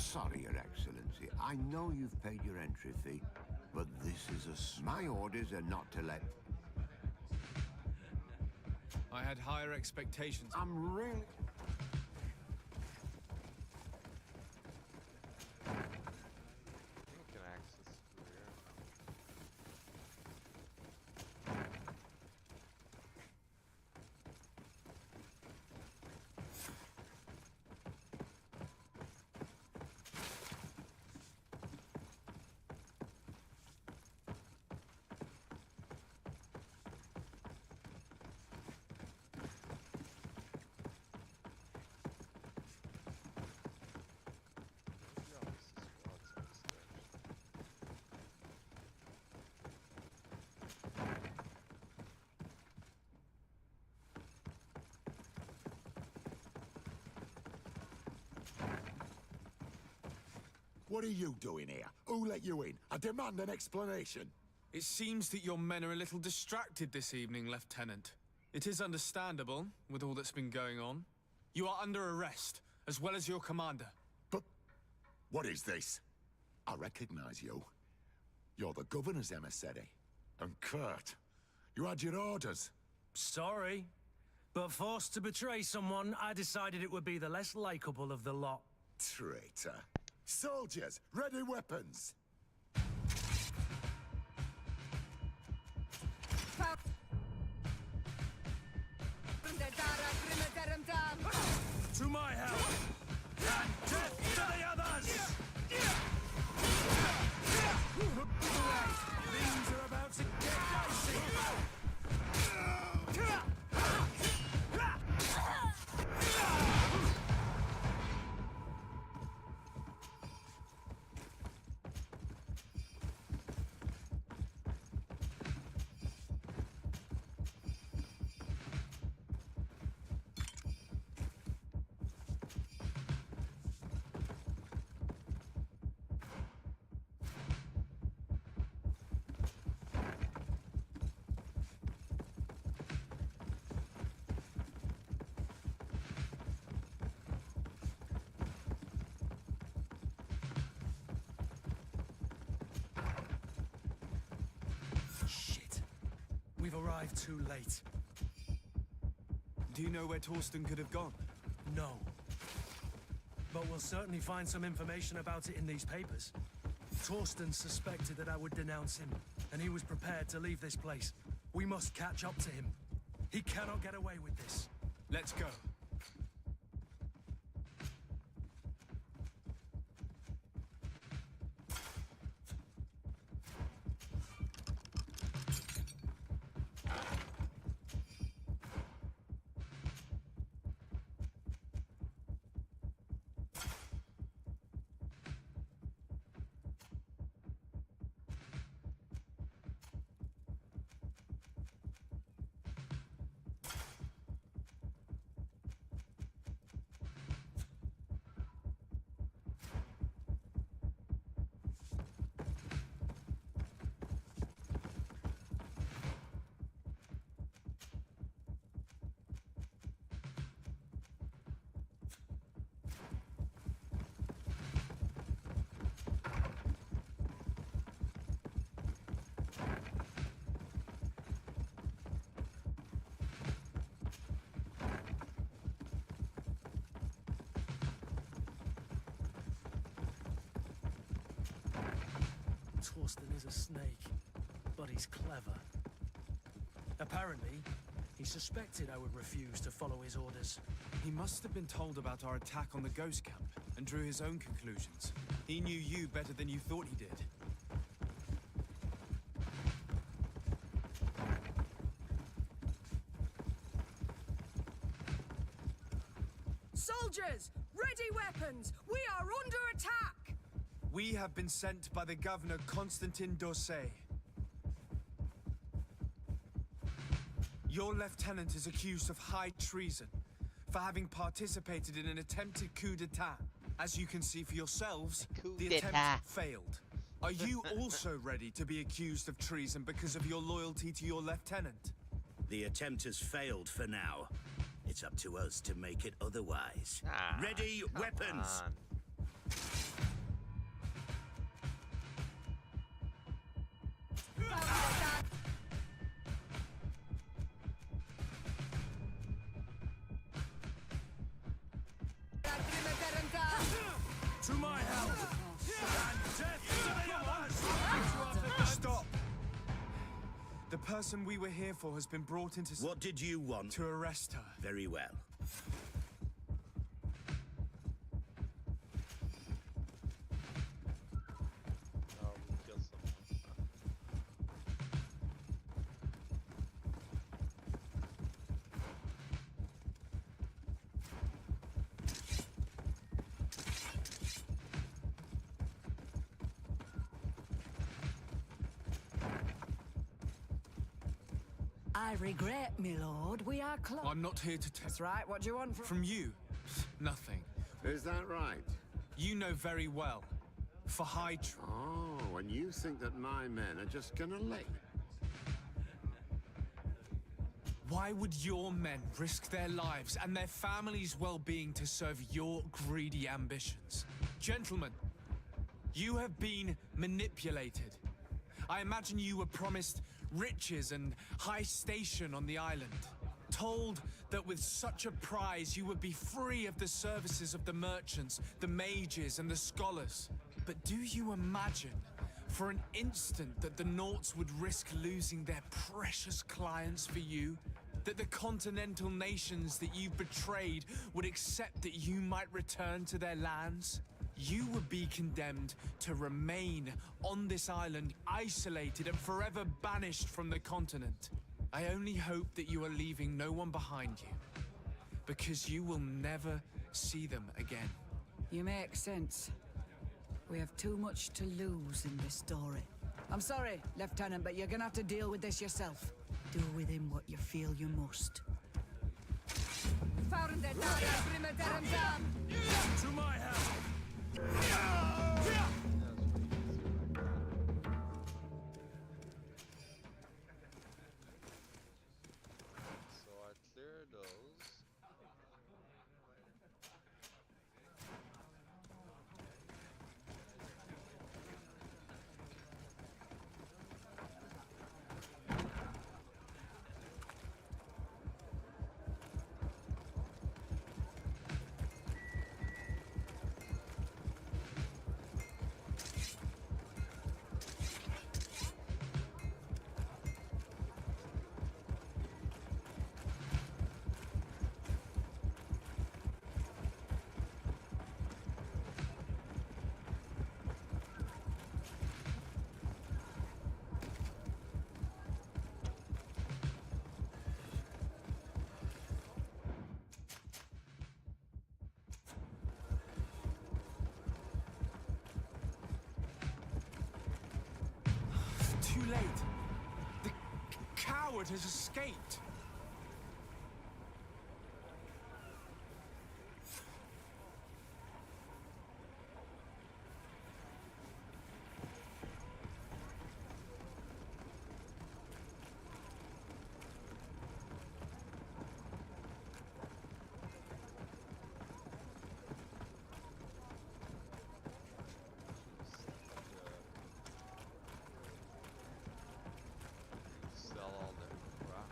sorry, Your Excellency. I know you've paid your entry fee, but this is my orders are not to let... I had higher expectations. I'm really... We can access career. What are you doing here? Who let you in? I demand an explanation. It seems that your men are a little distracted this evening, Lieutenant. It is understandable, with all that's been going on. You are under arrest, as well as your commander. But what is this? I recognize you. You're the governor's emissary. And Kurt, you had your orders. Sorry, but forced to betray someone, I decided it would be the less likable of the lot. Traitor. Soldiers, ready weapons! To my help! And death to the others! Things are about to get dicey! We've arrived too late. Do you know where Torsten could have gone? No. But we'll certainly find some information about it in these papers. Torsten suspected that I would denounce him, and he was prepared to leave this place. We must catch up to him. He cannot get away with this. Let's go. Torsten is a snake, but he's clever. Apparently, he suspected I would refuse to follow his orders. He must have been told about our attack on the Ghost Camp and drew his own conclusions. He knew you better than you thought he did. Soldiers, ready weapons! We are under attack! We have been sent by the Governor Constantin d'Orsay. Your lieutenant is accused of high treason for having participated in an attempted coup d'etat. As you can see for yourselves, the attempt failed. Are you also ready to be accused of treason because of your loyalty to your lieutenant? The attempt has failed for now. It's up to us to make it otherwise. Ready, weapons! On. To my help! And death to the Stop! The person we were here for has been brought into... What did you want? To arrest her. Very well. Oh, we killed someone. I regret, my lord, we are close. I'm not here to That's right, what do you want From you? Nothing. Is that right? You know very well. For Hydra. Oh, and you think that my men are just gonna let you? Why would your men risk their lives and their families' well-being to serve your greedy ambitions? Gentlemen, you have been manipulated. I imagine you were promised riches and high station on the island. Told that with such a prize you would be free of the services of the merchants, the mages, and the scholars. But do you imagine for an instant that the Nauts would risk losing their precious clients for you? That the continental nations that you've betrayed would accept that you might return to their lands? You would be condemned to remain on this island, isolated and forever banished from the continent. I only hope that you are leaving no one behind you, because you will never see them again. You make sense. We have too much to lose in this story. I'm sorry, Lieutenant, but you're gonna have to deal with this yourself. Do with him what you feel you must. To my help! So I cleared those. Too late. The coward has escaped. Sell all their crap.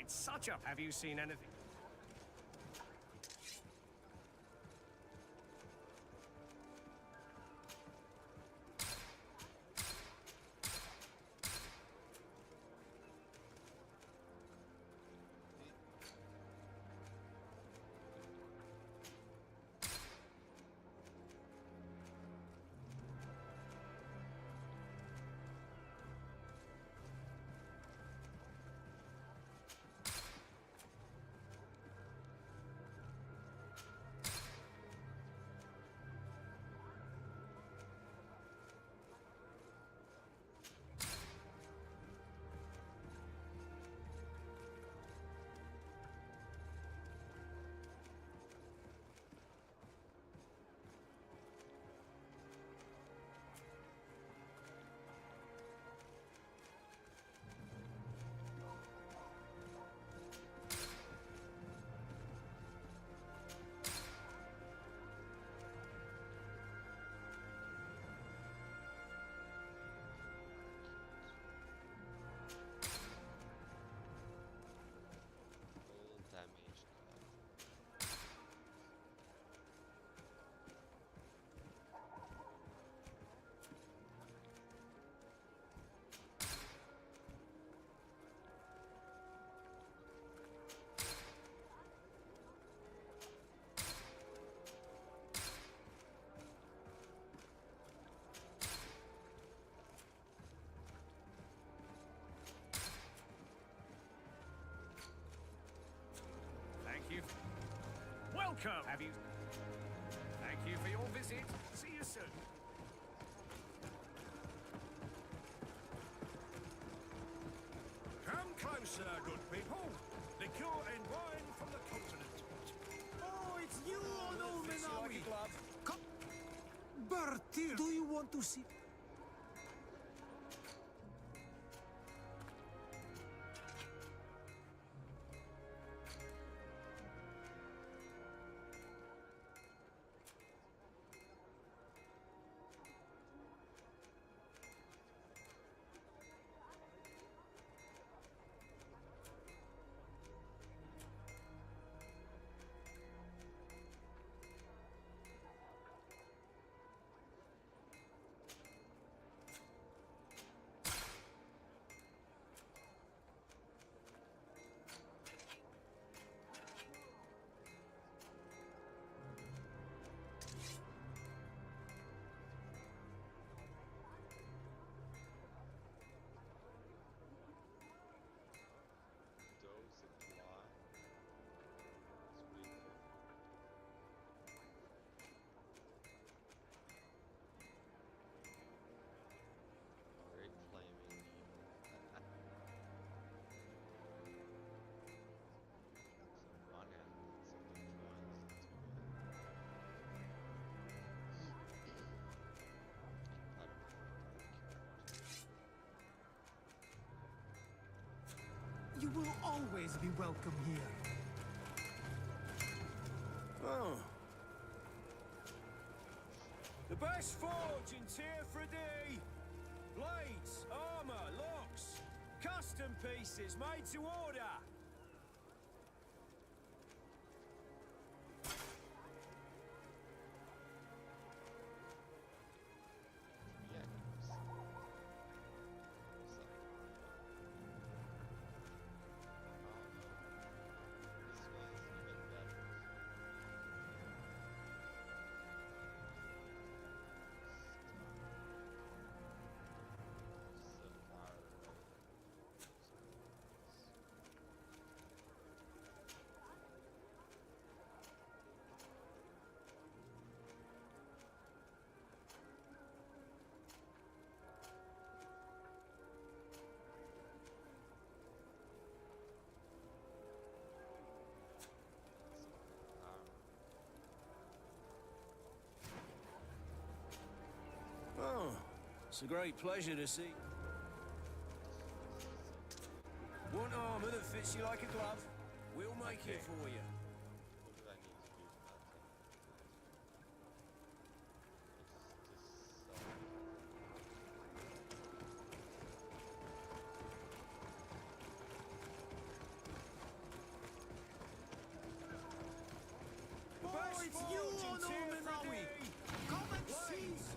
It's such a... Have you seen anything? Welcome! Have you... Thank you for your visit. See you soon. Come closer, good people. Liqueur and wine from the continent. Oh, it's you, old Fits you like a glove. Come... Bertir, do you want to see... You will always be welcome here. Oh. The best forge in Tier 3D. Blades, armor, locks, custom pieces made to order. Oh, it's a great pleasure to see. Want armor that fits you like a glove? We'll make it for you. it's you, Norman Rowie! Come and see!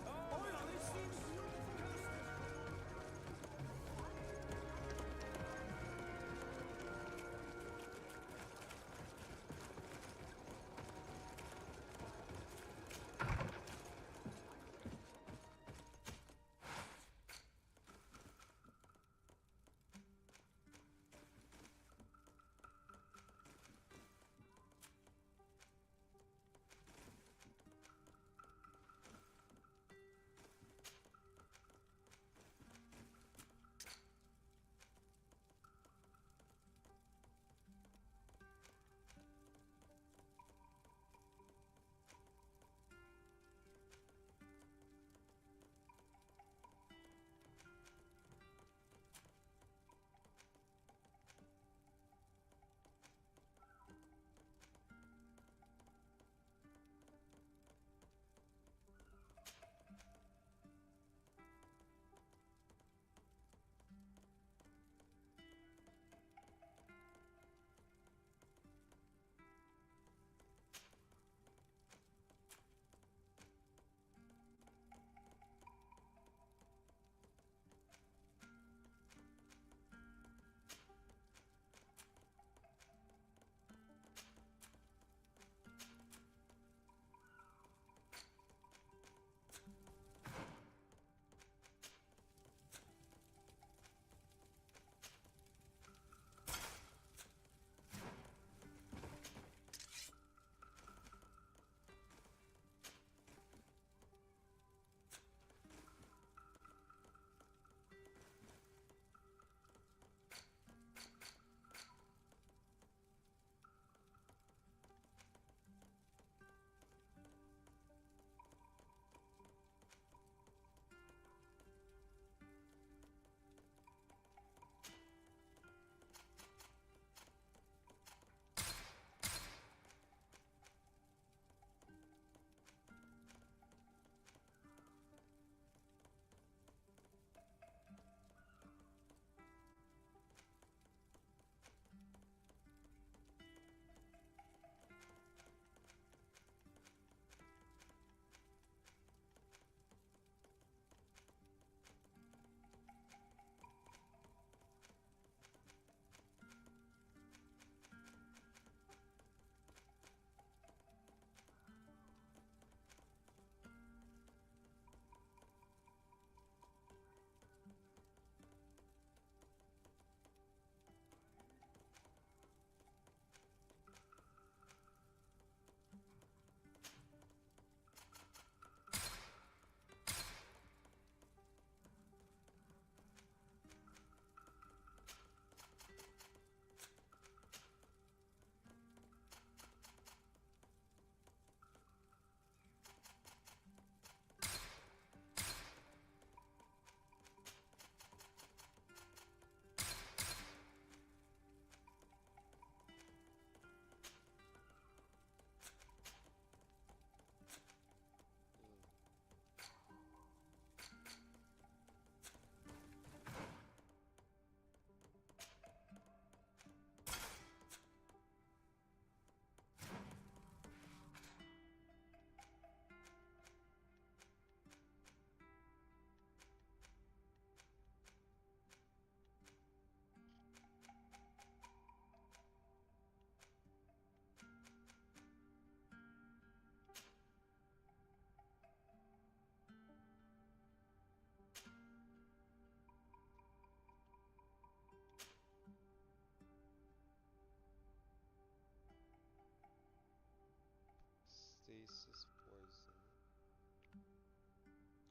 Stasis poison.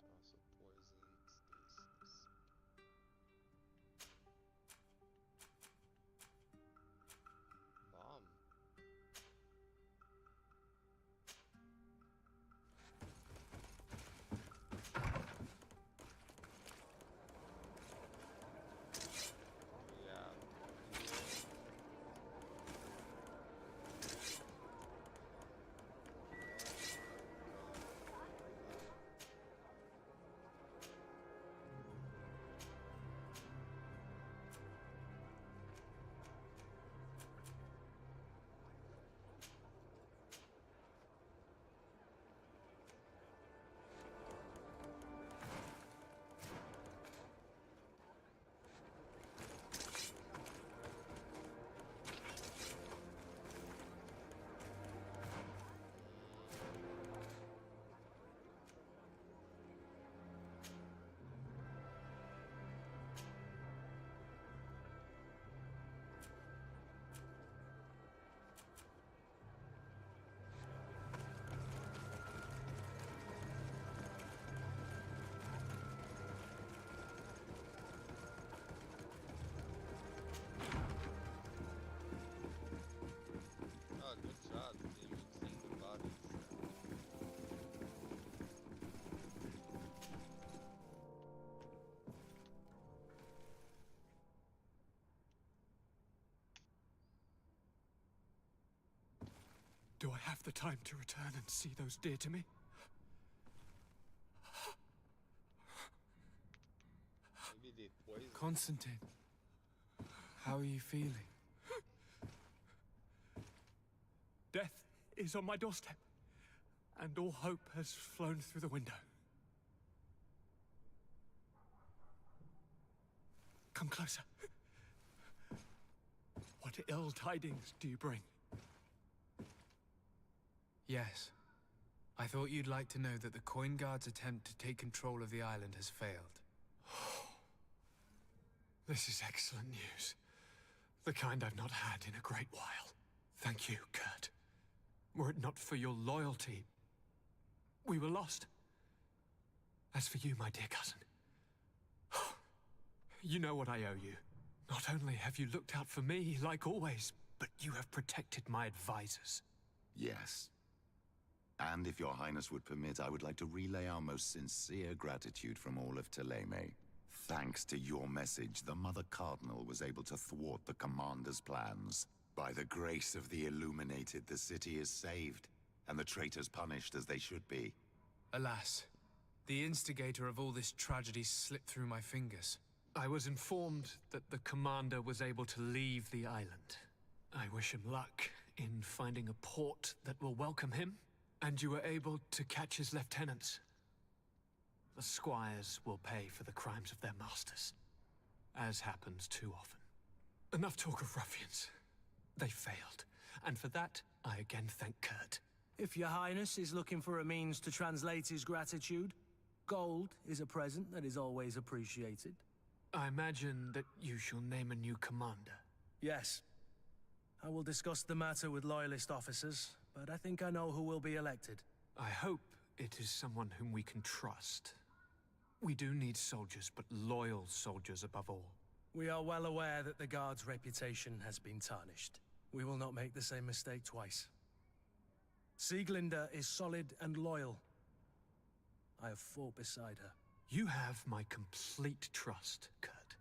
Also poison stasis. Bomb. Yeah. Do I have the time to return and see those dear to me? Maybe they poisoned. Constantine, how are you feeling? Death is on my doorstep, and all hope has flown through the window. Come closer. What ill tidings do you bring? Yes. I thought you'd like to know that the Coin Guard's attempt to take control of the island has failed. This is excellent news. The kind I've not had in a great while. Thank you, Kurt. Were it not for your loyalty, we were lost. As for you, my dear cousin, you know what I owe you. Not only have you looked out for me, like always, but you have protected my advisors. Yes. And if your highness would permit, I would like to relay our most sincere gratitude from all of Thélème. Thanks to your message, the Mother Cardinal was able to thwart the Commander's plans. By the grace of the Illuminated, the city is saved, and the traitors punished as they should be. Alas, the instigator of all this tragedy slipped through my fingers. I was informed that the Commander was able to leave the island. I wish him luck in finding a port that will welcome him, and you were able to catch his lieutenants. The squires will pay for the crimes of their masters, as happens too often. Enough talk of ruffians. They failed, and for that, I again thank Kurt. If your highness is looking for a means to translate his gratitude, gold is a present that is always appreciated. I imagine that you shall name a new commander. Yes. I will discuss the matter with loyalist officers, but I think I know who will be elected. I hope it is someone whom we can trust. We do need soldiers, but loyal soldiers above all. We are well aware that the Guard's reputation has been tarnished. We will not make the same mistake twice. Sieglinde is solid and loyal. I have fought beside her. You have my complete trust, Kurt.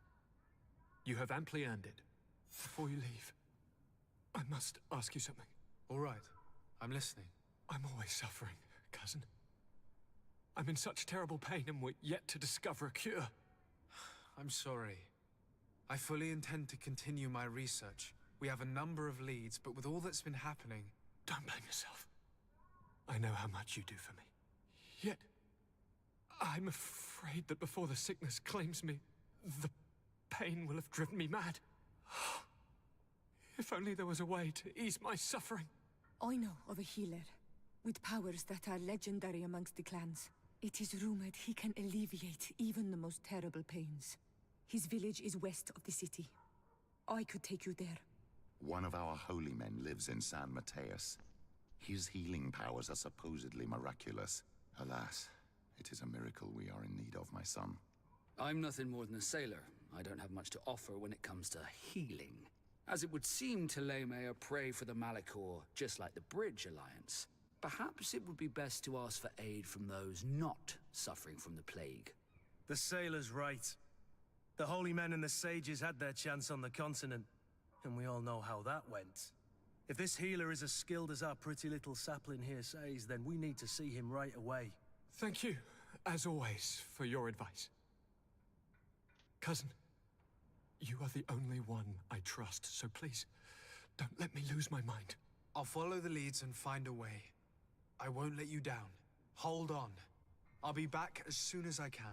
You have amply earned it. Before you leave, I must ask you something. All right. I'm listening. I'm always suffering, cousin. I'm in such terrible pain and we're yet to discover a cure. I'm sorry. I fully intend to continue my research. We have a number of leads, but with all that's been happening... Don't blame yourself. I know how much you do for me. Yet, I'm afraid that before the sickness claims me, the pain will have driven me mad. If only there was a way to ease my suffering. I know of a healer, with powers that are legendary amongst the clans. It is rumored he can alleviate even the most terrible pains. His village is west of the city. I could take you there. One of our holy men lives in San Mateus. His healing powers are supposedly miraculous. Alas, it is a miracle we are in need of, my son. I'm nothing more than a sailor. I don't have much to offer when it comes to healing. As it would seem Thélème are prey for the Malachor, just like the Bridge Alliance. Perhaps it would be best to ask for aid from those not suffering from the plague. The sailor's right. The holy men and the sages had their chance on the continent, and we all know how that went. If this healer is as skilled as our pretty little sapling here says, then we need to see him right away. Thank you, as always, for your advice. Cousin, you are the only one I trust, so please, don't let me lose my mind. I'll follow the leads and find a way. I won't let you down. Hold on. I'll be back as soon as I can.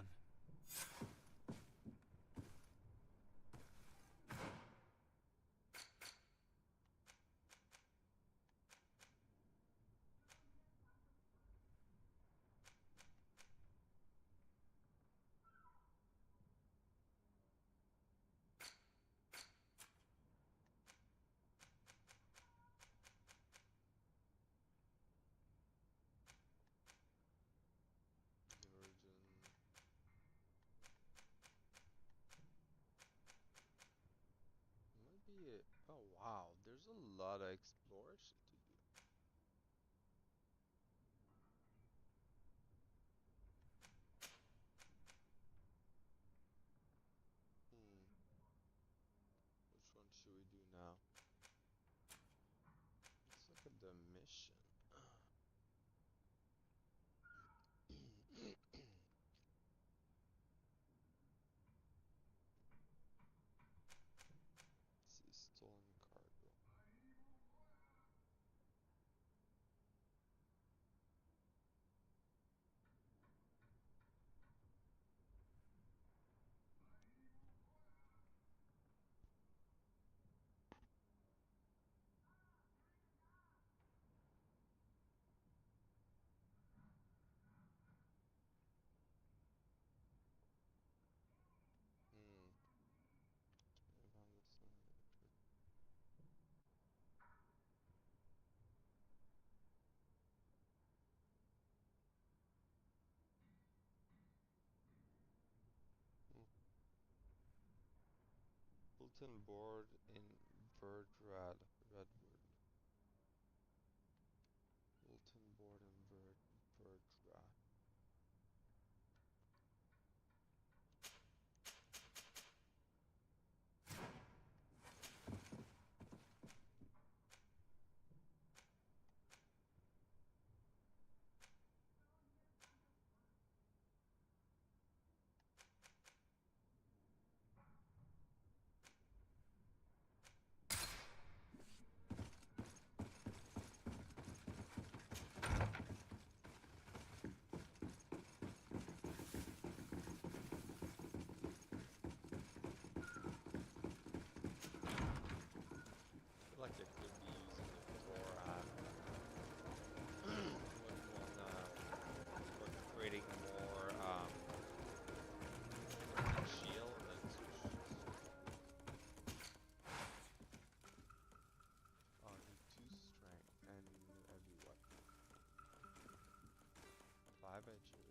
Oh wow, there's a lot of exploration to do. Which one should we do now? Let's look at the mission. Bulletin board in Verdred. Redwood. Bulletin board in Verdred. Like it could be using it for for creating more shield and need 2 strength and every weapon. 5 agility.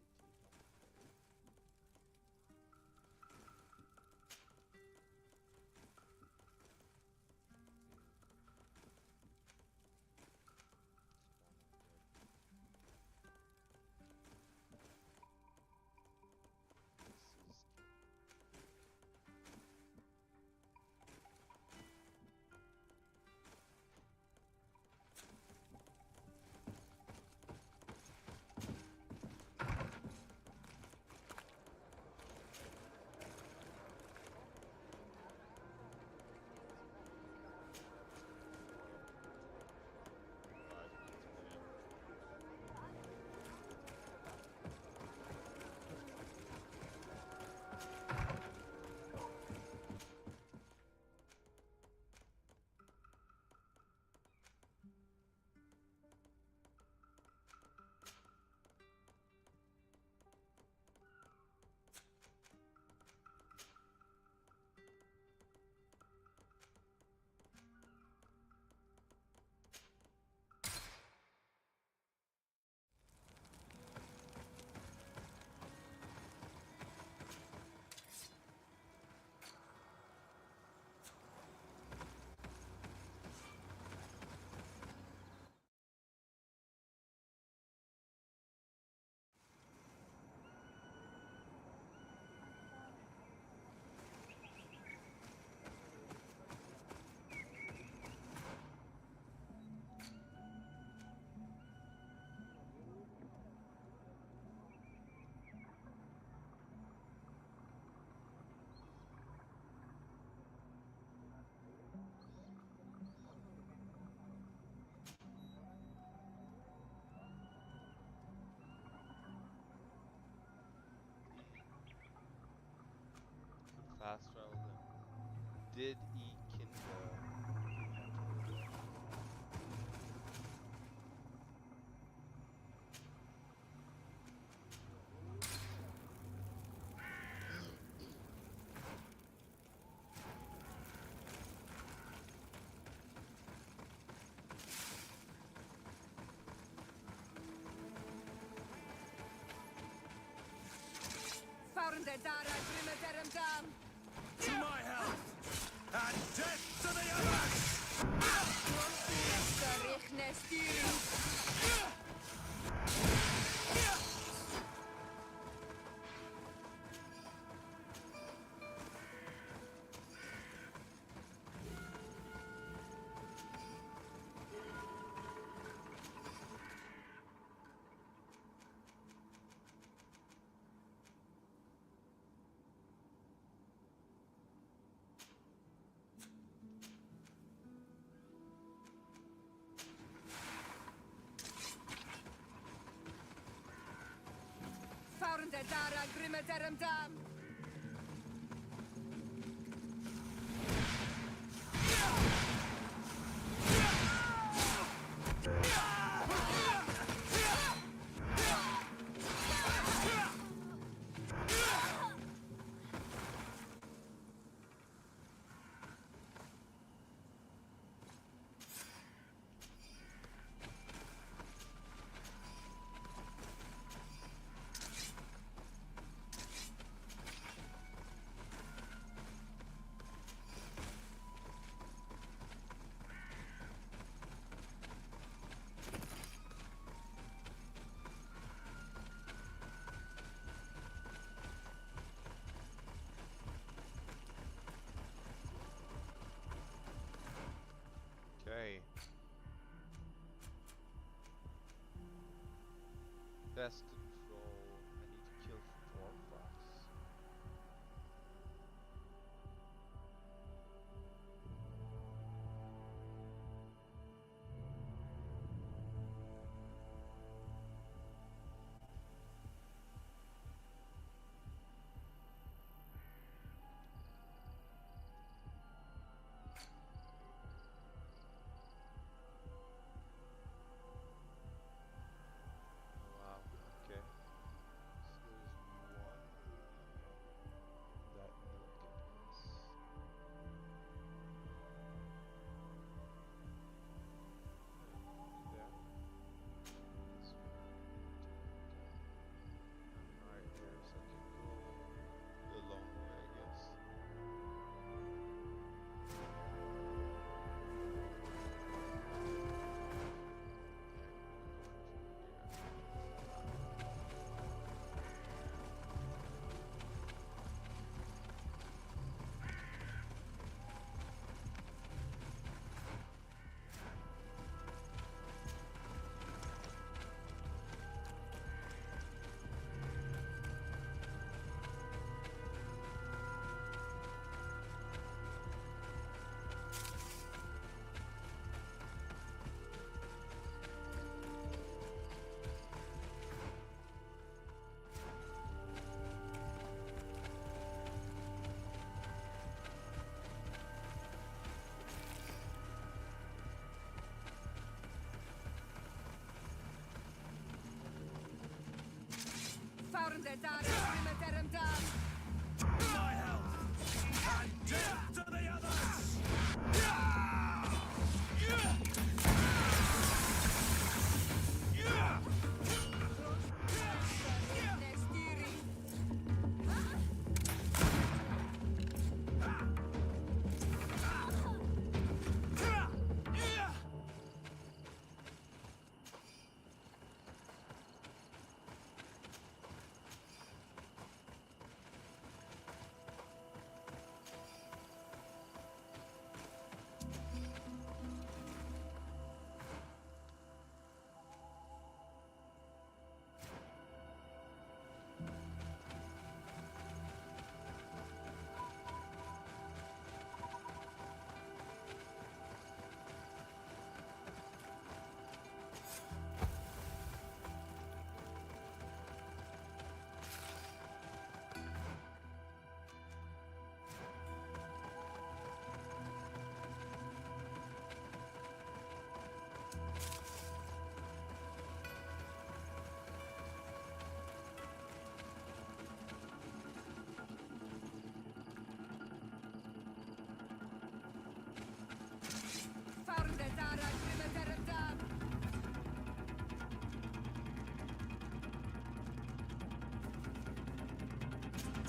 Fast travel them. Did E Kinda. To my health! And death to the others! Best control. I need to kill 4 procs. Wow, okay. So there's one that will get us. There. This one. I'm right here, so I can go the long way, I guess. My health and death to the others!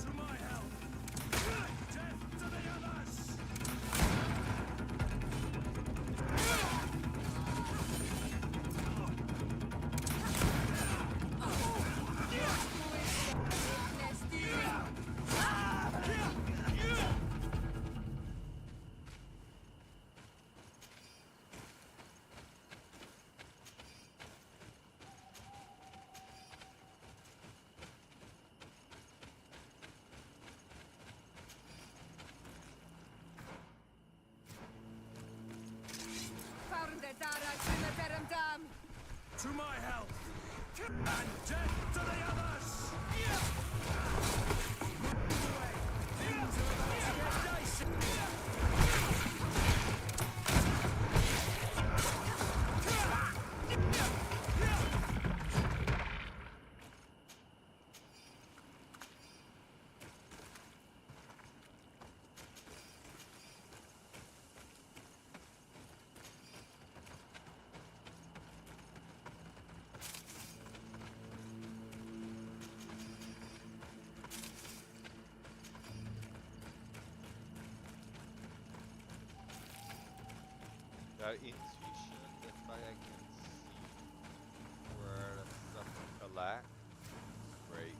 To my help! Death to the others! To my help! And death to the others! Move away! Things are about to get dicey! Intuition, that's why I can see where the stuff collects. Great.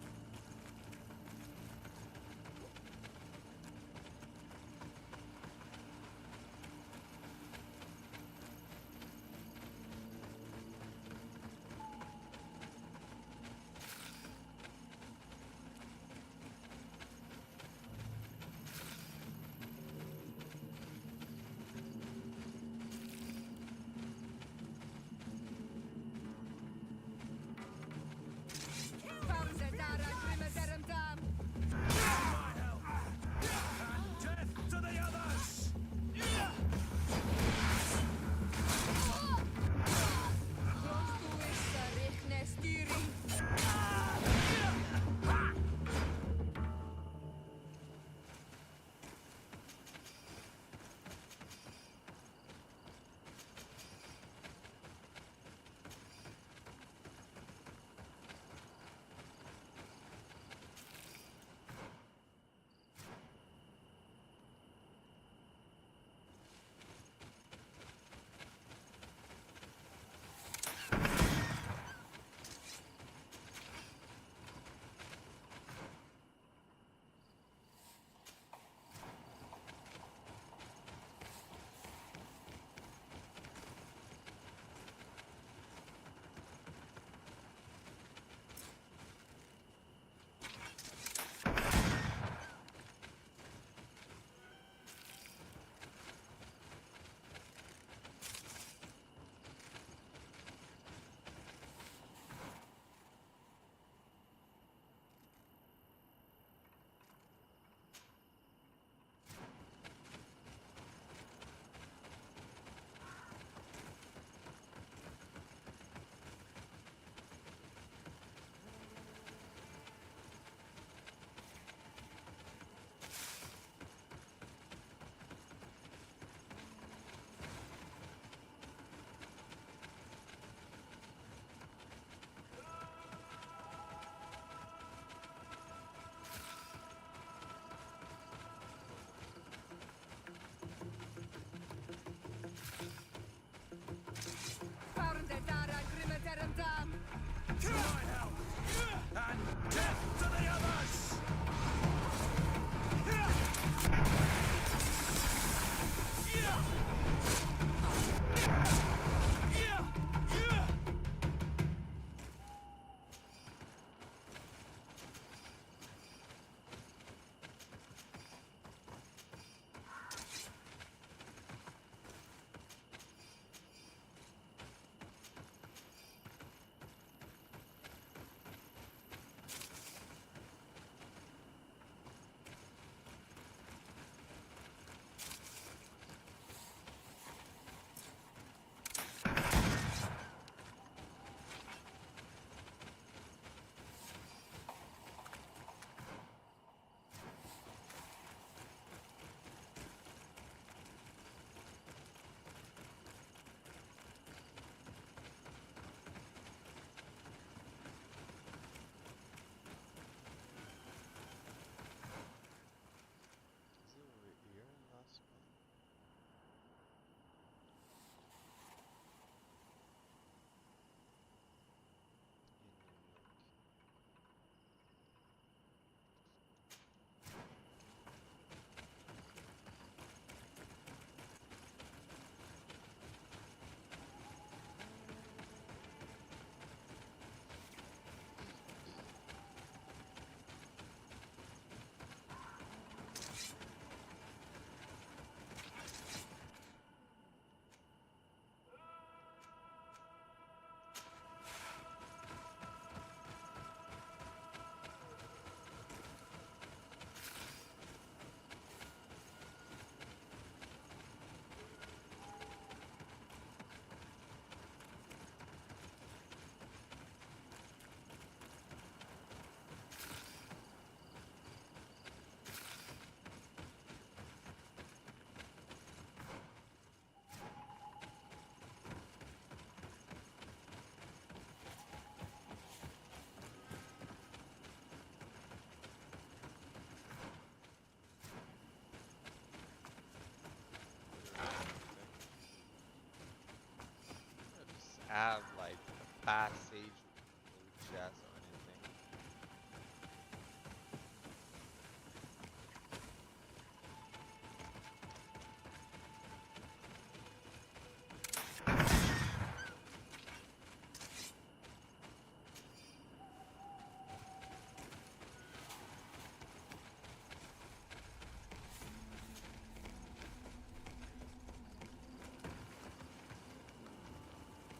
have like a passage with chest or anything.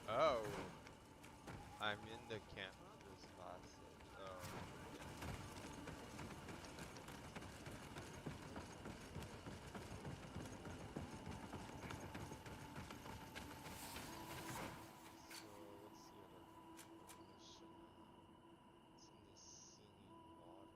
Oh, I'm in the camp for this passage. Oh, so what's the other mission? It's in the singing water.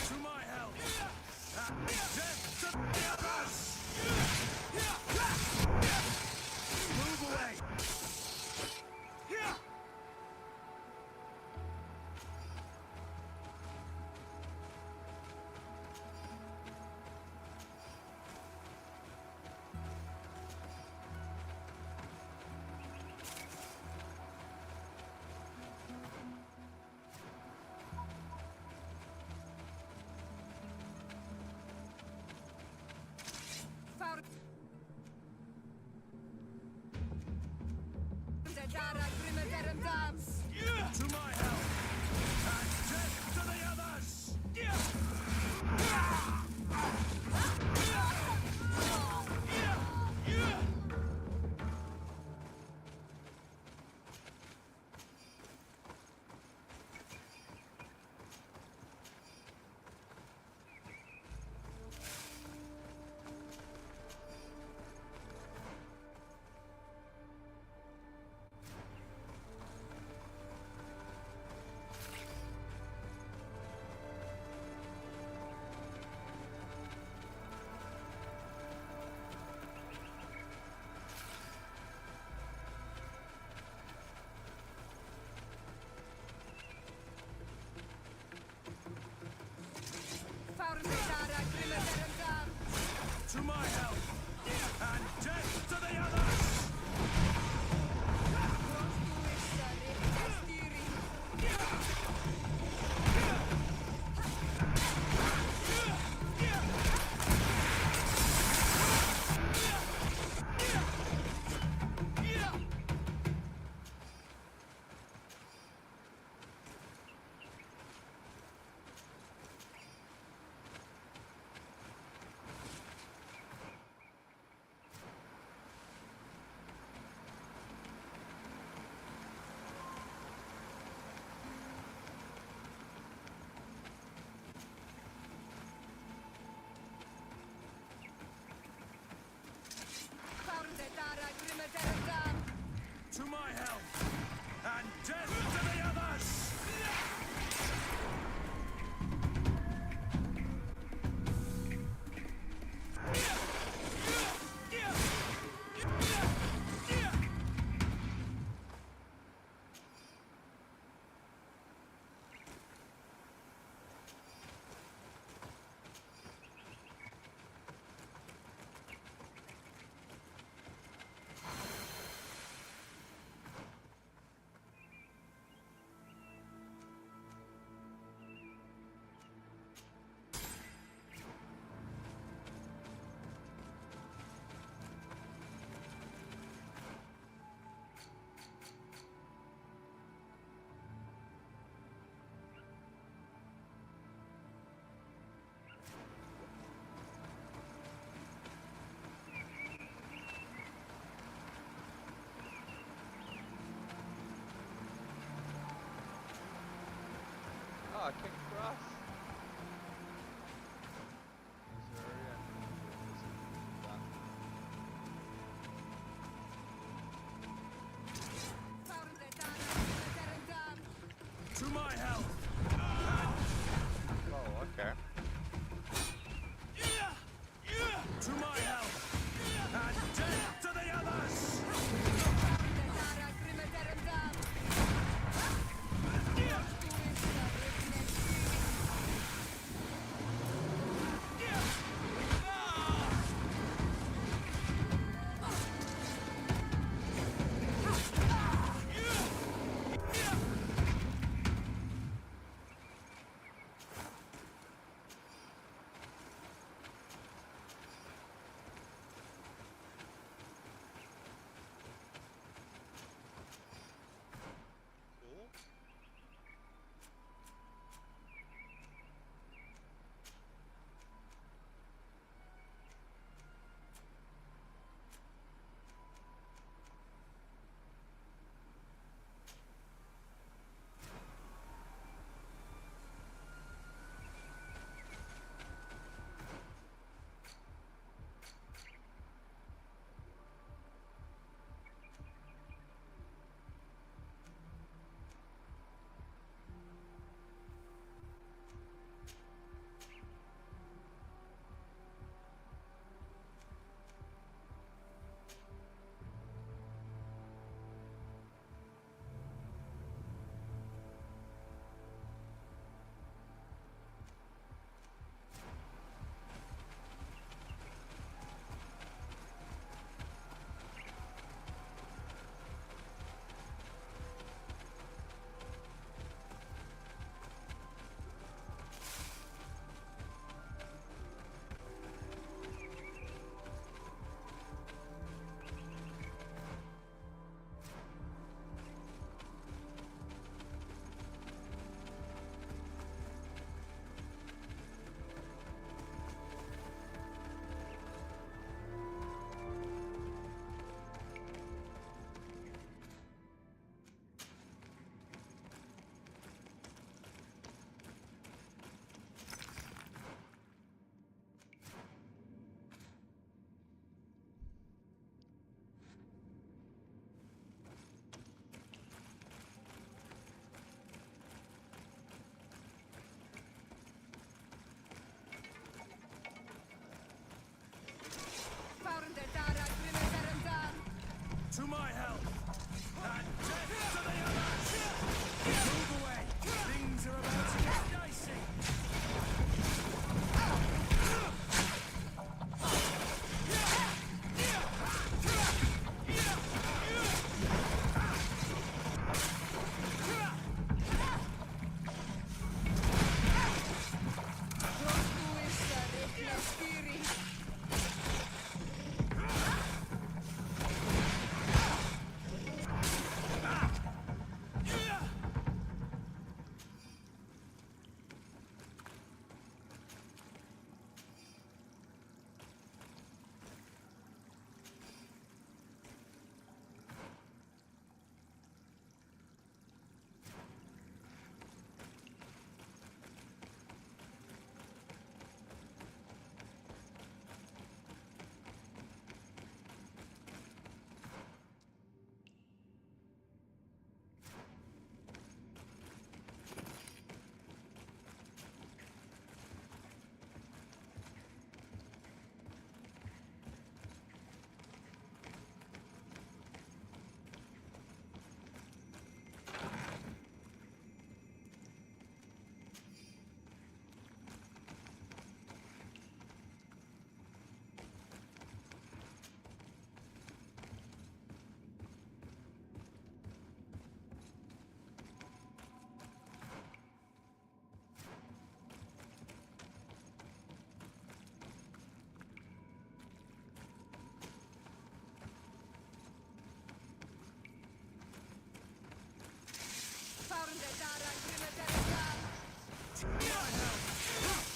To my help! And death to the others! Move away! To my help! And death to the others! To my help! And death to the others! To my help! And death to the others! Oh, I can cross. Is there area? To my help! Oh, okay. To my help! And death to the others!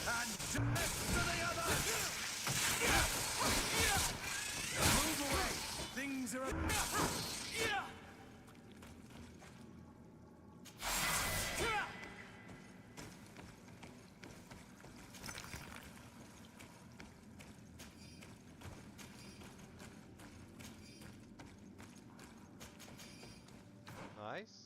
And death to the others! Move away! Things are... Nice.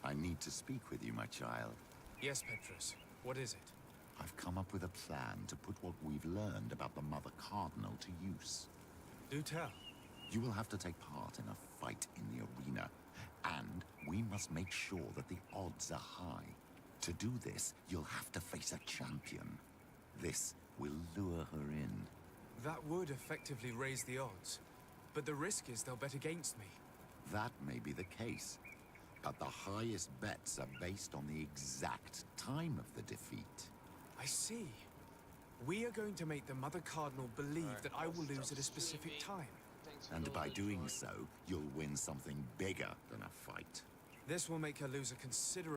I need to speak with you, my child. Yes, Petrus. What is it? I've come up with a plan to put what we've learned about the Mother Cardinal to use. Do tell. You will have to take part in a fight in the arena, and we must make sure that the odds are high. To do this, you'll have to face a champion. This will lure her in. That would effectively raise the odds. But the risk is they'll bet against me. That may be the case. But the highest bets are based on the exact time of the defeat. I see. We are going to make the Mother Cardinal believe that I will lose at a specific time. And by doing so, you'll win something bigger than a fight. This will make her lose a considerable